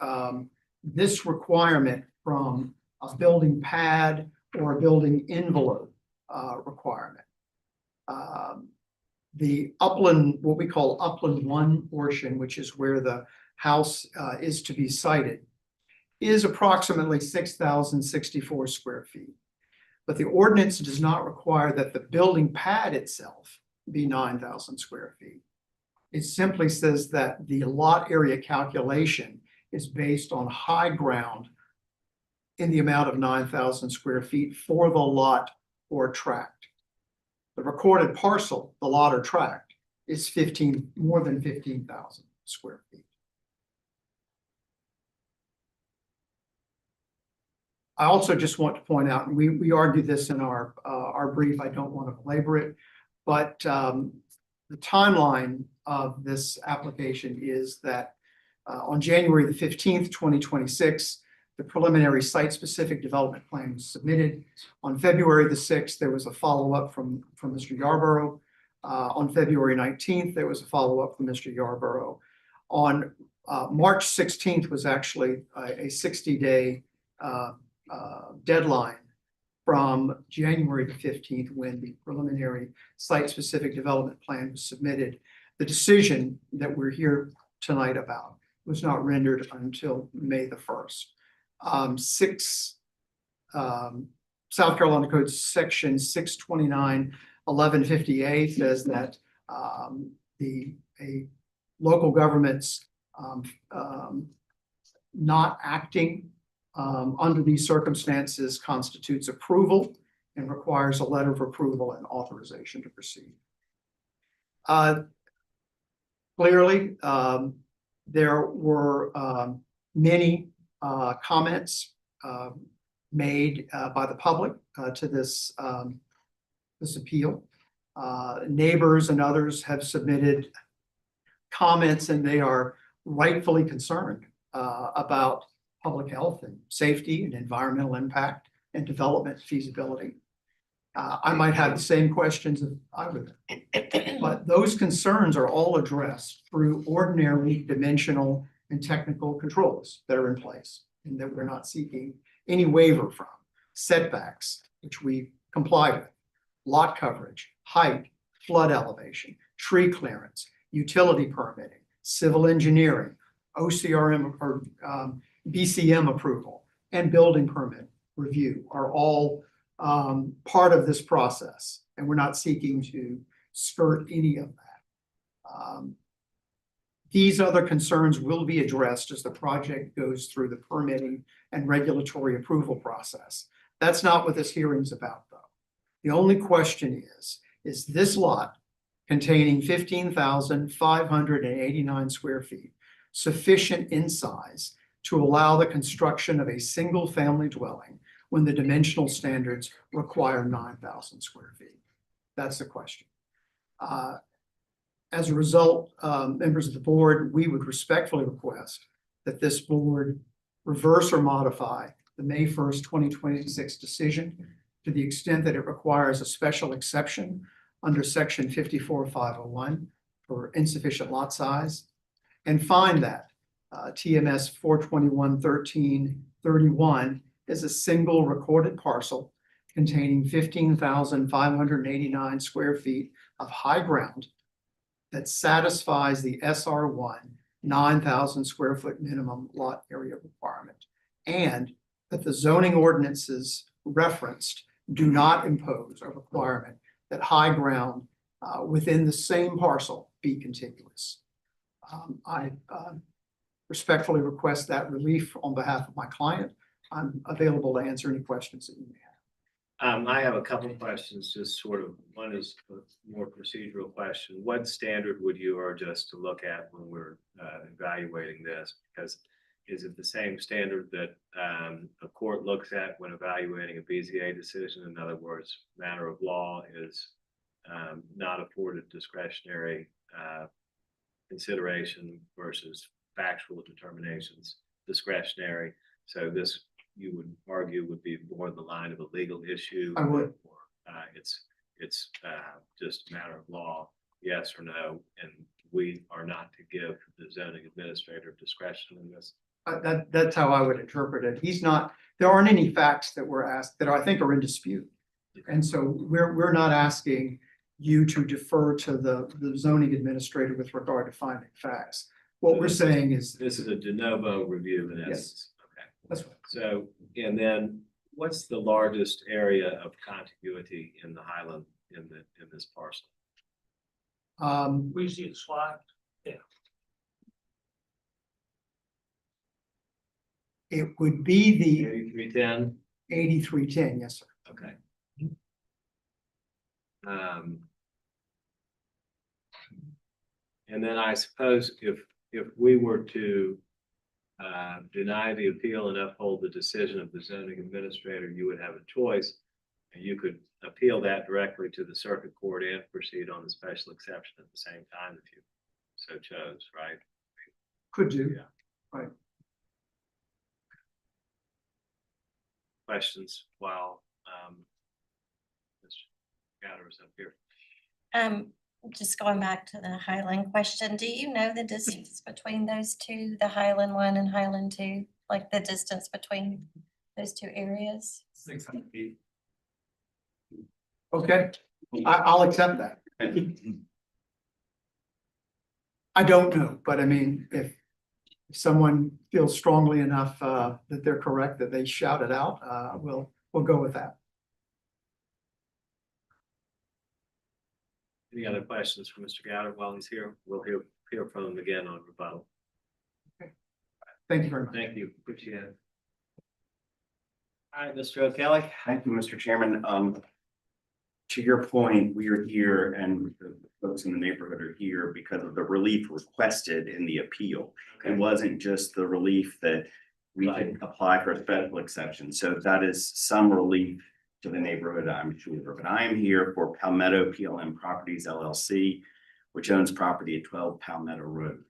R: this requirement from a building pad or a building envelope requirement. The upland, what we call upland 1 portion, which is where the house is to be sited, is approximately 6,064 square feet. But the ordinance does not require that the building pad itself be 9,000 square feet. It simply says that the lot area calculation is based on high ground in the amount of 9,000 square feet for the lot or tract. The recorded parcel, the lot or tract, is more than 15,000 square feet. I also just want to point out, and we argued this in our brief, I don't want to belabor it, but the timeline of this application is that on January the 15th, 2026, the preliminary site-specific development plan was submitted. On February the 6th, there was a follow-up from Mr. Yarborough. On February 19th, there was a follow-up from Mr. Yarborough. On March 16th was actually a 60-day deadline from January the 15th, when the preliminary site-specific development plan was submitted. The decision that we're here tonight about was not rendered until May the 1st. South Carolina Code section 629-1150A says that a local government's not acting under these circumstances constitutes approval and requires a letter of approval and authorization to proceed. Clearly, there were many comments made by the public to this appeal. Neighbors and others have submitted comments, and they are rightfully concerned about public health and safety and environmental impact and development feasibility. I might have the same questions if I were there, but those concerns are all addressed through ordinary dimensional and technical controls that are in place and that we're not seeking any waiver from. Setbacks, which we comply with, lot coverage, height, flood elevation, tree clearance, utility permitting, civil engineering, OCRM or BCM approval, and building permit review are all part of this process, and we're not seeking to skirt any of that. These other concerns will be addressed as the project goes through the permitting and regulatory approval process. That's not what this hearing is about, though. The only question is this lot containing 15,589 square feet sufficient in size to allow the construction of a single-family dwelling when the dimensional standards require 9,000 square feet? That's the question. As a result, members of the board, we would respectfully request that this board reverse or modify the May 1st, 2026 decision to the extent that it requires a special exception under section 54-501 for insufficient lot size, and find that TMS 421-1331 is a single recorded parcel containing 15,589 square feet of high ground that satisfies the SR1 9,000 square foot minimum lot area requirement, and that the zoning ordinances referenced do not impose a requirement that high ground within the same parcel be contiguous. I respectfully request that relief on behalf of my client. I'm available to answer any questions that you may have.
A: I have a couple of questions, just sort of, one is a more procedural question. What standard would you urge us to look at when we're evaluating this? Because is it the same standard that a court looks at when evaluating a BZA decision? In other words, matter of law is not afforded discretionary consideration versus factual determinations discretionary. So this, you would argue, would be more in the line of a legal issue.
R: I would.
A: Or, it's just a matter of law, yes or no, and we are not to give the zoning administrator discretion in this.
R: That's how I would interpret it. There aren't any facts that were asked that I think are in dispute. And so we're not asking you to defer to the zoning administrator with regard to finding facts. What we're saying is.
A: This is a de novo review in essence.
R: Yes.
A: Okay.
R: That's right.
A: So, and then what's the largest area of contiguity in the Highland in this parcel?
R: We see the slide. Yeah. It would be
A: 8310?
R: 8310, yes, sir.
A: Okay. And then I suppose if we were to deny the appeal and uphold the decision of the zoning administrator, you would have a choice. And you could appeal that directly to the circuit court and proceed on the special exception at the same time if you so chose, right?
R: Could do.
A: Yeah.
R: Right.
A: Questions while Mr. Gatter is up here.
E: Just going back to the Highland question, do you know the distance between those two, the Highland 1 and Highland 2? Like the distance between those two areas?
Q: 600 feet.
R: Okay, I'll accept that. I don't know, but I mean, if someone feels strongly enough that they're correct, that they shout it out, we'll go with that.
A: Any other questions for Mr. Gatter while he's here? We'll hear from him again on rebuttal.
R: Thank you very much.
A: Thank you. Appreciate it. All right, Mr. O'Kelly.
S: Thank you, Mr. Chairman. To your point, we are here and the folks in the neighborhood are here because of the relief requested in the appeal. It wasn't just the relief that we could apply for a special exception. So that is some relief to the neighborhood, I'm sure. But I am here for Palmetto PLM Properties LLC, which owns property at 12 Palmetto Road.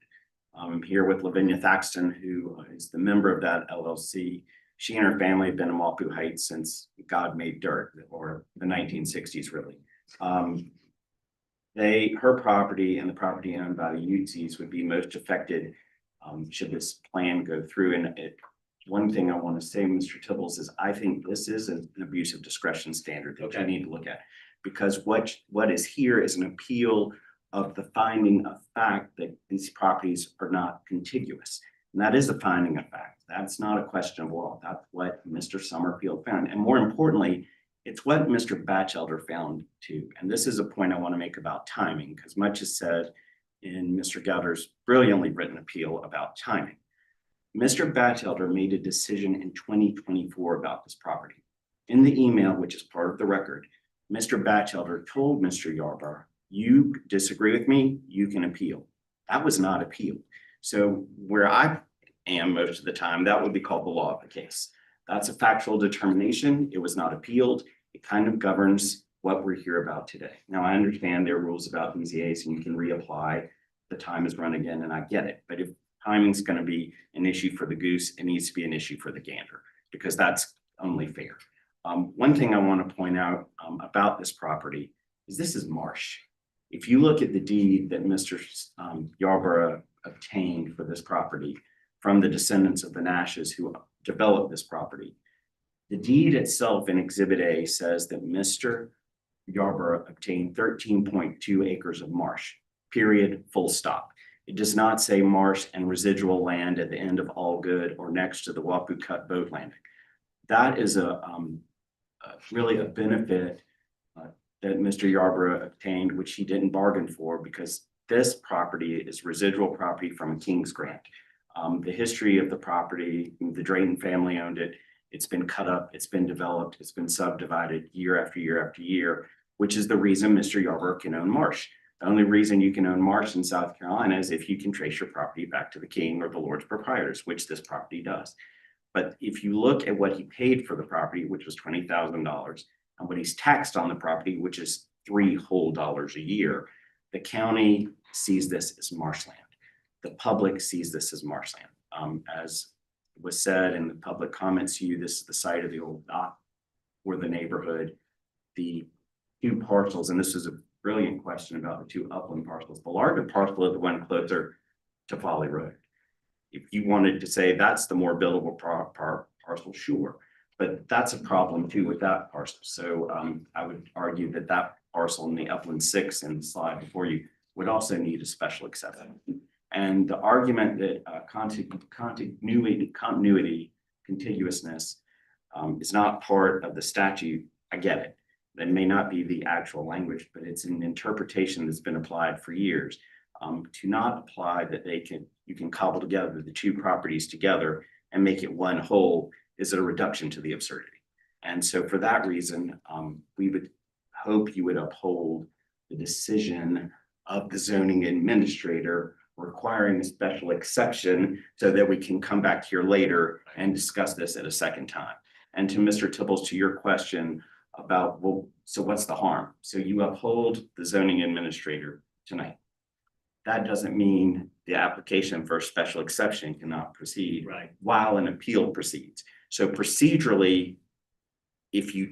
S: I'm here with Lavinia Thaxton, who is the member of that LLC. She and her family have been in Mapu Heights since God made dirt, or the 1960s, really. Her property and the property owned by the Utsis would be most affected should this plan go through. And one thing I want to say, Mr. Tibbles, is I think this is an abuse of discretion standard that you need to look at. Because what is here is an appeal of the finding of fact that these properties are not contiguous. And that is a finding of fact. That's not a question of law. That's what Mr. Summerfield found. And more importantly, it's what Mr. Batchelder found too. And this is a point I want to make about timing, because much is said in Mr. Gowder's brilliantly written appeal about timing. Mr. Batchelder made a decision in 2024 about this property. In the email, which is part of the record, Mr. Batchelder told Mr. Yarborough, you disagree with me, you can appeal. That was not appealed. So where I am most of the time, that would be called the law of the case. That's a factual determination. It was not appealed. It kind of governs what we're here about today. Now, I understand there are rules about BZAs and you can reapply. The time is run again, and I get it. But if timing's going to be an issue for the goose, it needs to be an issue for the gander, because that's only fair. One thing I want to point out about this property is this is marsh. If you look at the deed that Mr. Yarborough obtained for this property from the descendants of the Nashes who developed this property, the deed itself in Exhibit A says that Mr. Yarborough obtained 13.2 acres of marsh, period, full stop. It does not say marsh and residual land at the end of All Good or next to the Wapu Cut boat landing. That is really a benefit that Mr. Yarborough obtained, which he didn't bargain for, because this property is residual property from a King's grant. The history of the property, the Drayton family owned it. It's been cut up, it's been developed, it's been subdivided year after year after year, which is the reason Mr. Yarborough can own marsh. The only reason you can own marsh in South Carolina is if you can trace your property back to the king or the Lord's proprietors, which this property does. But if you look at what he paid for the property, which was $20,000, and what he's taxed on the property, which is $3 whole a year, the county sees this as marshland. The public sees this as marshland. As was said in the public comments to you, this is the site of the old dock for the neighborhood. The two parcels, and this is a brilliant question about the two upland parcels. The larger parcel is the one closer to Folly Road. If you wanted to say that's the more buildable parcel, sure, but that's a problem too with that parcel. So I would argue that that parcel in the upland 6 in the slide before you would also need a special exception. And the argument that continuity, contiguousness is not part of the statute, I get it. That may not be the actual language, but it's an interpretation that's been applied for years. To not apply that you can cobble together the two properties together and make it one whole is it a reduction to the absurdity? And so for that reason, we would hope you would uphold the decision of the zoning administrator requiring a special exception so that we can come back here later and discuss this at a second time. And to Mr. Tibbles, to your question about, well, so what's the harm? So you uphold the zoning administrator tonight. That doesn't mean the application for a special exception cannot proceed while an appeal proceeds. So procedurally, if you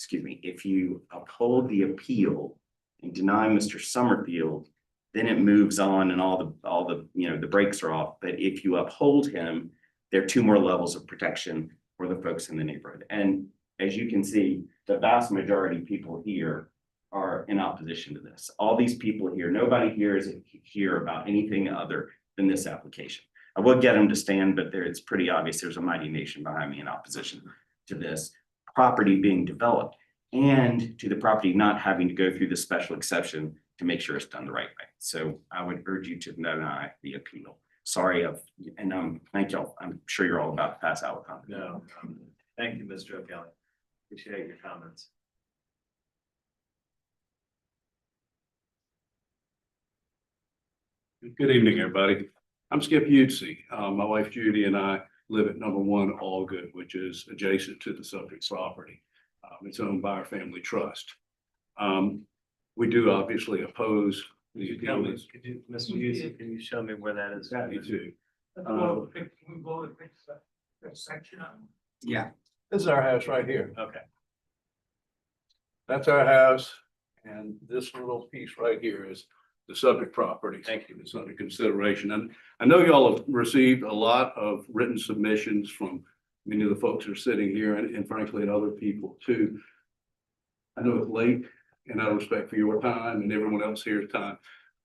S: if you uphold the appeal and deny Mr. Summerfield, then it moves on and all the the brakes are off. But if you uphold him, there are two more levels of protection for the folks in the neighborhood. And as you can see, the vast majority of people here are in opposition to this. All these people here, nobody here is here about anything other than this application. I will get them to stand, but it's pretty obvious there's a mighty nation behind me in opposition to this property being developed and to the property not having to go through the special exception to make sure it's done the right way. So I would urge you to deny the appeal. Sorry, thank y'all. I'm sure you're all about to pass out with comments.
A: No, thank you, Mr. O'Kelly. Appreciate your comments.
T: Good evening, everybody. I'm Skip Utsey. My wife Judy and I live at number 1 Allgood, which is adjacent to the subject property. It's owned by our family trust. We do obviously oppose the
A: Mr. Utsey, can you show me where that is?
T: Me too.
B: Yeah.
T: This is our house right here.
A: Okay.
T: That's our house. And this little piece right here is the subject property.
A: Thank you.
T: It's under consideration. And I know y'all have received a lot of written submissions from many of the folks who are sitting here and frankly, and other people too. I know it's late and out of respect for your time and everyone else here's time.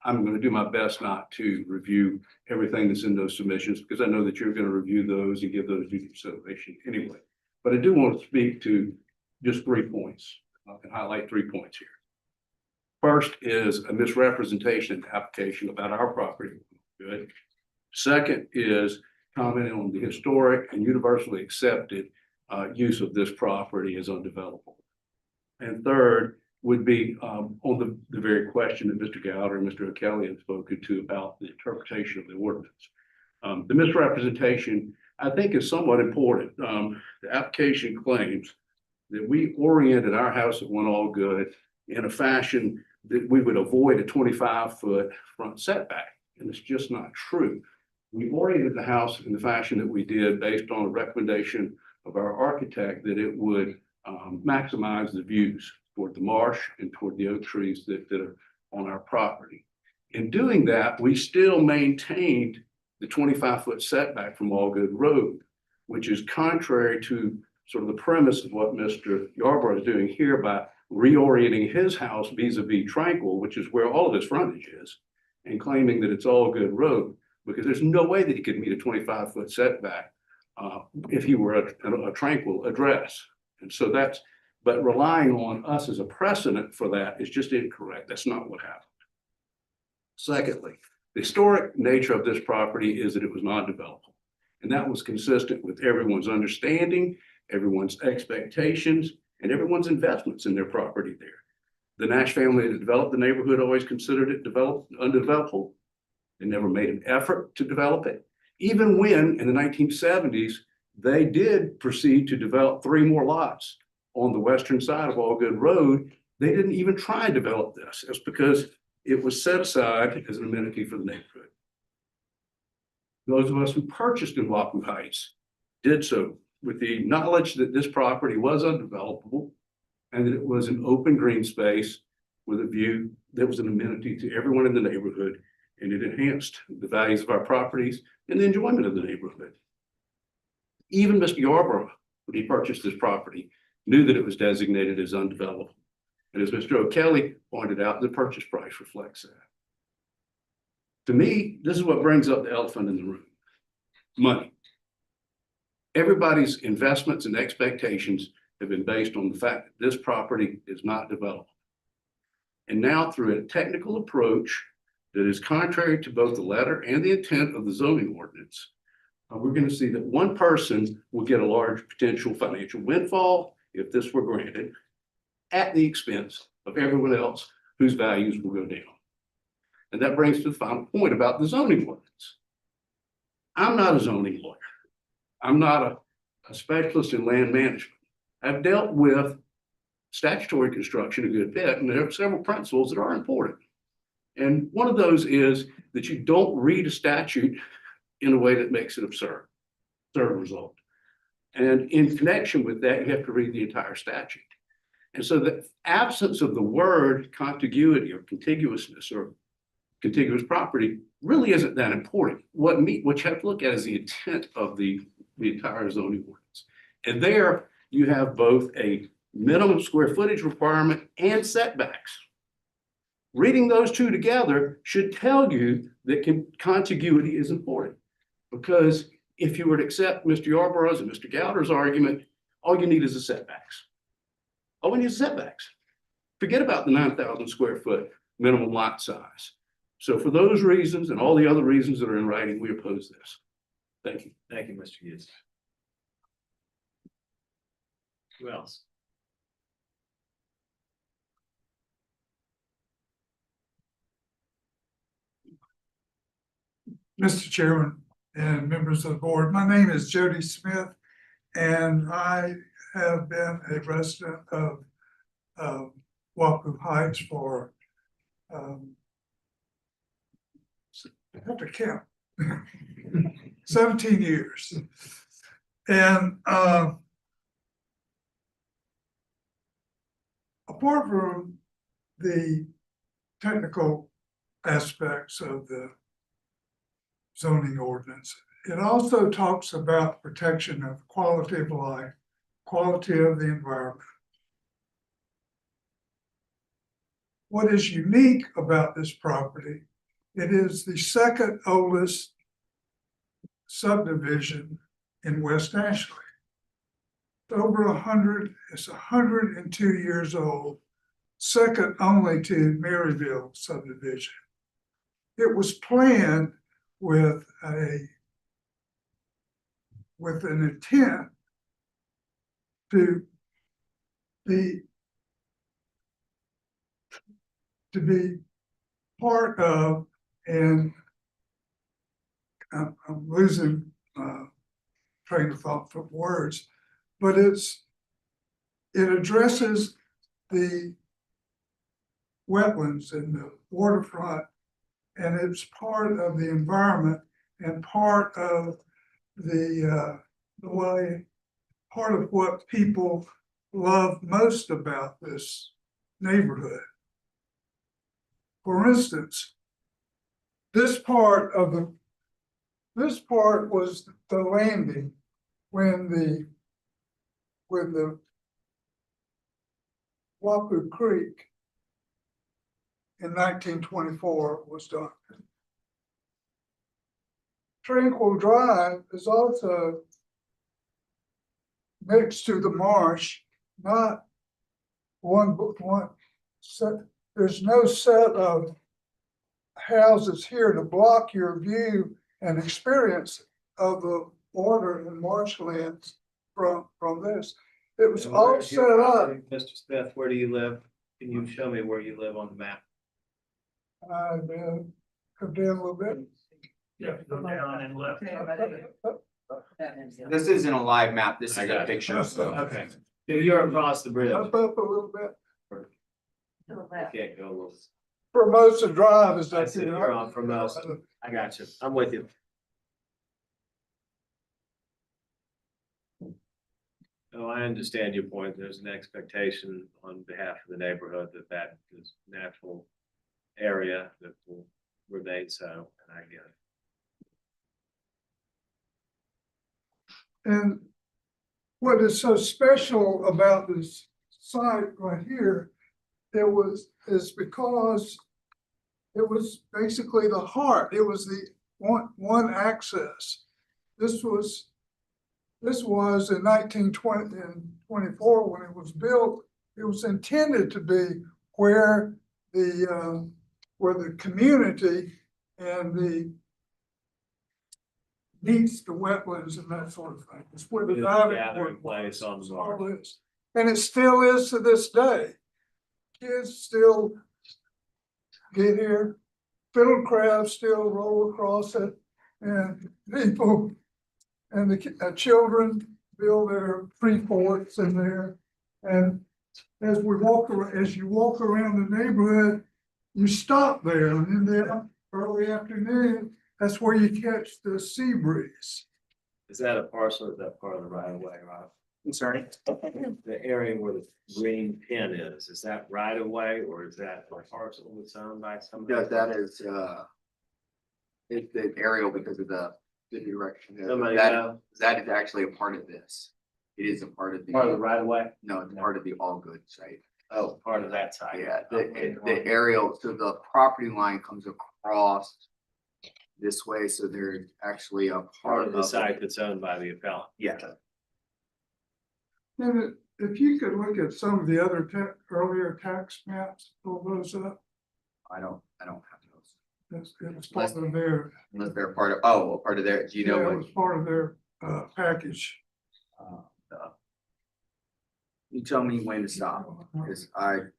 T: I'm going to do my best not to review everything that's in those submissions because I know that you're going to review those and give those due consideration anyway. But I do want to speak to just 3 points. I can highlight 3 points here. First is a misrepresentation in the application about our property. Good. Second is commenting on the historic and universally accepted use of this property as undevelopable. And third would be on the very question that Mr. Gowder and Mr. O'Kelly have spoken to about the interpretation of the ordinance. The misrepresentation, I think, is somewhat important. The application claims that we oriented our house at 1 Allgood in a fashion that we would avoid a 25-foot front setback. And it's just not true. We oriented the house in the fashion that we did based on a recommendation of our architect that it would maximize the views toward the marsh and toward the oak trees that are on our property. In doing that, we still maintained the 25-foot setback from Allgood Road, which is contrary to sort of the premise of what Mr. Yarborough is doing here by reorienting his house vis-a-vis Tranquil, which is where all of his frontage is, and claiming that it's Allgood Road, because there's no way that he could meet a 25-foot setback if he were a Tranquil address. And so but relying on us as a precedent for that is just incorrect. That's not what happened. Secondly, the historic nature of this property is that it was non-developable. And that was consistent with everyone's understanding, everyone's expectations, and everyone's investments in their property there. The Nash family that developed the neighborhood always considered it undevelopable. They never made an effort to develop it. Even when in the 1970s, they did proceed to develop 3 more lots on the western side of Allgood Road, they didn't even try and develop this. It's because it was set aside as an amenity for the neighborhood. Those of us who purchased in Wahoo Heights did so with the knowledge that this property was undevelopable and that it was an open green space with a view that was an amenity to everyone in the neighborhood, and it enhanced the values of our properties and the enjoyment of the neighborhood. Even Mr. Yarborough, when he purchased this property, knew that it was designated as undevelopable. And as Mr. O'Kelly pointed out, the purchase price reflects that. To me, this is what brings up the elephant in the room: money. Everybody's investments and expectations have been based on the fact that this property is not developable. And now, through a technical approach that is contrary to both the letter and the intent of the zoning ordinance, we're gonna see that one person will get a large potential financial windfall if this were granted at the expense of everyone else whose values will go down. And that brings to the final point about the zoning ordinance. I'm not a zoning lawyer. I'm not a specialist in land management. I've dealt with statutory construction a good bit, and there are several principles that are important. And one of those is that you don't read a statute in a way that makes it absurd result. And in connection with that, you have to read the entire statute. And so the absence of the word contiguity or contiguousness or contiguous property really isn't that important. What you have to look at is the intent of the entire zoning ordinance. And there you have both a minimum square footage requirement and setbacks. Reading those two together should tell you that contiguity is important. Because if you were to accept Mr. Yarborough's and Mr. Gowder's argument, all you need is the setbacks. All we need is setbacks. Forget about the 9,000 square foot minimum lot size. So for those reasons and all the other reasons that are in writing, we oppose this. Thank you.
A: Thank you, Mr. Hughes. Who else?
U: Mr. Chairman and members of the board, my name is Jody Smith, and I have been a resident of Wapu Heights for I have to count 17 years. And apart from the technical aspects of the zoning ordinance, it also talks about protection of quality of life, quality of the environment. What is unique about this property, it is the second oldest subdivision in West Ashley. Over 100, it's 102 years old, second only to Maryville subdivision. It was planned with an intent to be part of, and I'm losing train of thought for words, but it addresses the wetlands and the waterfront, and it's part of the environment and part of the way, part of what people love most about this neighborhood. For instance, this part was the landing when the Wapu Creek in 1924 was done. Tranquil Drive is also next to the marsh, not one set. There's no set of houses here to block your view and experience of the water and marshlands from this. It was
A: And
U: all
A: where's
U: set
A: your
U: up.
A: property, Mr. Smith, where do you live? Can you show me where you live on the map?
U: I've come down a little bit.
A: Yeah, go down and left.
B: This isn't a live map, this is
A: I
B: a
A: got it.
B: picture. So.
A: Okay, so you're across the bridge.
U: Up a little bit.
A: Can't go a little.
U: Formosa Drive is
A: I
U: up
A: see,
U: here.
A: you're on Formosa. I got you. I'm with you. Oh, I understand your point. There's an expectation on behalf of the neighborhood that is natural area that will remain so, and I get it.
U: And what is so special about this site right here, is because it was basically the heart. It was the one access. This was in 1924 when it was built. It was intended to be where the community and meets the wetlands and that sort of thing. It's where the
A: Good
U: diving
A: gathering
U: board
A: place
U: was.
A: on the
U: It's all
A: marsh.
U: this. And it still is to this day. Kids still get here, fiddle crabs still roll across it, and people and the children build their free forts in there. And as we walk around, as you walk around the neighborhood, you stop there, and in the early afternoon, that's where you catch the sea breeze.
A: Is that a parcel, or is that part of the right of way, Rob?
B: I'm sorry.
A: The area where the green pin is that right of way, or is that a parcel that's owned by somebody?
B: Yeah, that is, it's the aerial because of the direction.
A: Somebody
B: That,
A: know?
B: that is actually a part of this. It is a part of the.
A: Part of the right of way?
B: No, it's part of the all good site.
A: Oh, part of that side.
B: Yeah, the aerial, so the property line comes across this way, so they're actually a
A: Part of the site that's owned by the appellant.
B: Yeah.
U: And if you could look at some of the other earlier tax maps, pull those up,
B: I don't have those.
U: it's part of their,
B: Unless they're part of, oh, part of their, do you know
U: yeah, it
B: what?
U: was part of their package.
B: You tell me when to stop, because I'm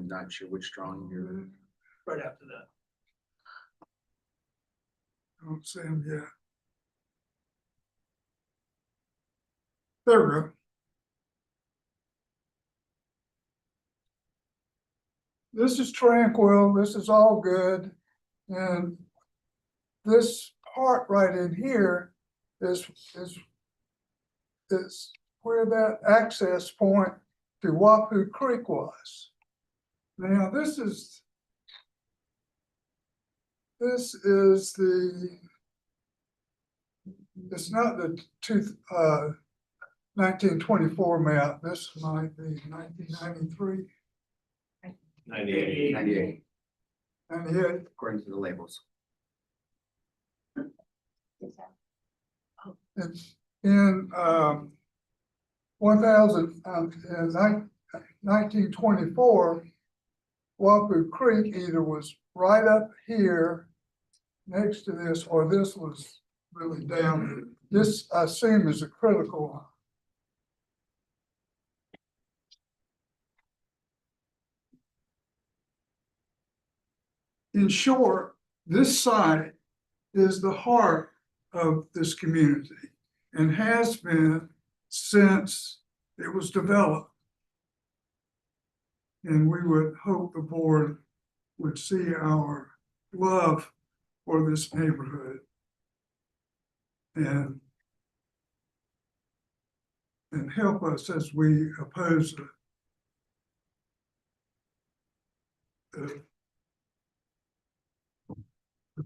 B: not sure which drawing you're.
A: Right after that.
U: I don't see them yet. There we go. This is tranquil, this is all good, and this part right in here is where that access point to Wapu Creek was. Now, this is the, it's not the 1924 map, this might be 1993.
A: 98.
B: 98,
U: 98.
B: according to the labels.
U: In 1924, Wapu Creek either was right up here next to this, or this was really down. This, I assume, is a critical one. In short, this site is the heart of this community and has been since it was developed. And we would hope the board would see our love for this neighborhood and help us as we oppose the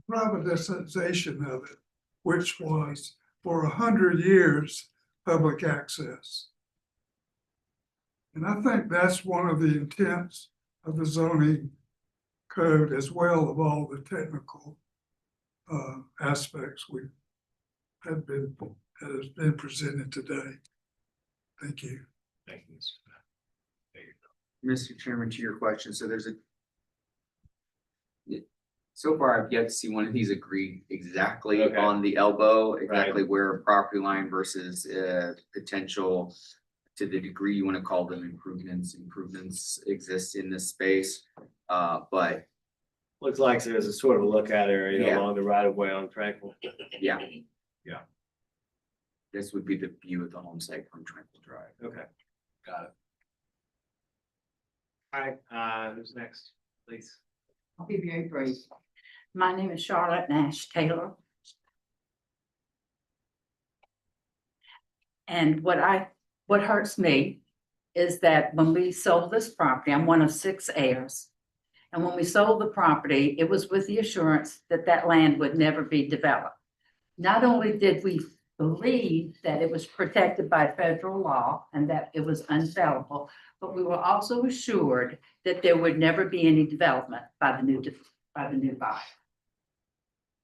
U: privatization of it, which was for 100 years public access. And I think that's one of the intents of the zoning code, as well of all the technical aspects that has been presented today. Thank you.
A: Thank you.
B: Mr. Chairman, to your question, so there's so far I've yet to see one of these agree exactly
A: Okay.
B: on the elbow, exactly where a property line versus potential, to the degree you want to call them improvements exist in this space. But
A: Looks like there's a sort of a lookout area
B: Yeah.
A: along the right of way on Tranquil.
B: yeah.
A: Yeah.
B: This would be the view of the home site from Tranquil Drive.
A: Okay, got it. All right, who's next, please?
F: I'll be very brief. My name is Charlotte Nash Taylor. And what hurts me is that when we sold this property, I'm one of 6 heirs. And when we sold the property, it was with the assurance that that land would never be developed. Not only did we believe that it was protected by federal law and that it was unsellable, but we were also assured that there would never be any development by the new buyer.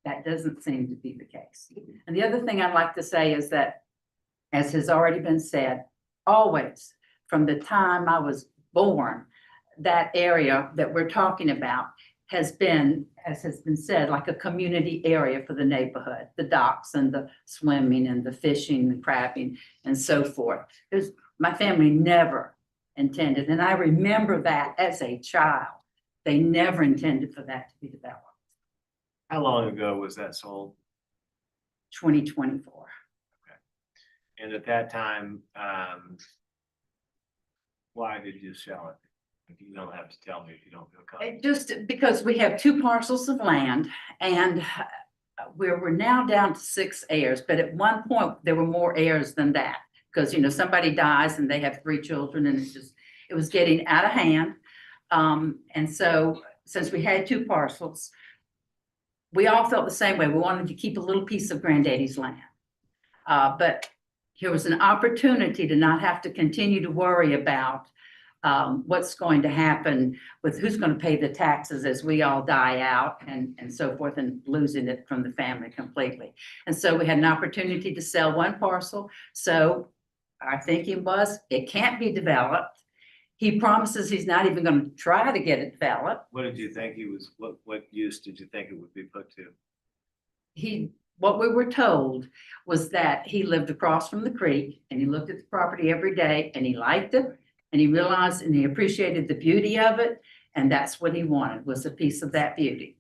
F: That doesn't seem to be the case. And the other thing I'd like to say is that, as has already been said, always from the time I was born, that area that we're talking about has been, as has been said, like a community area for the neighborhood, the docks and the swimming and the fishing, the crabbing and so forth. My family never intended, and I remember that as a child, they never intended for that to be developed.
A: How long ago was that sold?
F: 2024.
A: And at that time, why did you sell it? You don't have to tell me if you don't feel comfortable.
F: Just because we have 2 parcels of land and we're now down to 6 heirs, but at one point there were more heirs than that. Because, you know, somebody dies and they have 3 children and it was getting out of hand. And so since we had 2 parcels, we all felt the same way. We wanted to keep a little piece of granddaddy's land. But here was an opportunity to not have to continue to worry about what's going to happen with who's going to pay the taxes as we all die out and so forth, and losing it from the family completely. And so we had an opportunity to sell 1 parcel. So our thinking was it can't be developed. He promises he's not even going to try to get it developed.
A: What did you think he was, what use did you think it would be put to?
F: What we were told was that he lived across from the creek and he looked at the property every day and he liked it and he realized and he appreciated the beauty of it. And that's what he wanted, was a piece of that beauty.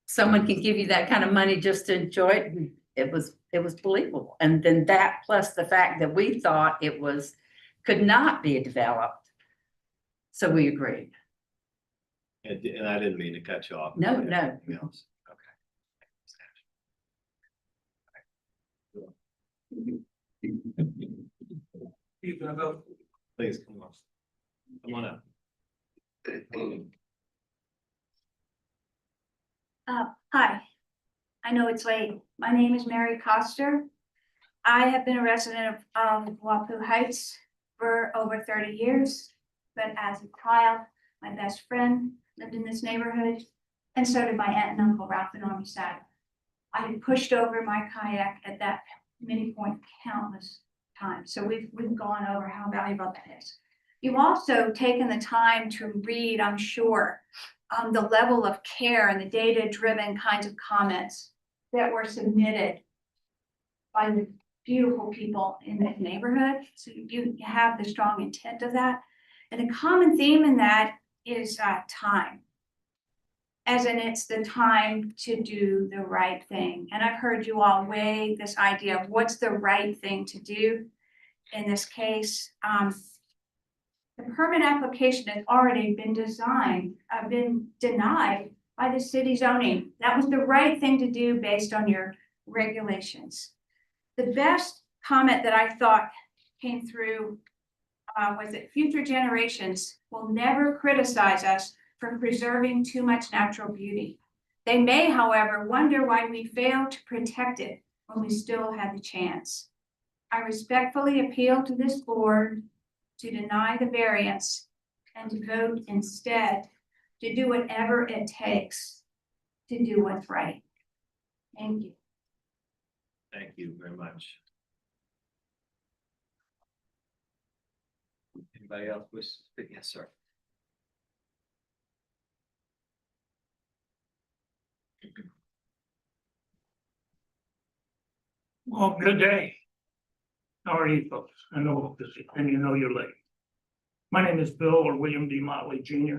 F: Someone can give you that kind of money just to enjoy it. It was believable. And then that plus the fact that we thought could not be developed. So we agreed.
A: And I didn't mean to cut you off.
F: No.
A: Anything else? Please, come on. Come on up.
I: Hi, I know it's late. My name is Mary Coster. I have been a resident of Wapu Heights for over 30 years, but as a child, my best friend lived in this neighborhood, and so did my aunt and uncle Ralph and Army Satter. I had pushed over my kayak at that mini point countless times, so we've gone over how valuable that is. You've also taken the time to read, I'm sure, the level of care and the data-driven kinds of comments that were submitted by the beautiful people in the neighborhood. So you have the strong intent of that. And the common theme in that is time. As in, it's the time to do the right thing. And I've heard you all weigh this idea of what's the right thing to do. In this case, the permit application has already been denied by the city zoning. That was the right thing to do based on your regulations. The best comment that I thought came through was that future generations will never criticize us for preserving too much natural beauty. They may, however, wonder why we failed to protect it when we still had the chance. I respectfully appeal to this board to deny the variance and to vote instead to do whatever it takes to do what's right. Thank you.
A: Thank you very much. Anybody else wish to speak? Yes, sir.
V: Well, good day. How are you folks? I know this, and you know you're late. My name is Bill or William D. Motley Jr.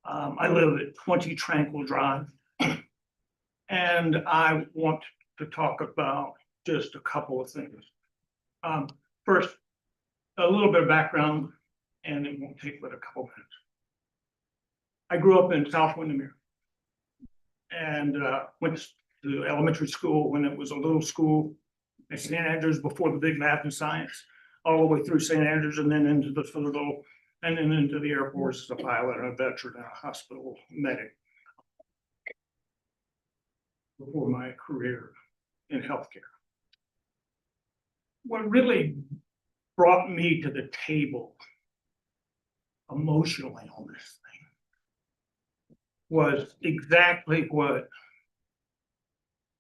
V: I live at 20 Tranquil Drive. And I want to talk about just a couple of things. First, a little bit of background, and it won't take but a couple minutes. I grew up in South Windermere and went to elementary school when it was a little school at St. Andrews before the big math and science, all the way through St. Andrews and then into the Citadel and then into the Air Force as a pilot and a veteran and a hospital medic before my career in healthcare. What really brought me to the table emotionally on this thing was exactly what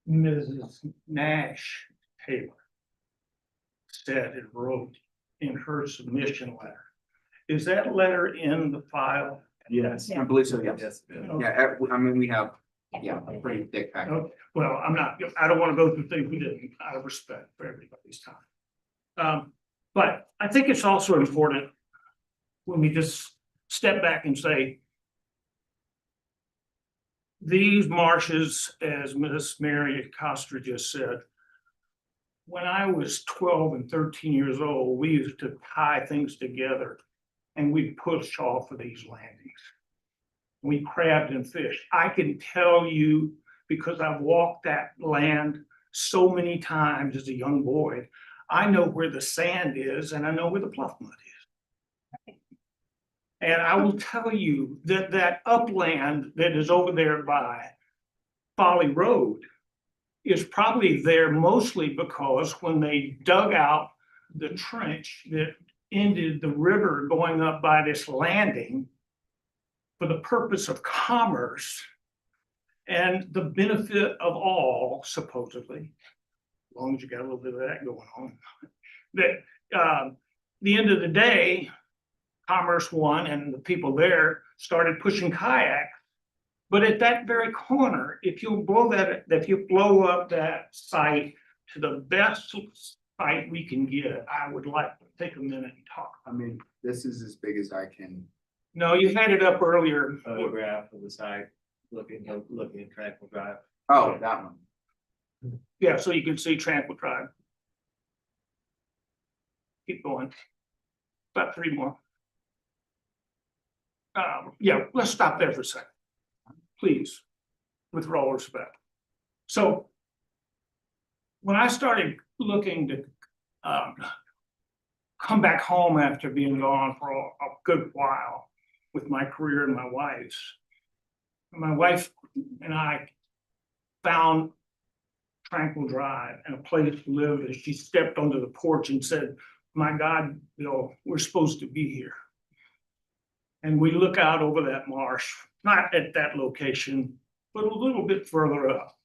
V: Mrs. Nash Taylor said and wrote in her submission letter. Is that letter in the file
B: Yes, I believe so, yes. Yeah, I mean, we have, yeah, a pretty thick package.
V: Okay, well, I don't want to go through things we didn't, out of respect for everybody's time. But I think it's also important when we just step back and say, these marshes, as Miss Mary Coster just said, when I was 12 and 13 years old, we used to tie things together and we'd push off of these landings. We crabbed and fished. I can tell you, because I've walked that land so many times as a young boy, I know where the sand is and I know where the bluff mud is. And I will tell you that that upland that is over there by Folly Road is probably there mostly because when they dug out the trench that ended the river going up by this landing for the purpose of commerce and the benefit of all, supposedly, as long as you got a little bit of that going on, that the end of the day, commerce won and the people there started pushing kayaks. But at that very corner, if you blow up that site to the best site we can get, I would like to take a minute and talk.
B: I mean, this is as big as I can.
V: No, you had it up earlier.
A: Photograph of the site, looking at Tranquil Drive.
B: Oh, that one.
V: Yeah, so you can see Tranquil Drive. Keep going. About 3 more. Yeah, let's stop there for a second. Please, with all respect. So when I started looking to come back home after being gone for a good while with my career and my wife and I found Tranquil Drive and a place to live, and she stepped onto the porch and said, "My God, Bill, we're supposed to be here." And we look out over that marsh, not at that location, but a little bit further up,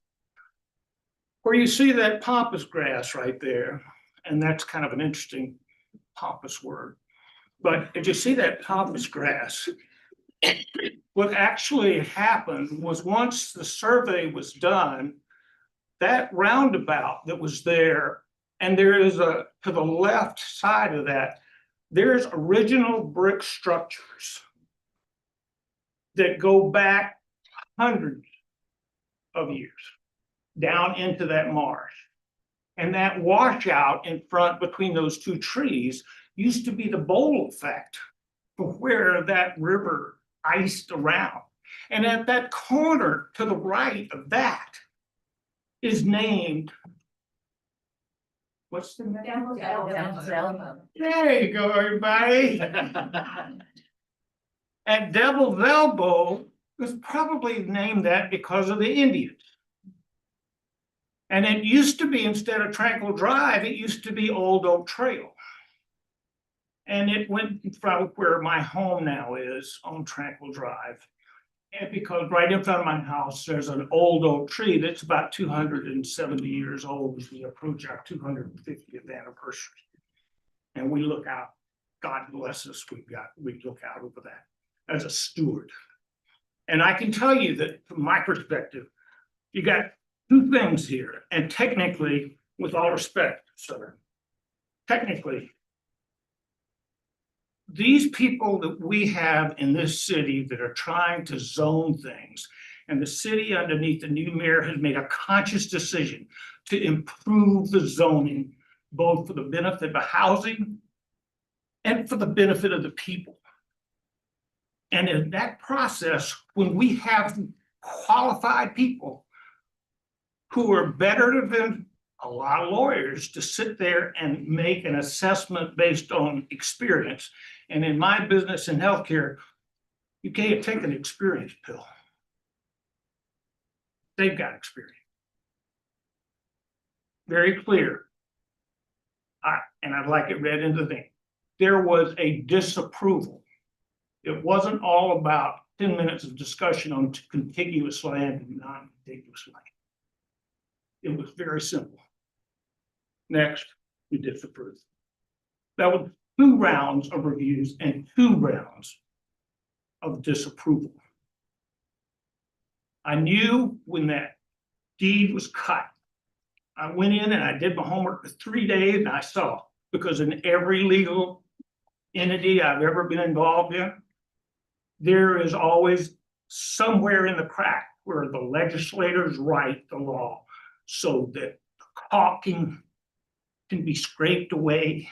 V: where you see that pampas grass right there. And that's kind of an interesting pampas word. But did you see that pampas grass? What actually happened was once the survey was done, that roundabout that was there, and there is to the left side of that, there's original brick structures that go back hundreds of years down into that marsh. And that washout in front between those two trees used to be the bowl effect for where that river iced around. And at that corner to the right of that is named, what's the name? There you go, everybody. At Devil's Elbow was probably named that because of the Indians. And it used to be, instead of Tranquil Drive, it used to be Old Oak Trail. And it went from where my home now is on Tranquil Drive. And because right in front of my house, there's an old oak tree that's about 270 years old as we approach our 250th anniversary. And we look out, God bless us, we look out over that as a steward. And I can tell you that from my perspective, you got two things here. And technically, with all respect, sir, technically, these people that we have in this city that are trying to zone things, and the city underneath the new mayor has made a conscious decision to improve the zoning, both for the benefit of housing and for the benefit of the people. And in that process, when we have qualified people who are better than a lot of lawyers to sit there and make an assessment based on experience. And in my business in healthcare, you can't take an experience pill. They've got experience. Very clear. And I'd like it read into the thing. There was a disapproval. It wasn't all about 10 minutes of discussion on contiguous land and non-contiguous land. It was very simple. Next, we disapprove. That was 2 rounds of reviews and 2 rounds of disapproval. I knew when that deed was cut. I went in and I did my homework for 3 days and I saw, because in every legal entity I've ever been involved in, there is always somewhere in the crack where the legislators write the law so that the caulking can be scraped away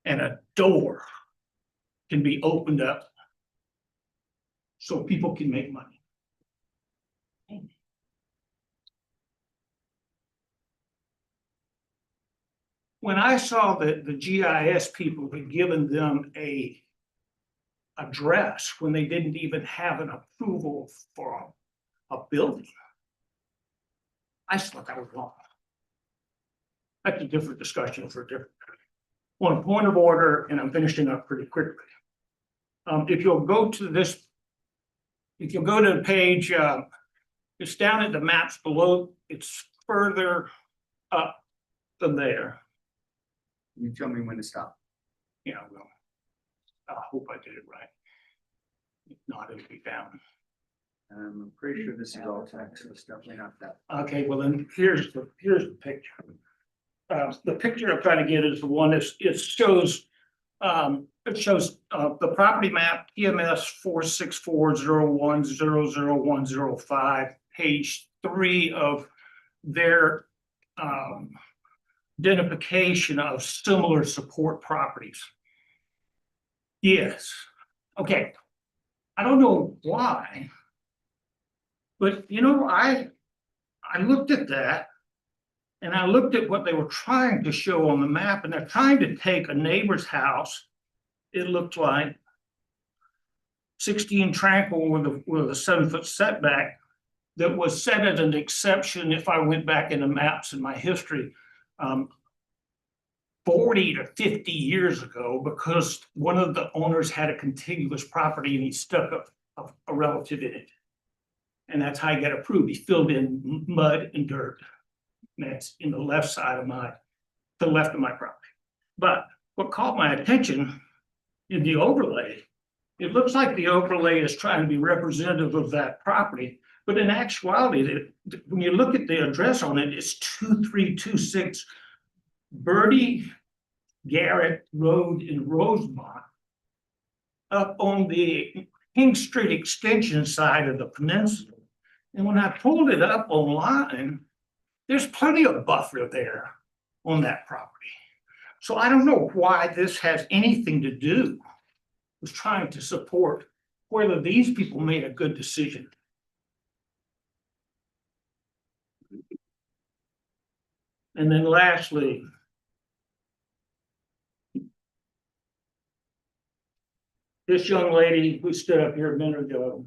V: and a door can be opened up so people can make money. When I saw that the GIS people had given them a address when they didn't even have an approval for a building, I thought that was wrong. That's a different discussion for a different. One point of order, and I'm finishing up pretty quickly. If you'll go to this, if you'll go to the page, it's down at the maps below, it's further up than there.
B: You tell me when to stop.
V: Yeah, well, I hope I did it right. If not, it'll be down.
B: I'm pretty sure this is all text, so it's definitely not that.
V: Okay, well then, here's the picture. The picture I'm trying to get is the one that's, it shows the property map, EMS 46401000105, page 3 of their identification of similar support properties. Yes, okay. I don't know why, but you know, I looked at that and I looked at what they were trying to show on the map, and they're trying to take a neighbor's house. It looked like 16 Tranquil with a 7-foot setback that was set as an exception. If I went back in the maps in my history, 40 to 50 years ago, because one of the owners had a contiguous property and he stuck a relative in it. And that's how he got approved. He filled in mud and dirt. And that's in the left side of to the left of my property. But what caught my attention in the overlay, it looks like the overlay is trying to be representative of that property. But in actuality, when you look at the address on it, it's 2326 Birdie Garrett Road in Rosemont, up on the King Street extension side of the peninsula. And when I pulled it up online, there's plenty of buffer there on that property. So I don't know why this has anything to do with trying to support whether these people made a good decision. And then lastly, this young lady who stood up here a minute ago,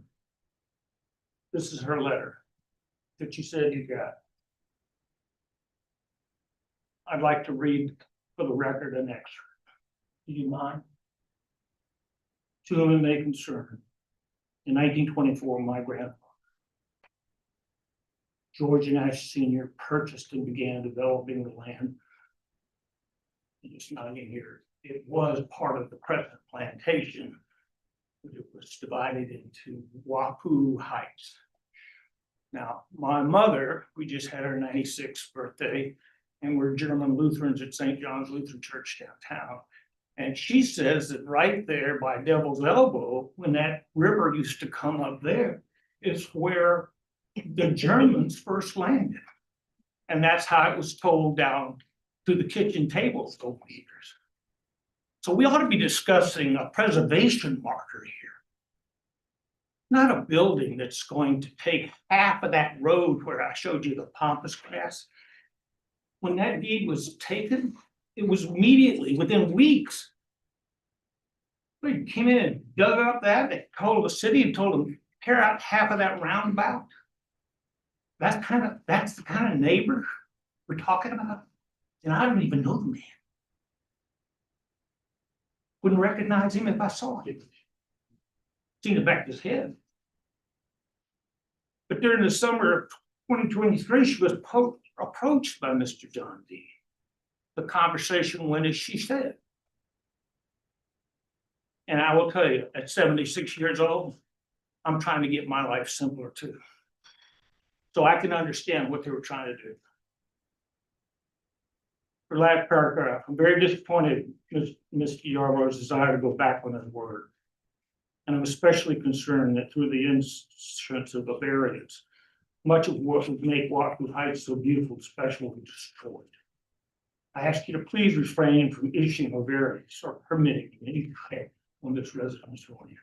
V: this is her letter that you said you got. I'd like to read for the record an excerpt. Do you mind? To whom it may concern. In 1924, my grandfather, George Nash Sr., purchased and began developing the land. It's not in here. It was part of the present plantation. It was divided into Wapu Heights. Now, my mother, we just had her 96th birthday, and we're German Lutherans at St. John's Lutheran Church downtown. And she says that right there by Devil's Elbow, when that river used to come up there, is where the Germans first landed. And that's how it was told down to the kitchen tables over the years. So we ought to be discussing a preservation marker here. Not a building that's going to take half of that road where I showed you the pampas grass. When that deed was taken, it was immediately, within weeks. They came in and dug up that, they told the city and told them, tear out half of that roundabout. That's the kind of neighbor we're talking about. And I don't even know the man. Wouldn't recognize him if I saw him. Seen the back of his head. But during the summer of 2023, she was approached by Mr. John D. The conversation went as she said. And I will tell you, at 76 years old, I'm trying to get my life simpler too. So I can understand what they were trying to do. For last paragraph, I'm very disappointed in Mr. Yarborough's desire to go back on his word. And I'm especially concerned that through the instance of the variance, much of what would make Wapoo Heights so beautiful and special will be destroyed. I ask you to please refrain from issuing a variance or permitting any kind on this residence owner.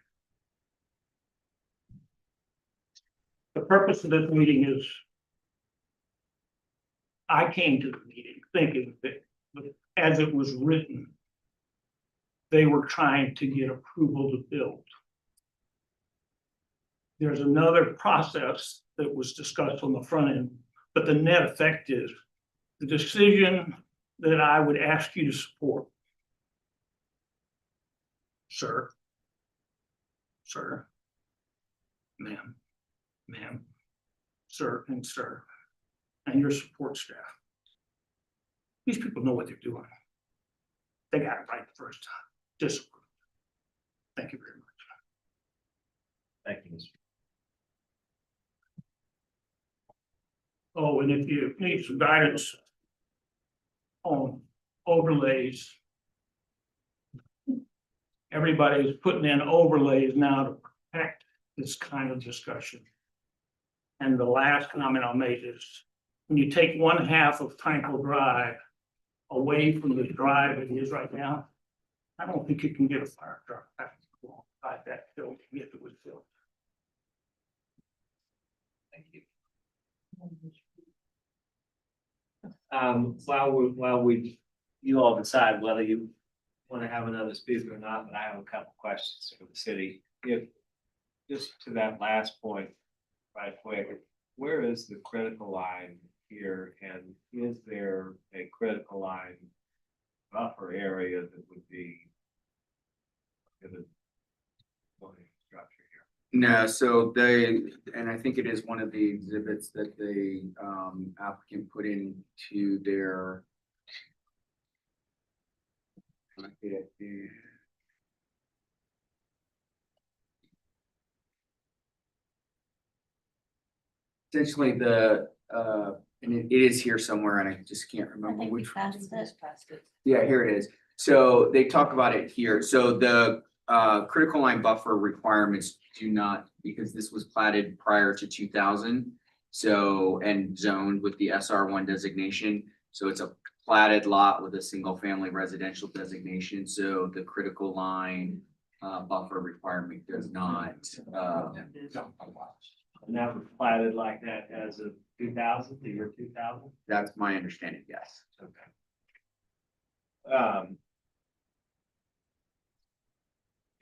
V: The purpose of this meeting is I came to the meeting thinking that as it was written, they were trying to get approval to build. There's another process that was discussed on the front end, but the net effect is the decision that I would ask you to support. Sir, ma'am, sir, and your support staff. These people know what they're doing. They got it right the first time. Discipline. Thank you very much.
A: Thank you, Mr.
V: Oh, and if you need some guidance on overlays, everybody's putting in overlays now to protect this kind of discussion. And the last comment I'll make is, when you take 1/2 of Tranquil Drive away from the drive it is right now, I don't think you can get a fire truck back alongside that building if it was built.
A: Thank you. While you all decide whether you want to have another speaker or not, but I have a couple questions for the city. If, just to that last point, right quick, where is the critical line here? And is there a critical line buffer area that would be in the structure here?
B: No, so they, and I think it is one of the exhibits that the applicant put into their. Essentially and it is here somewhere and I just can't remember which. Yeah, here it is. So they talk about it here. So the critical line buffer requirements do not, because this was platted prior to 2000. So, and zoned with the SR1 designation. So it's a platted lot with a single family residential designation. So the critical line buffer requirement does not.
A: And that was platted like that as of 2000, the year 2000?
B: That's my understanding, yes.
A: Okay.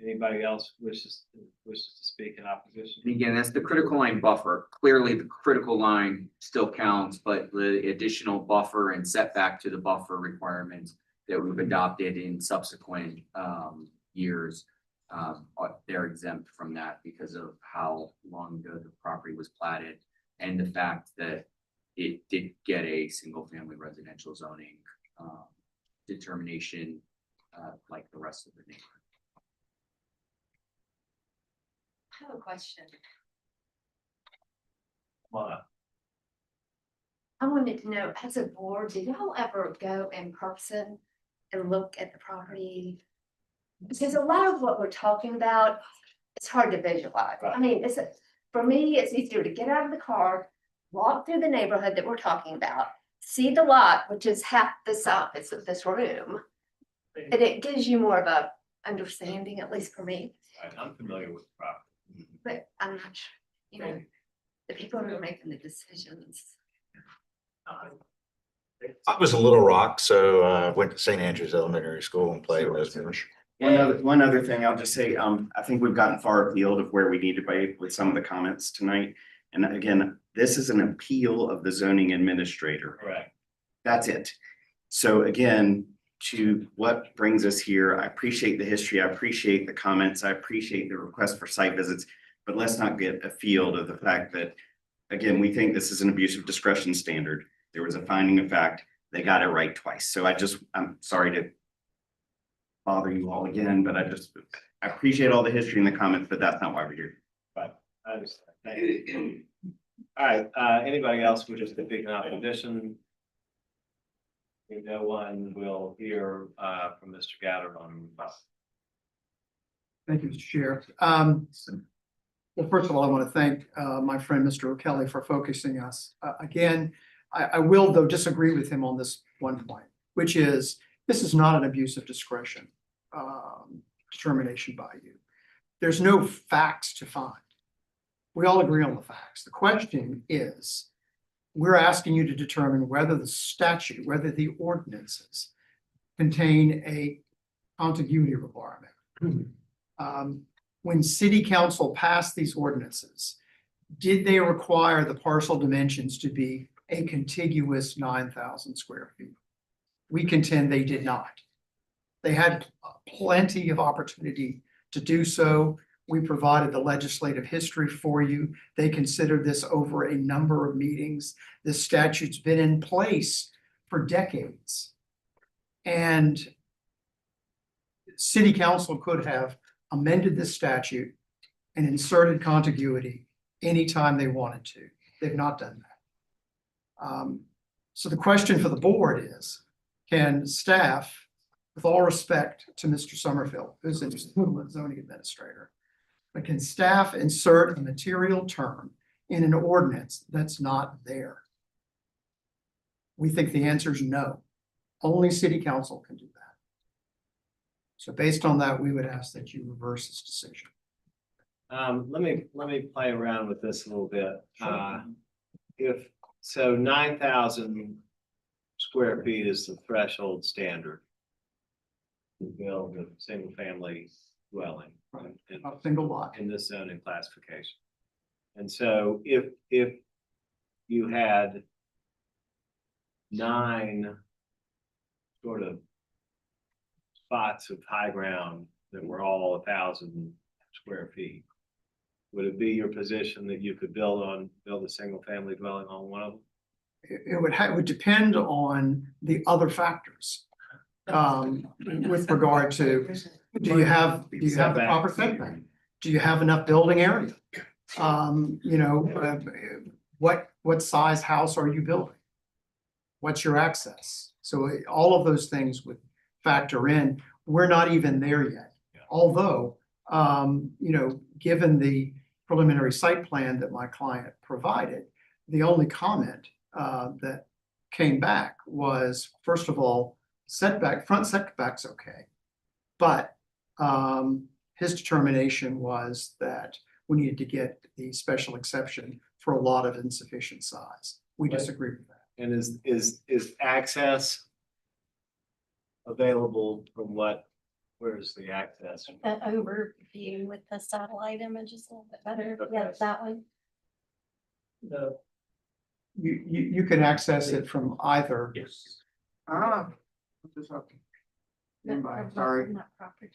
A: Anybody else wishes to speak in opposition?
B: And again, that's the critical line buffer. Clearly, the critical line still counts, but the additional buffer and setback to the buffer requirements that we've adopted in subsequent years, they're exempt from that because of how long ago the property was platted and the fact that it did get a single family residential zoning determination like the rest of the neighborhood.
H: I have a question.
A: Well,
H: I wanted to know, as a board, did y'all ever go in person and look at the property? Because a lot of what we're talking about, it's hard to visualize. I mean, for me, it's easier to get out of the car, walk through the neighborhood that we're talking about, see the lot, which is half the size of this room. And it gives you more of a understanding, at least for me.
A: I'm familiar with the property.
H: But I'm not sure, you know, the people who are making the decisions.
J: I was a Little Rock, so went to St. Andrews Elementary School and played with those.
S: One other thing, I'll just say, I think we've gotten far afield of where we need to be with some of the comments tonight. And again, this is an appeal of the zoning administrator.
A: Correct.
S: That's it. So again, to what brings us here, I appreciate the history, I appreciate the comments, I appreciate the request for site visits, but let's not get afield of the fact that, again, we think this is an abuse of discretion standard. There was a finding of fact, they got it right twice. So I'm sorry to bother you all again, but I appreciate all the history and the comments, but that's not why we're here.
A: But I understand. Thank you. All right, anybody else who just speaking in opposition? No one will hear from Mr. Gatter on.
R: Thank you, Mr. Chair. Well, first of all, I want to thank my friend, Mr. O'Kelly, for focusing us. Again, I will though disagree with him on this one point, which is this is not an abuse of discretion determination by you. There's no facts to find. We all agree on the facts. The question is, we're asking you to determine whether the statute, whether the ordinances contain a contiguity requirement. When city council passed these ordinances, did they require the parcel dimensions to be a contiguous 9,000 square feet? We contend they did not. They had plenty of opportunity to do so. We provided the legislative history for you. They considered this over a number of meetings. This statute's been in place for decades. And city council could have amended this statute and inserted contiguity anytime they wanted to. They've not done that. So the question for the board is, can staff, with all respect to Mr. Summerfield, who's a zoning administrator, but can staff insert a material term in an ordinance that's not there? We think the answer is no. Only city council can do that. So based on that, we would ask that you reverse this decision.
A: Let me play around with this a little bit. If so, 9,000 square feet is the threshold standard to build a single family dwelling.
R: Right. A single lot
A: in this zoning classification. And so if you had 9 sort of spots of high ground that were all 1,000 square feet, would it be your position that you could build a single family dwelling on one of them?
R: It would depend on the other factors. With regard to, do you have the proper setback? Do you have enough building area? What size house are you building? What's your access? So all of those things would factor in. We're not even there yet. Although, given the preliminary site plan that my client provided, the only comment that came back was, first of all, front setback's okay. But his determination was that we needed to get the special exception for a lot of insufficient size. We disagree with that.
A: And is access available from where's the access?
E: That overview with the satellite image is a little bit better.
A: Okay.
E: Yeah, that one.
R: You can access it from either.
B: Yes.
E: Not
B: Sorry.
E: property.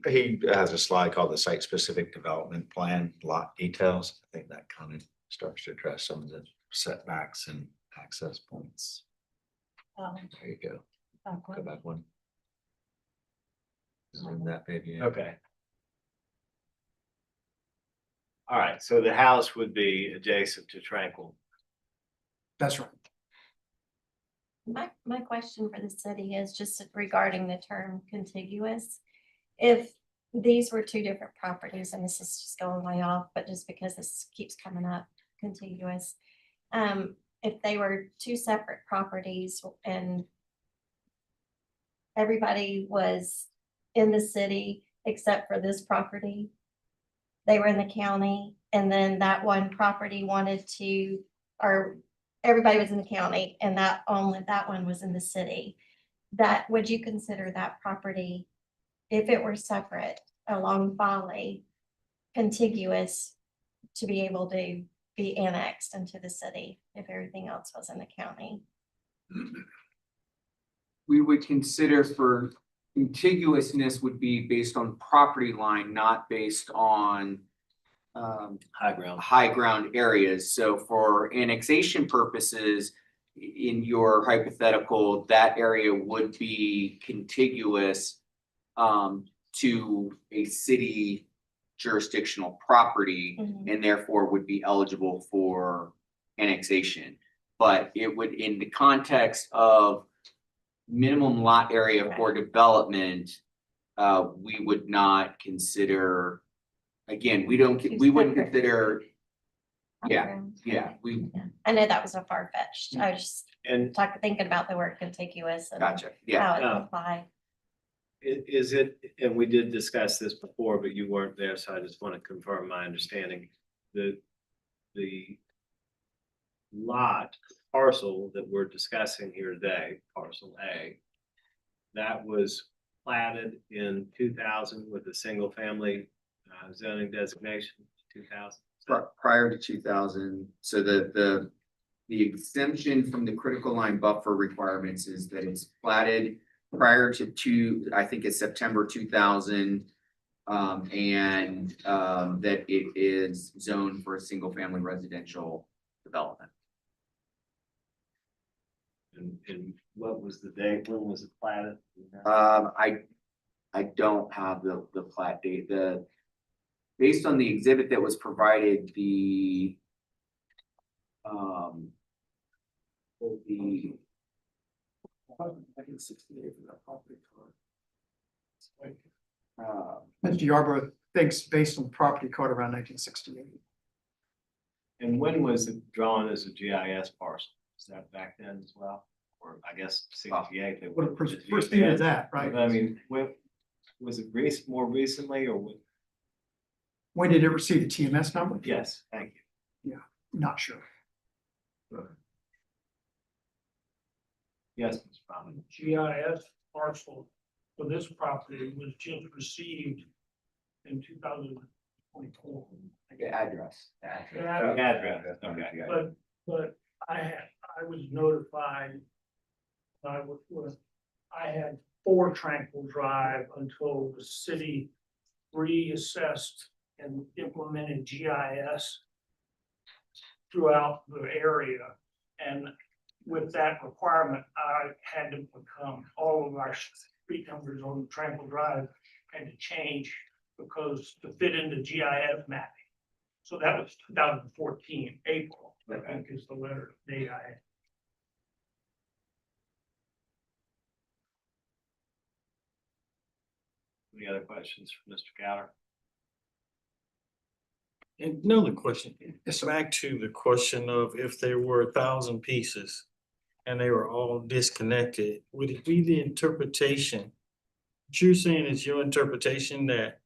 J: He has a slide called the site specific development plan lot details. I think that kind of starts to address some of the setbacks and access points. There you go. Go back one. Zoom that baby in.
A: Okay. All right, so the house would be adjacent to Tranquil.
R: That's right.
E: My question for the city is just regarding the term contiguous. If these were 2 different properties, and this is just going way off, but just because this keeps coming up, contiguous. If they were 2 separate properties and everybody was in the city except for this property, they were in the county, and then that one property wanted to, or everybody was in the county and that one was in the city, that, would you consider that property, if it were separate along Folly, contiguous to be able to be annexed into the city if everything else was in the county?
B: We would consider for contiguousness would be based on property line, not based on
A: High ground.
B: high ground areas. So for annexation purposes, in your hypothetical, that area would be contiguous to a city jurisdictional property and therefore would be eligible for annexation. But it would, in the context of minimum lot area for development, we would not consider, again, we wouldn't consider, we,
E: I know that was a far fetched. I was just
A: And
E: thinking about the word contiguous and
B: gotcha,
E: how
B: yeah.
E: it would apply.
A: is it, and we did discuss this before, but you weren't there, so I just want to confirm my understanding. The lot parcel that we're discussing here today, parcel A, that was platted in 2000 with a single family zoning designation, 2000.
B: Prior to 2000, so the exemption from the critical line buffer requirements is that it's platted prior to I think it's September 2000. And that it is zoned for a single family residential development.
A: And what was the date? When was it platted?
B: I don't have the plat date. Based on the exhibit that was provided, the I think 68 for that property card.
R: Mr. Yarborough thinks based on the property card around 1968.
A: And when was it drawn as a GIS parcel? Is that back then as well? Or I guess 68. They
R: Would have
A: were-
R: preceded that, right?
A: I mean, when, was it more recently or when?
R: When did it receive a TMS number?
A: Yes, thank you.
R: Yeah, not sure.
A: Yes, Mr. Bowman.
V: GIS parcel for this property was just received in 2024.
B: The address.
A: Address, okay.
V: But I was notified. I had 4 Tranquil Drive until the city reassessed and implemented GIS throughout the area. And with that requirement, I had to become, all of our street numbers on Tranquil Drive had to change because to fit into GIS mapping. So that was 2014, April, I think is the letter date I had.
A: Any other questions for Mr. Gallagher?
K: Another question, it's back to the question of if there were 1,000 pieces and they were all disconnected, would it be the interpretation? What you're saying is your interpretation that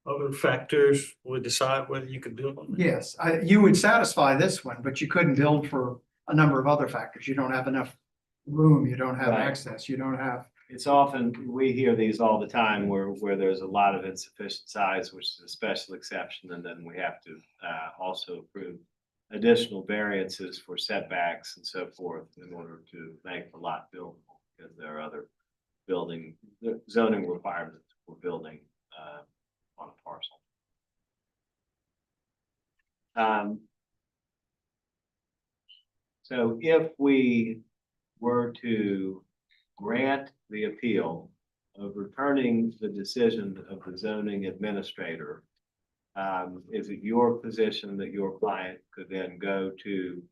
K: other factors would decide whether you could build on it?
R: Yes, you would satisfy this one, but you couldn't build for a number of other factors. You don't have enough room, you don't have
A: Right.
R: access, you don't have.
A: It's often, we hear these all the time where there's a lot of insufficient size, which is a special exception, and then we have to also approve additional variances for setbacks and so forth in order to make the lot buildable, because there are other zoning requirements for building on a parcel. So if we were to grant the appeal of returning the decision of the zoning administrator, is it your position that your client could then go to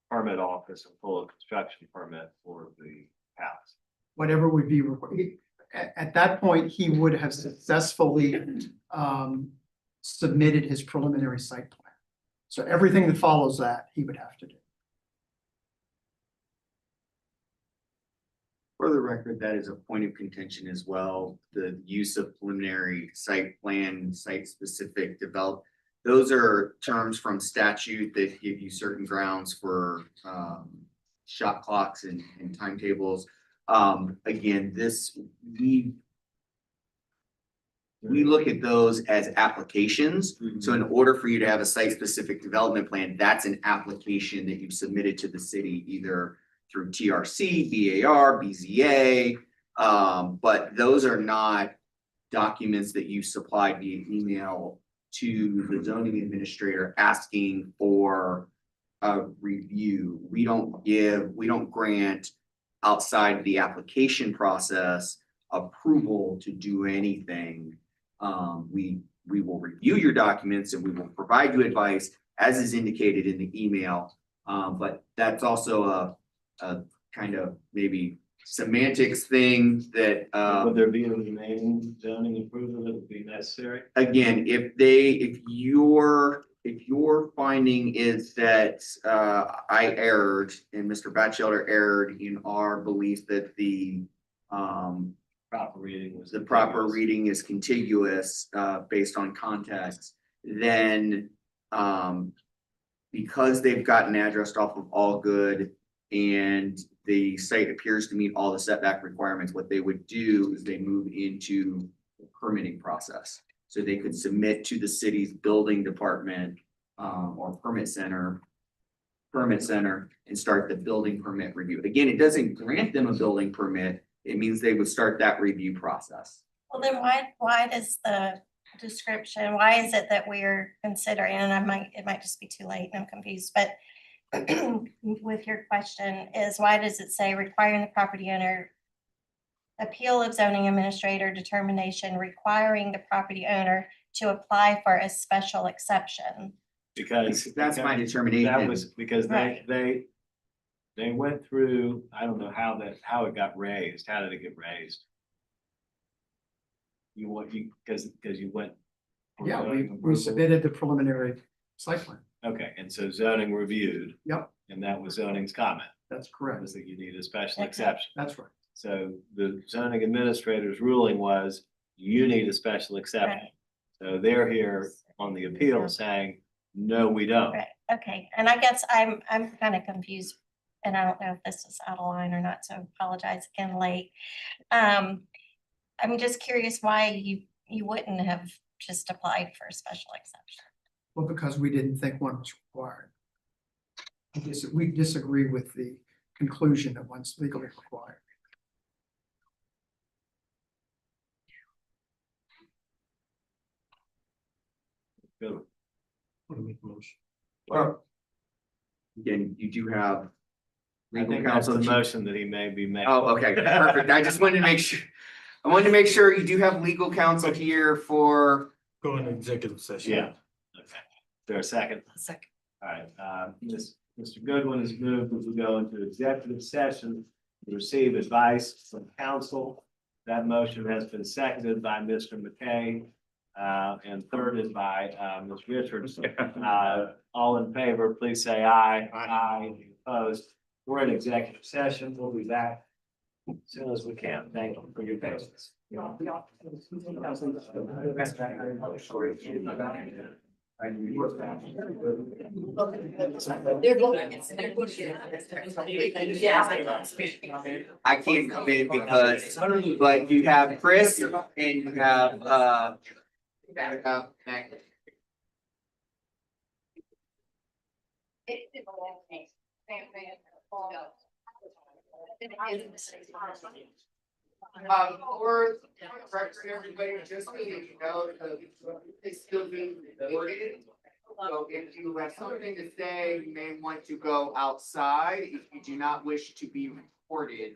A: permit office and pull a construction permit for the house?
R: Whatever would be required. At that point, he would have successfully submitted his preliminary site plan. So everything that follows that, he would have to do.
B: For the record, that is a point of contention as well. The use of preliminary site plan, site-specific develop. Those are terms from statute that give you certain grounds for shot clocks and timetables. Again, we look at those as applications. So in order for you to have a site-specific development plan, that's an application that you've submitted to the city, either through TRC, BAR, BZA, but those are not documents that you supplied via email to the zoning administrator asking for review. We don't grant outside the application process approval to do anything. We will review your documents and we will provide you advice as is indicated in the email. But that's also a kind of maybe semantics thing that,
A: Would there be a remaining zoning approval that would be necessary?
B: again, if your finding is that, I erred and Mr. Batchelder erred in our belief that the
A: Proper reading was.
B: the proper reading is contiguous, based on context, then, because they've gotten addressed off of All Good and the site appears to meet all the setback requirements, what they would do is they move into the permitting process. So they could submit to the city's building department, or permit center and start the building permit review. Again, it doesn't grant them a building permit. It means they would start that review process.
E: Well, then why does the description, why is it that we're considering, and it might just be too late and I'm confused, but with your question is why does it say requiring the property owner appeal of zoning administrator determination requiring the property owner to apply for a special exception?
B: Because that's my determination.
A: That was because
E: Right.
A: they went through, I don't know how it got raised. How did it get raised? Because you went.
R: Yeah, we submitted the preliminary site plan.
A: Okay, and so zoning reviewed.
R: Yep.
A: And that was zoning's comment,
R: That's correct.
A: was that you need a special
E: Okay.
A: exception.
R: That's right.
A: So the zoning administrator's ruling was you need a special exception.
E: Right.
A: So they're here on the appeal saying, no, we don't.
E: Right, okay, and I guess I'm kind of confused, and I don't know if this is out of line or not, so apologize again late. I'm just curious why you wouldn't have just applied for a special exception.
R: Well, because we didn't think one was required. We disagree with the conclusion that one's legally required.
A: Good.
K: Want to make a motion?
B: Well, again, you do have
A: I
B: legal
A: think that's
B: counsel.
A: the motion that he may be making.
B: Oh, okay, perfect. I just wanted to make sure, I wanted to make sure you do have legal counsel here for,
K: Go into executive session.
A: Yeah. Okay. Is there a second?
F: Second.
A: All right, Mr. Goodwin has moved that we go into executive session to receive advice from counsel. That motion has been seconded by Mr. McKay, and thirded by, Ms. Richards. All in favor, please say aye. Aye. Opposed? We're in executive session. We'll be back as soon as we can. Thank you for your patience.
B: I can't come in because, but you have Chris and you have, for record, everybody, just so you know, it's still being recorded. So if you have something to say, you may want to go outside. If you do not wish to be recorded,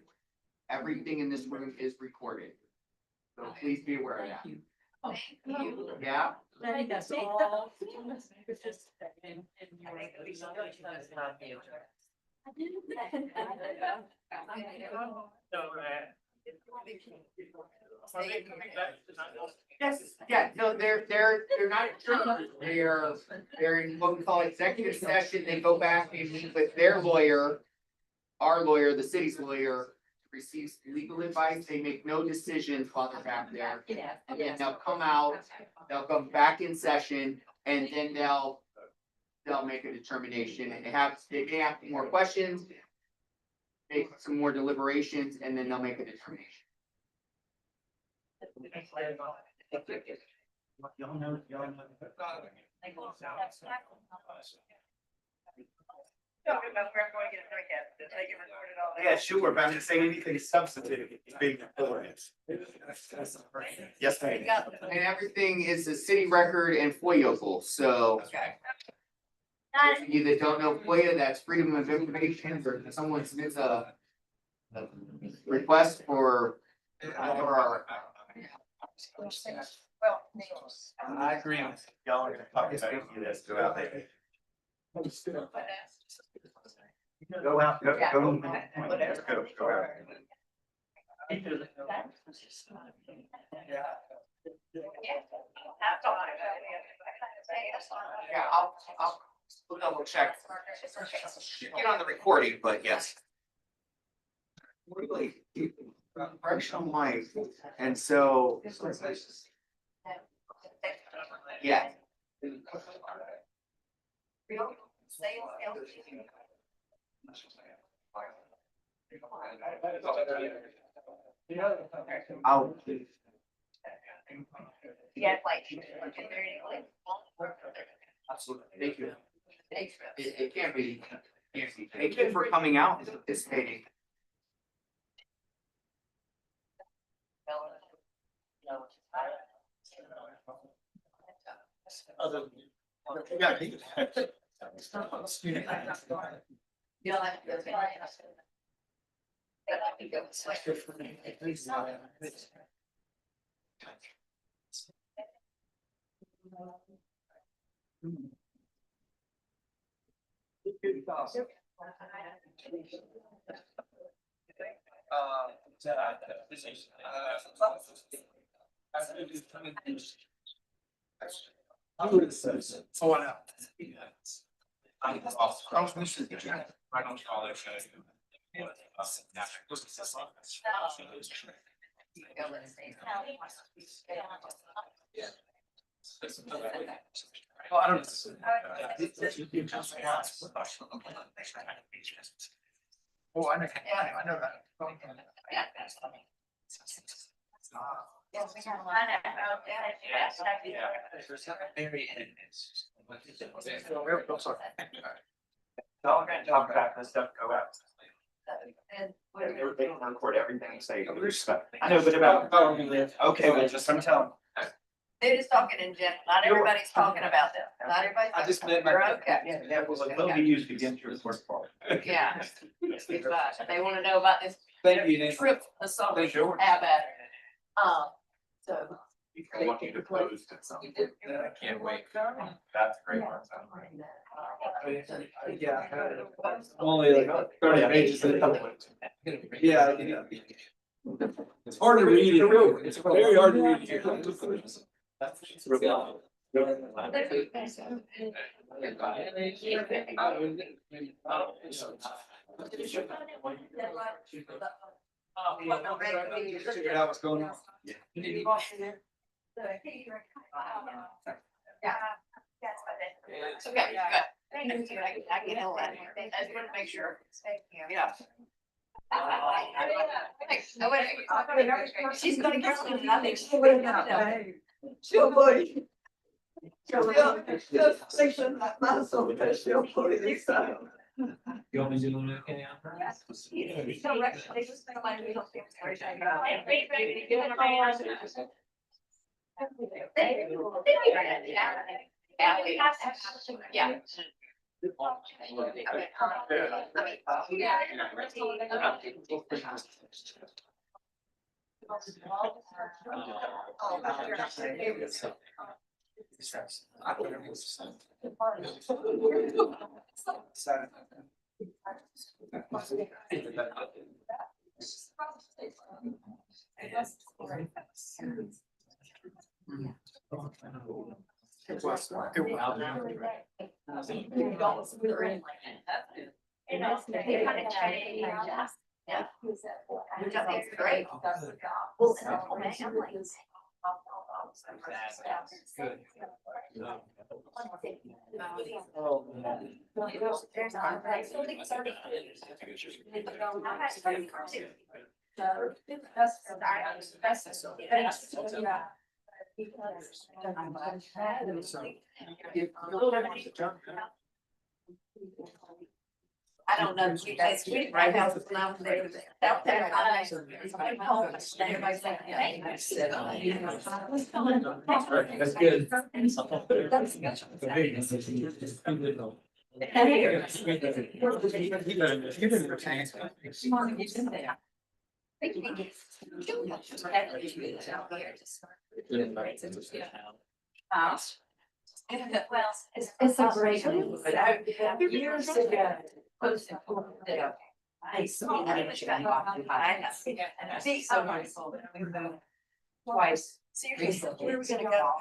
B: everything in this room is recorded. So please be aware of that. Yeah? Yes, yeah, no, they're not adjourned. They're in what we call executive session. They go back, they meet with their lawyer, our lawyer, the city's lawyer, receives legal advice. They make no decisions while they're back there. And then they'll come out, they'll come back in session, and then they'll make a determination. And they may ask more questions, make some more deliberations, and then they'll make a determination.
Q: Yeah, sure, but I'm just saying anything substantive is being recorded. Yes, ma'am.
B: And everything is a city record and FOIAble, so. You that don't know FOIA, that's Freedom of Information, or if someone submits a request for our.
J: I agree with y'all are gonna talk about this, go out there. Go out, go out.
B: Yeah, I'll double check. Get on the recording, but yes. Really, fresh on mic, and so. Yeah. I'll.
H: Yeah, like.
B: Absolutely, thank you. It can't be. Thank you for coming out and participating. I would have said someone else. I was missing the chat. I don't follow well, I don't. Oh, I know that. Y'all are gonna talk about this stuff, go out. They can record everything and say, I know, but about, okay, well, just, I'm telling.
H: They're just talking in general, not everybody's talking about them, not everybody's.
J: I just meant.
H: You're okay.
J: Yeah, well, it will be used against your work part.
H: Yeah, but they wanna know about this
J: Thank you, Nancy.
H: trip assault.
J: Thank you.
H: Have at it. So.
J: I want you to post it something. I can't wait. That's great. Yeah. Only like 30 pages. Yeah. It's hard to read it. It's very hard to read here. That's really all. Figured out what's going on.
H: It's okay, good. Thank you. I can handle that. I just want to make sure. Yeah. She's gonna get something, and I think she's gonna get it. She'll put it. She'll section that muscle, because she'll put it inside.
J: You want me to do it okay?
H: Yeah. Yeah. Which I think is great. I don't know, you guys, we right now, it's not there. Out there, I'm home, everybody's like, yeah.
J: That's good.
F: Well, it's a great move, but years ago, post I saw that it was and I see so much twice. Recently.
E: Where are we gonna go?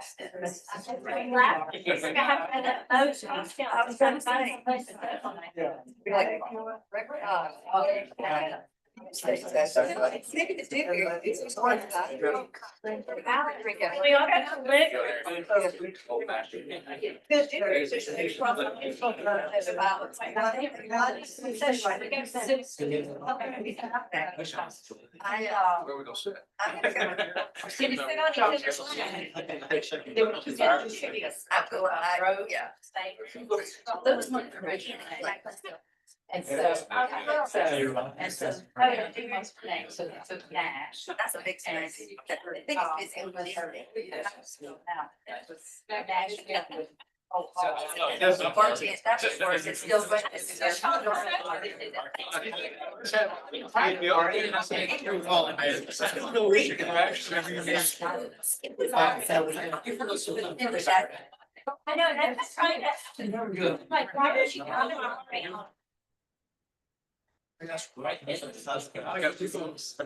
T: Where we gonna sit?
F: I'm gonna go. Can you sit on each other's lap? Yeah. Those one information. And so. That's a big space. I think it's That's worse, it's still. I know, that's trying to. Like, why would you come around?
T: That's right. I got two phones.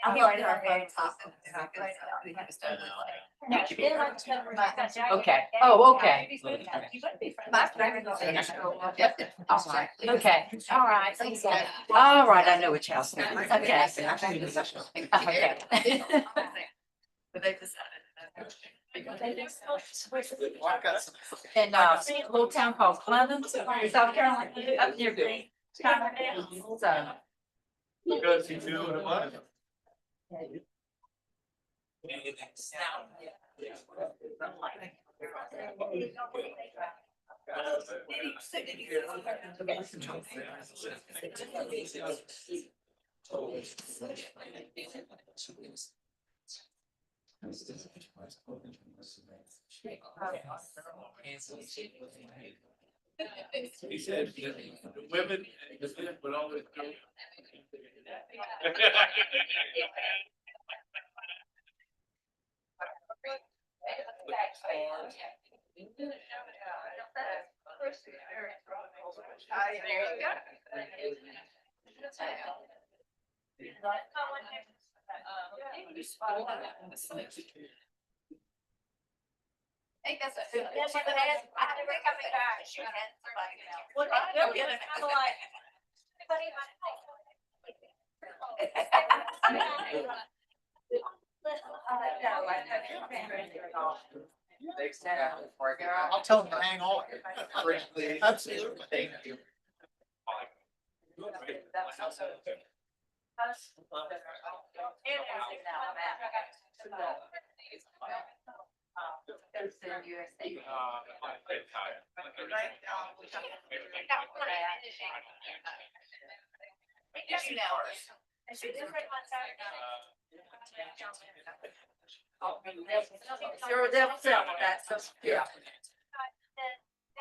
F: I'll be right at our phone top. Okay, oh, okay. Okay, all right. All right, I know which house. Okay. Okay. In a little town called Clemens, South Carolina, up near Green. So.
T: He said, women, would always go.
H: Hey, that's a good. That's what it is. I had to wake up and she had like, what I do, it's kind of like.
J: I'll tell them to hang on. Absolutely. Thank you.
F: You're a devil, that's, yeah.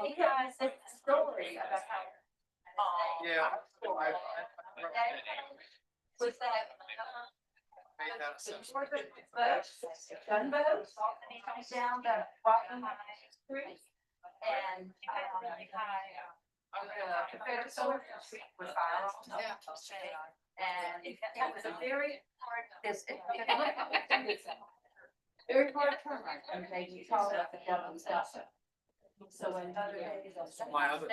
F: He has a story about how.
J: Yeah.
F: Was that? Gunboats, and he comes down the bottom street. And Confederate soldiers were found. And it was a very hard, very hard turn, and they called up the devil himself. So when other days.
J: My other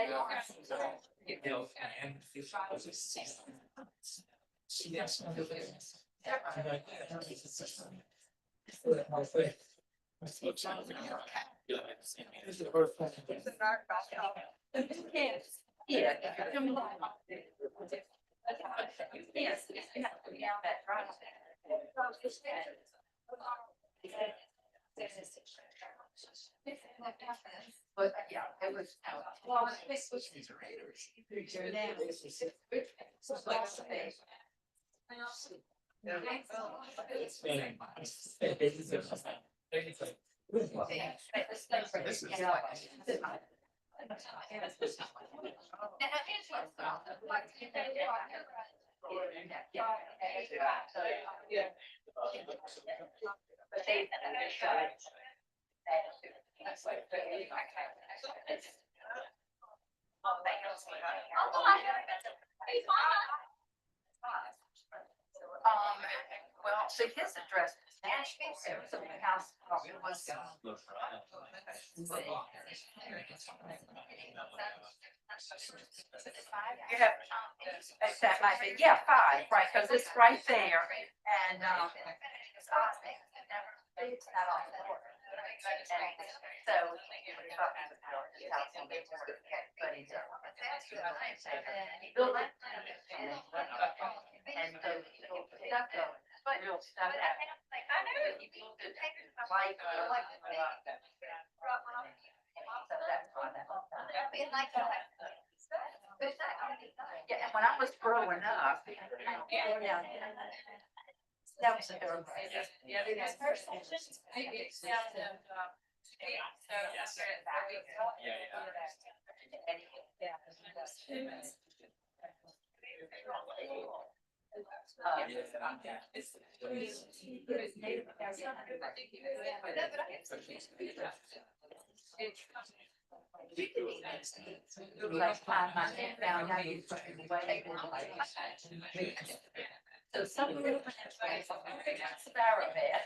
F: Yeah. Yes, you have to be down that drive. But yeah, it was. Well, this was. Well, so his address is Nashville, so the house probably was. You have, that might be, yeah, 5, right, because it's right there, and, yeah, and when I was growing up. That was a good. Yeah, that's personal. So some of the sparrow bed.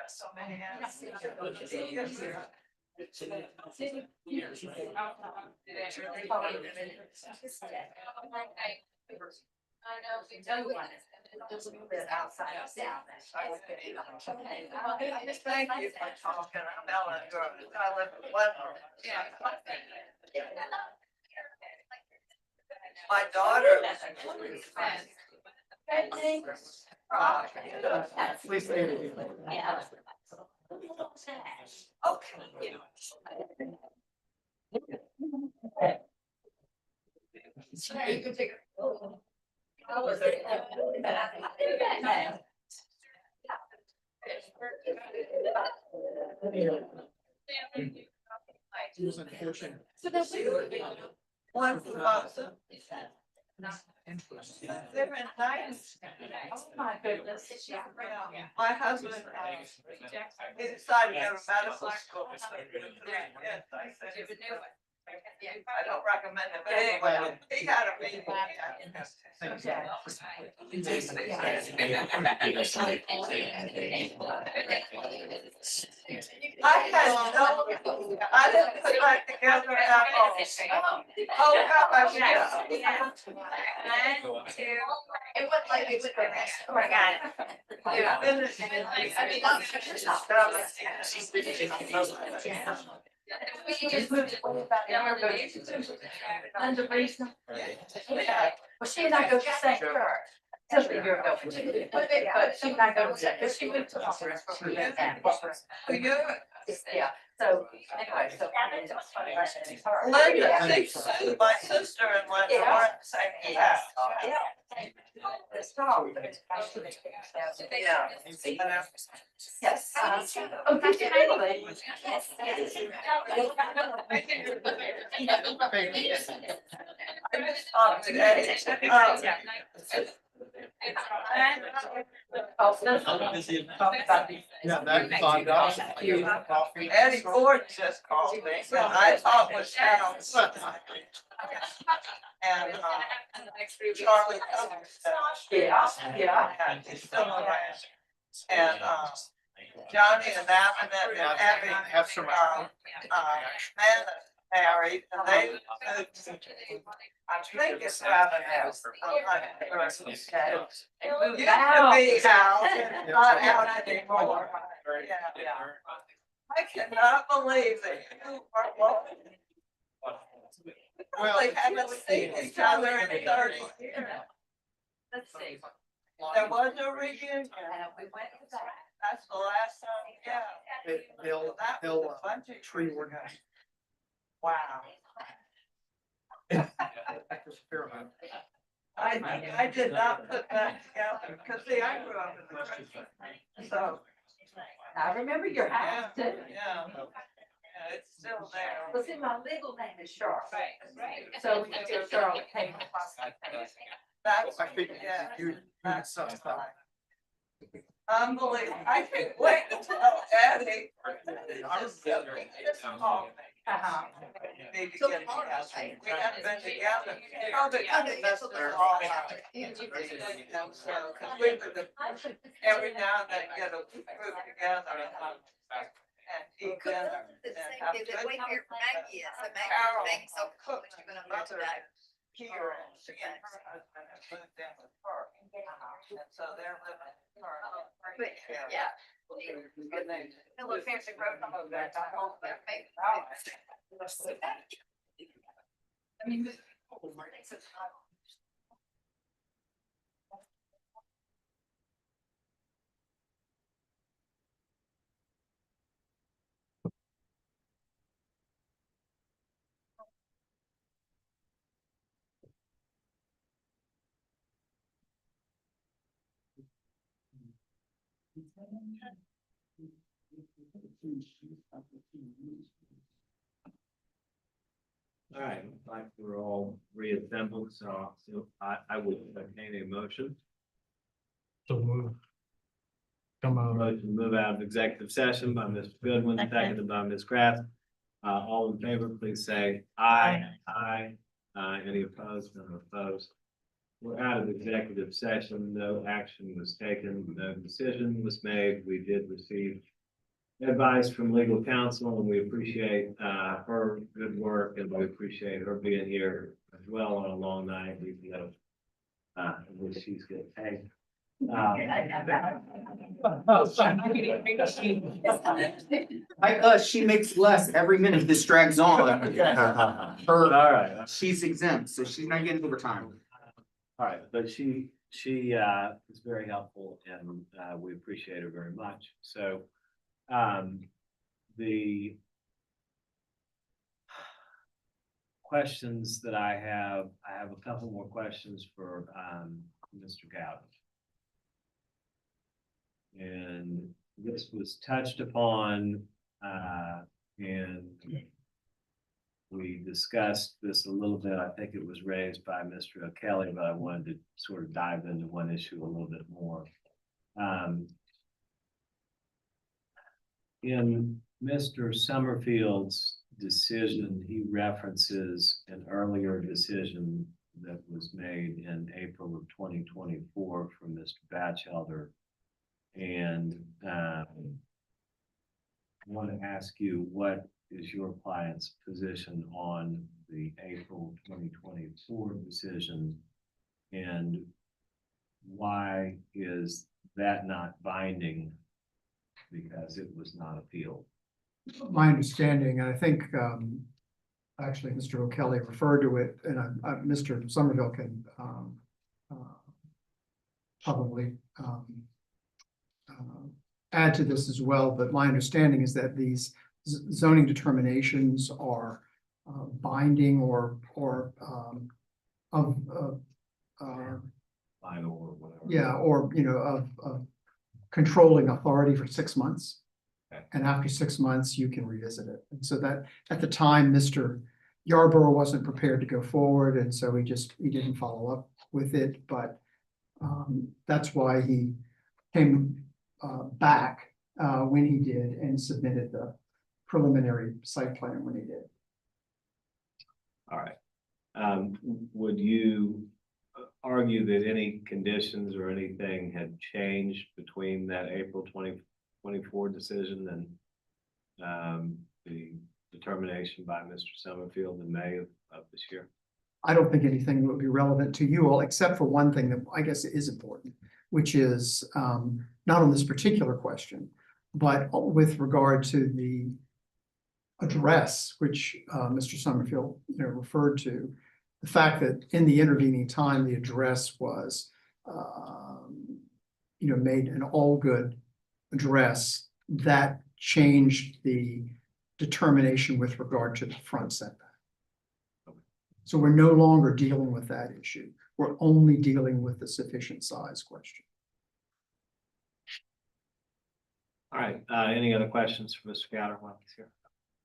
F: So many. I know, if you do one, it's a little bit outside of town. Thank you for talking about it. I live in Lebanon. My daughter.
Q: Please stay with you.
F: Yeah. Okay. You can take a.
H: One for Boston. They're in nice.
F: Oh my goodness.
H: My husband, he decided to go to medical school. Yes, I said, I don't recommend it, but anyway, he had a meeting. I had no, I didn't put that together at all. Oh, God, I should. It was like, it was, oh my God. Yeah. I mean, we just moved it way back. Linda Reason. Well, she and I go to the same church. Just a year ago. But she and I go to the same, because she moved to Austin. Yeah, so anyway, so. Linda, my sister and Linda were at the same house.
F: Yeah.
H: Yeah.
F: Yes. Oh, did you anyway? Yes.
H: I just thought today.
Q: Yeah, that's on us.
H: Eddie Ford just called me, and I thought was down. And Charlie.
F: Yeah.
H: He's still around. And Johnny and Alan and Abby
Q: Have some.
H: man married, and they moved. I think it's Ravenel. Used to be out, and not out anymore. Yeah. I cannot believe that you are walking
L: Well, they haven't seen each other in 30 years.
F: Let's see.
L: There was no reunion. That's the last time, yeah.
R: They'll,
L: That
R: they'll,
L: was a bunch of
R: tree
L: years
R: work.
L: ago. Wow. I did not put that together, because see, I grew up in the country, so.
F: I remember your house too.
L: Yeah, yeah, it's still there.
F: Well, see, my legal name is Charlotte. So we can get Charlotte Kane.
L: That's, yeah, that's so fun. Unbelievable. I can't wait to tell Eddie. It's just so big. It's all big. We need to get together. We haven't been together. Oh, but I think that's the all out. So, cause we would, every now and then get a group together and eat dinner. And have good time. Carol cooked mother here, and she and her husband have moved in with her. And so they're living in her.
F: Yeah.
L: And they.
F: Hello, fancy road. I mean.
A: All right, looks like we're all reassembled, so I would entertain a motion.
K: So move. Come on.
A: Motion to move out of executive session by Mr. Goodwin, seconded by Ms. Kraft. All in favor, please say aye. Aye. Any opposed? None opposed. We're out of executive session. No action was taken. No decision was made. We did receive advice from legal counsel, and we appreciate her good work, and we appreciate her being here as well on a long night, even though I wish she's getting paid.
B: She makes less every minute this drags on.
A: All right.
B: She's exempt, so she's not getting overtime.
A: All right, but she is very helpful, and we appreciate her very much. So the questions that I have a couple more questions for Mr. Gowden. And this was touched upon and we discussed this a little bit. I think it was raised by Mr. O'Kelly, but I wanted to sort of dive into one issue a little bit more. In Mr. Summerfield's decision, he references an earlier decision that was made in April of 2024 from Mr. Batchelder. And I want to ask you, what is your client's position on the April 2024 decision? And why is that not binding? Because it was not appealed.
R: My understanding, and I think, actually, Mr. O'Kelly referred to it, and Mr. Somerville can probably add to this as well, but my understanding is that these zoning determinations are binding or
A: Final or whatever.
R: yeah, or of controlling authority for 6 months.
A: Okay.
R: And after 6 months, you can revisit it. And so that at the time, Mr. Yarborough wasn't prepared to go forward, and so he didn't follow up with it. But that's why he came back when he did and submitted the preliminary site plan when he did.
A: All right. Would you argue that any conditions or anything had changed between that April 2024 decision and the determination by Mr. Summerfield in May of this year?
R: I don't think anything would be relevant to you all, except for one thing that I guess is important, which is not on this particular question, but with regard to the address, which Mr. Summerfield, referred to. The fact that in the intervening time, the address was, made an all good address, that changed the determination with regard to the front setback. So we're no longer dealing with that issue. We're only dealing with the sufficient size question.
A: All right, any other questions for Mr. Gowder while he's here?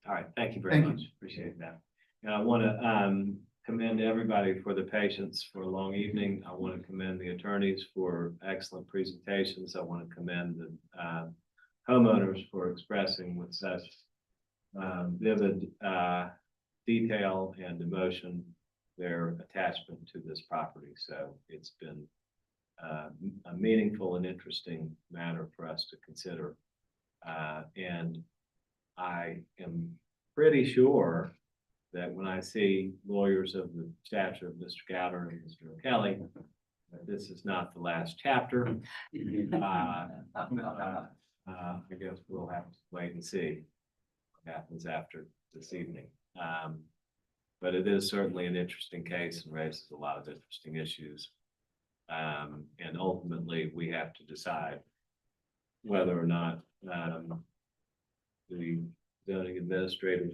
A: All right, thank you very
R: Thank
A: much. Appreciate that. And I want to commend everybody for the patience for a long evening. I want to commend the attorneys for excellent presentations. I want to commend the homeowners for expressing with such vivid detail and emotion their attachment to this property. So it's been a meaningful and interesting matter for us to consider. And I am pretty sure that when I see lawyers of the stature of Mr. Gowder and Mr. O'Kelly, that this is not the last chapter. I guess we'll have to wait and see what happens after this evening. But it is certainly an interesting case and raises a lot of interesting issues. And ultimately, we have to decide whether or not the zoning administrator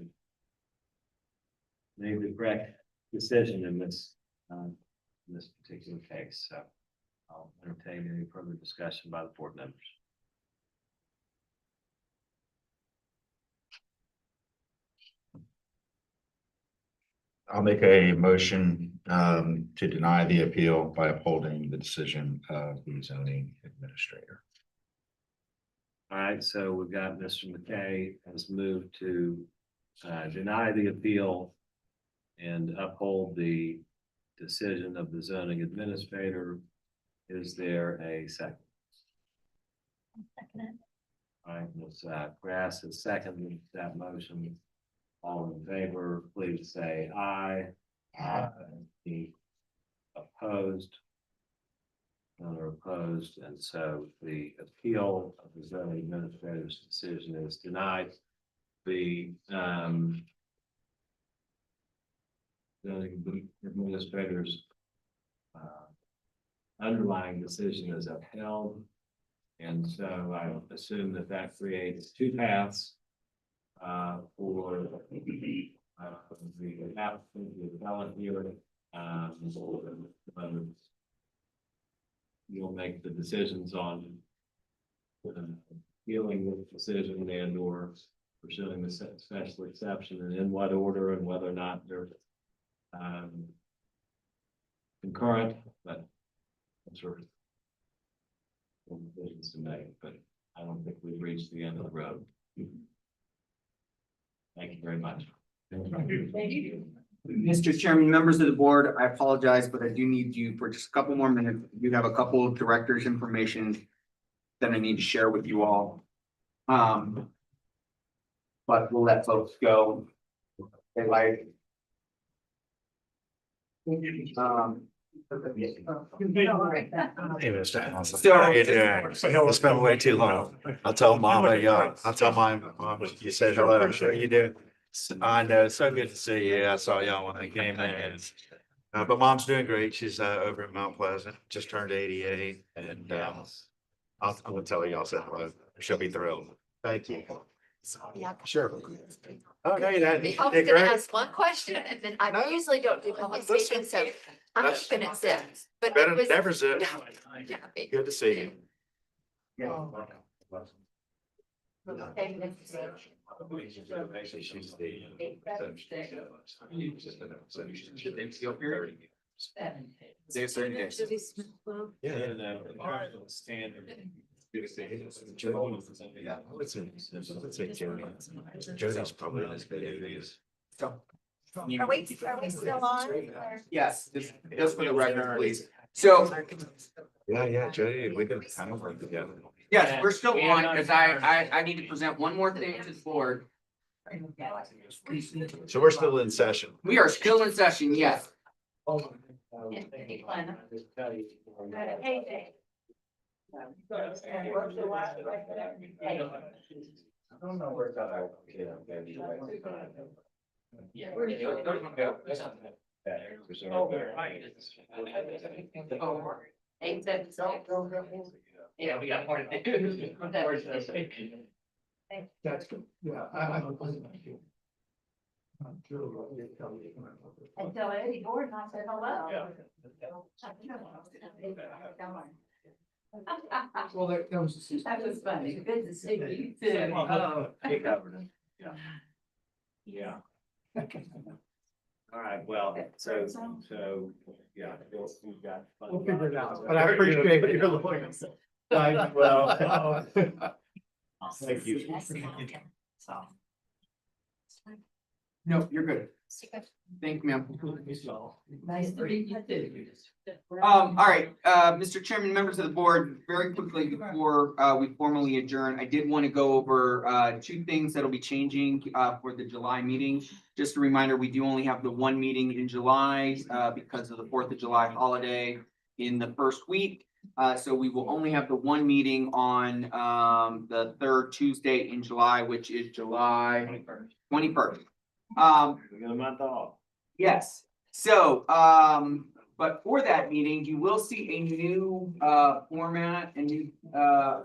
A: made the correct decision in this particular case. So I'll entertain any further discussion by the board members.
J: I'll make a motion to deny the appeal by upholding the decision of the zoning administrator.
A: All right, so we've got Mr. McKay has moved to deny the appeal and uphold the decision of the zoning administrator. Is there a second?
E: Second it.
A: All right, Ms. Grass has seconded that motion. All in favor, please say aye. Aye. Any opposed? None are opposed, and so the appeal of the zoning administrator's decision is denied. The zoning administrator's underlying decision is upheld. And so I assume that that creates two paths for the applicant, the appellant here. You'll make the decisions on dealing with the decision and or pursuing the special exception, and in what order and whether or not they're concurrent, but sort of decisions to make, but I don't think we've reached the end of the road. Thank you very much.
B: Thank you. Mr. Chairman, members of the board, I apologize, but I do need you for just a couple more minutes. You have a couple of directors' information that I need to share with you all. But we'll let folks go. They like.
J: Hey, Mr. Allison. How you doing? It's been way too long. I'll tell mom, I'll tell my mom you said hello. I'm sure you do. I know, so good to see you. I saw y'all when I came in. But mom's doing great. She's over at Mount Pleasant, just turned 88. And I'm gonna tell her y'all said hello. She'll be thrilled. Thank you. Sure. Okay, that.
H: I was gonna ask one question and then I usually don't do public speaking, so I'm just gonna zip. But
J: Better
H: it was.
J: never zip.
H: Yeah, big.
J: Good to see you. Jody's probably as big as it is.
E: Are we still on? or-
B: Yes, just for the record, please. So,
J: Yeah, Jody, we can kind of work together.
B: yes, we're still on, because I need to present one more thing to the board.
J: So we're still in session.
B: We are still in session, yes.
A: I don't know where that I, yeah, maybe. Yeah. Oh, right. Yeah, we got more to do.
R: That's good, yeah, I don't.
I: Until Eddie Gordon, I said hello.
R: Well, that was.
F: That was funny. Good to see you too.
A: Oh, he covered it, yeah. Yeah. All right, well, so, yeah, we've got.
R: We'll figure it out, but I appreciate it. You're looking.
A: Well. Thank you.
B: No, you're good. Thank you, ma'am.
F: Nice to meet you too.
B: All right, Mr. Chairman, members of the board, very quickly before we formally adjourn, I did want to go over two things that'll be changing for the July meeting. Just a reminder, we do only have the one meeting in July because of the 4th of July holiday in the first week. So we will only have the one meeting on the third Tuesday in July, which is July 21st.
A: We got a month off.
B: Yes, so, but for that meeting, you will see a new format and new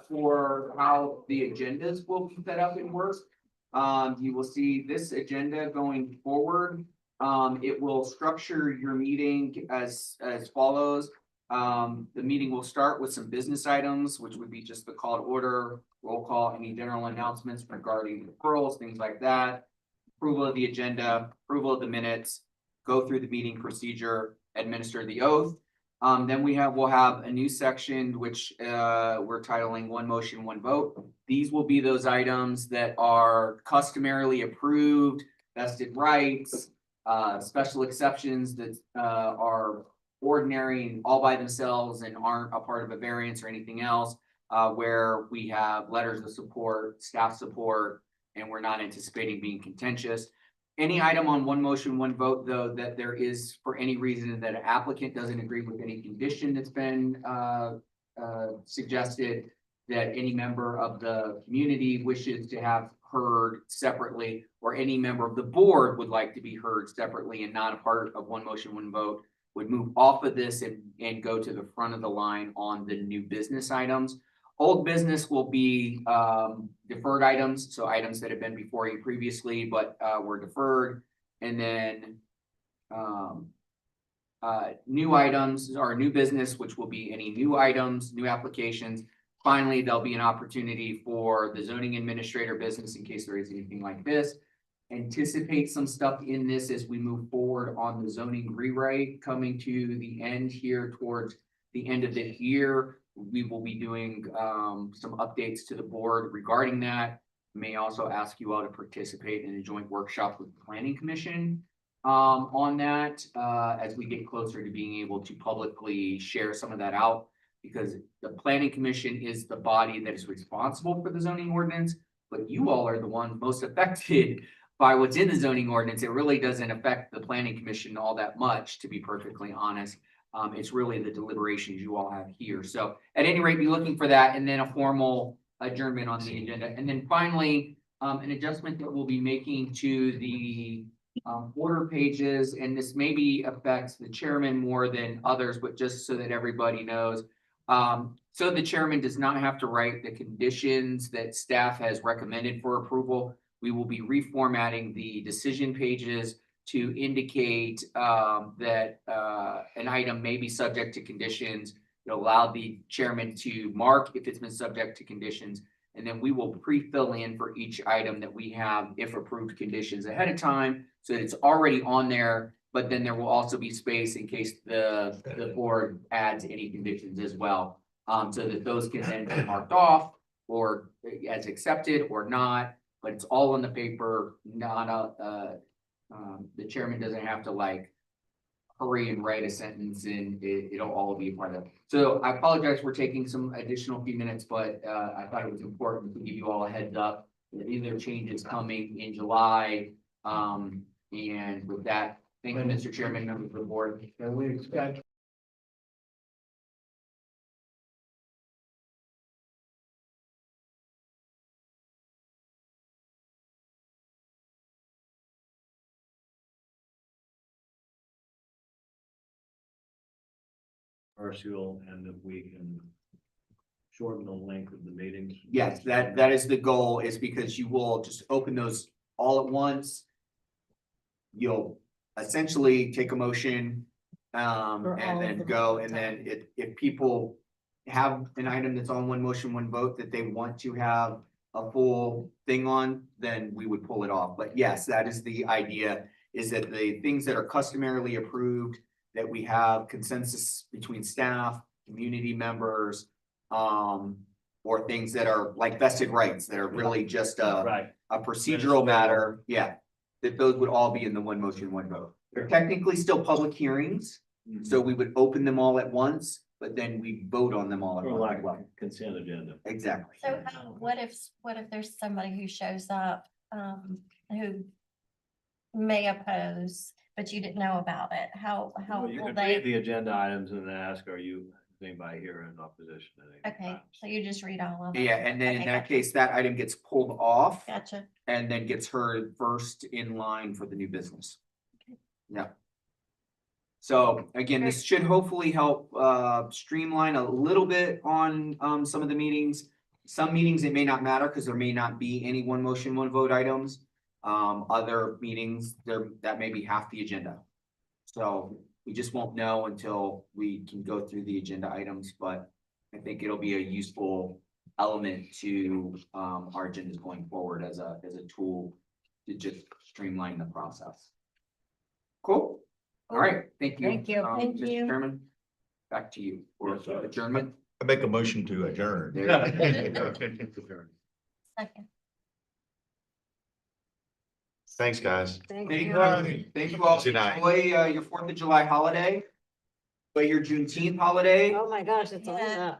B: for how the agendas will be set up and work. You will see this agenda going forward. It will structure your meeting as follows. The meeting will start with some business items, which would be just the call to order, roll call, any general announcements regarding referrals, things like that. Approval of the agenda, approval of the minutes, go through the meeting procedure, administer the oath. Then we'll have a new section, which we're titling One Motion, One Vote. These will be those items that are customarily approved, vested rights, special exceptions that are ordinary and all by themselves and aren't a part of a variance or anything else, where we have letters of support, staff support, and we're not anticipating being contentious. Any item on one motion, one vote, though, that there is for any reason that an applicant doesn't agree with any condition that's been suggested, that any member of the community wishes to have heard separately, or any member of the board would like to be heard separately and not a part of one motion, one vote, would move off of this and go to the front of the line on the new business items. Old business will be deferred items, so items that have been before you previously, but were deferred. And then new items or new business, which will be any new items, new applications. Finally, there'll be an opportunity for the zoning administrator business in case there is anything like this. Anticipate some stuff in this as we move forward on the zoning rewrite coming to the end here towards the end of this year. We will be doing some updates to the board regarding that. May also ask you all to participate in a joint workshop with the Planning Commission on that as we get closer to being able to publicly share some of that out, because the Planning Commission is the body that is responsible for the zoning ordinance, but you all are the ones most affected by what's in the zoning ordinance. It really doesn't affect the Planning Commission all that much, to be perfectly honest. It's really the deliberations you all have here. So at any rate, be looking for that, and then a formal adjournment on the agenda. And then finally, an adjustment that we'll be making to the order pages, and this maybe affects the chairman more than others, but just so that everybody knows. So the chairman does not have to write the conditions that staff has recommended for approval. We will be reformatting the decision pages to indicate that an item may be subject to conditions. It allow the chairman to mark if it's been subject to conditions, and then we will pre-fill in for each item that we have, if approved, conditions ahead of time, so that it's already on there. But then there will also be space in case the board adds any conditions as well, so that those can then be marked off or as accepted or not. But it's all on the paper, not the chairman doesn't have to like hurry and write a sentence, and it'll all be a part of it. So I apologize for taking some additional few minutes, but I thought it was important to give you all a heads up that these are changes coming in July. And with that, thank you, Mr. Chairman, members of the board.
R: And we expect
A: controversial and that we can shorten the length of the meetings.
B: Yes, that is the goal, is because you will just open those all at once. You'll essentially take a motion, and then go, and then if people have an item that's on one motion, one vote that they want to have a full thing on, then we would pull it off. But yes, that is the idea, is that the things that are customarily approved, that we have consensus between staff, community members, or things that are like vested rights that are really just a procedural matter, yeah, that those would all be in the one motion, one vote. They're technically still public hearings, so we would open them all at once, but then we vote on them all at
A: Or
B: once.
A: like a consent agenda.
B: Exactly.
E: So what if there's somebody who shows up, who may oppose, but you didn't know about it? How
A: Well, you
E: will
A: could read
E: they?
A: the agenda items and ask, is anybody here in opposition to any?
E: Okay, so you just read all of them?
B: Yeah, and then in
E: Okay,
B: that case, that item gets pulled off
E: Gotcha.
B: and then gets heard first in line for the new business. Yeah. So again, this should hopefully help streamline a little bit on some of the meetings. Some meetings, it may not matter because there may not be any one motion, one vote items. Other meetings, that may be half the agenda. So we just won't know until we can go through the agenda items, but I think it'll be a useful element to our agendas going forward as a tool to just streamline the process. Cool. All right, thank you.
E: Thank you. Thank
B: Mr.
E: you.
B: Chairman, back to you for adjournment.
J: I make a motion to adjourn.
E: Second.
J: Thanks, guys.
B: Thank you all.
J: Good night.
B: Enjoy your 4th of July holiday. Enjoy your Juneteenth holiday.
M: Oh my gosh, it's
E: Yeah.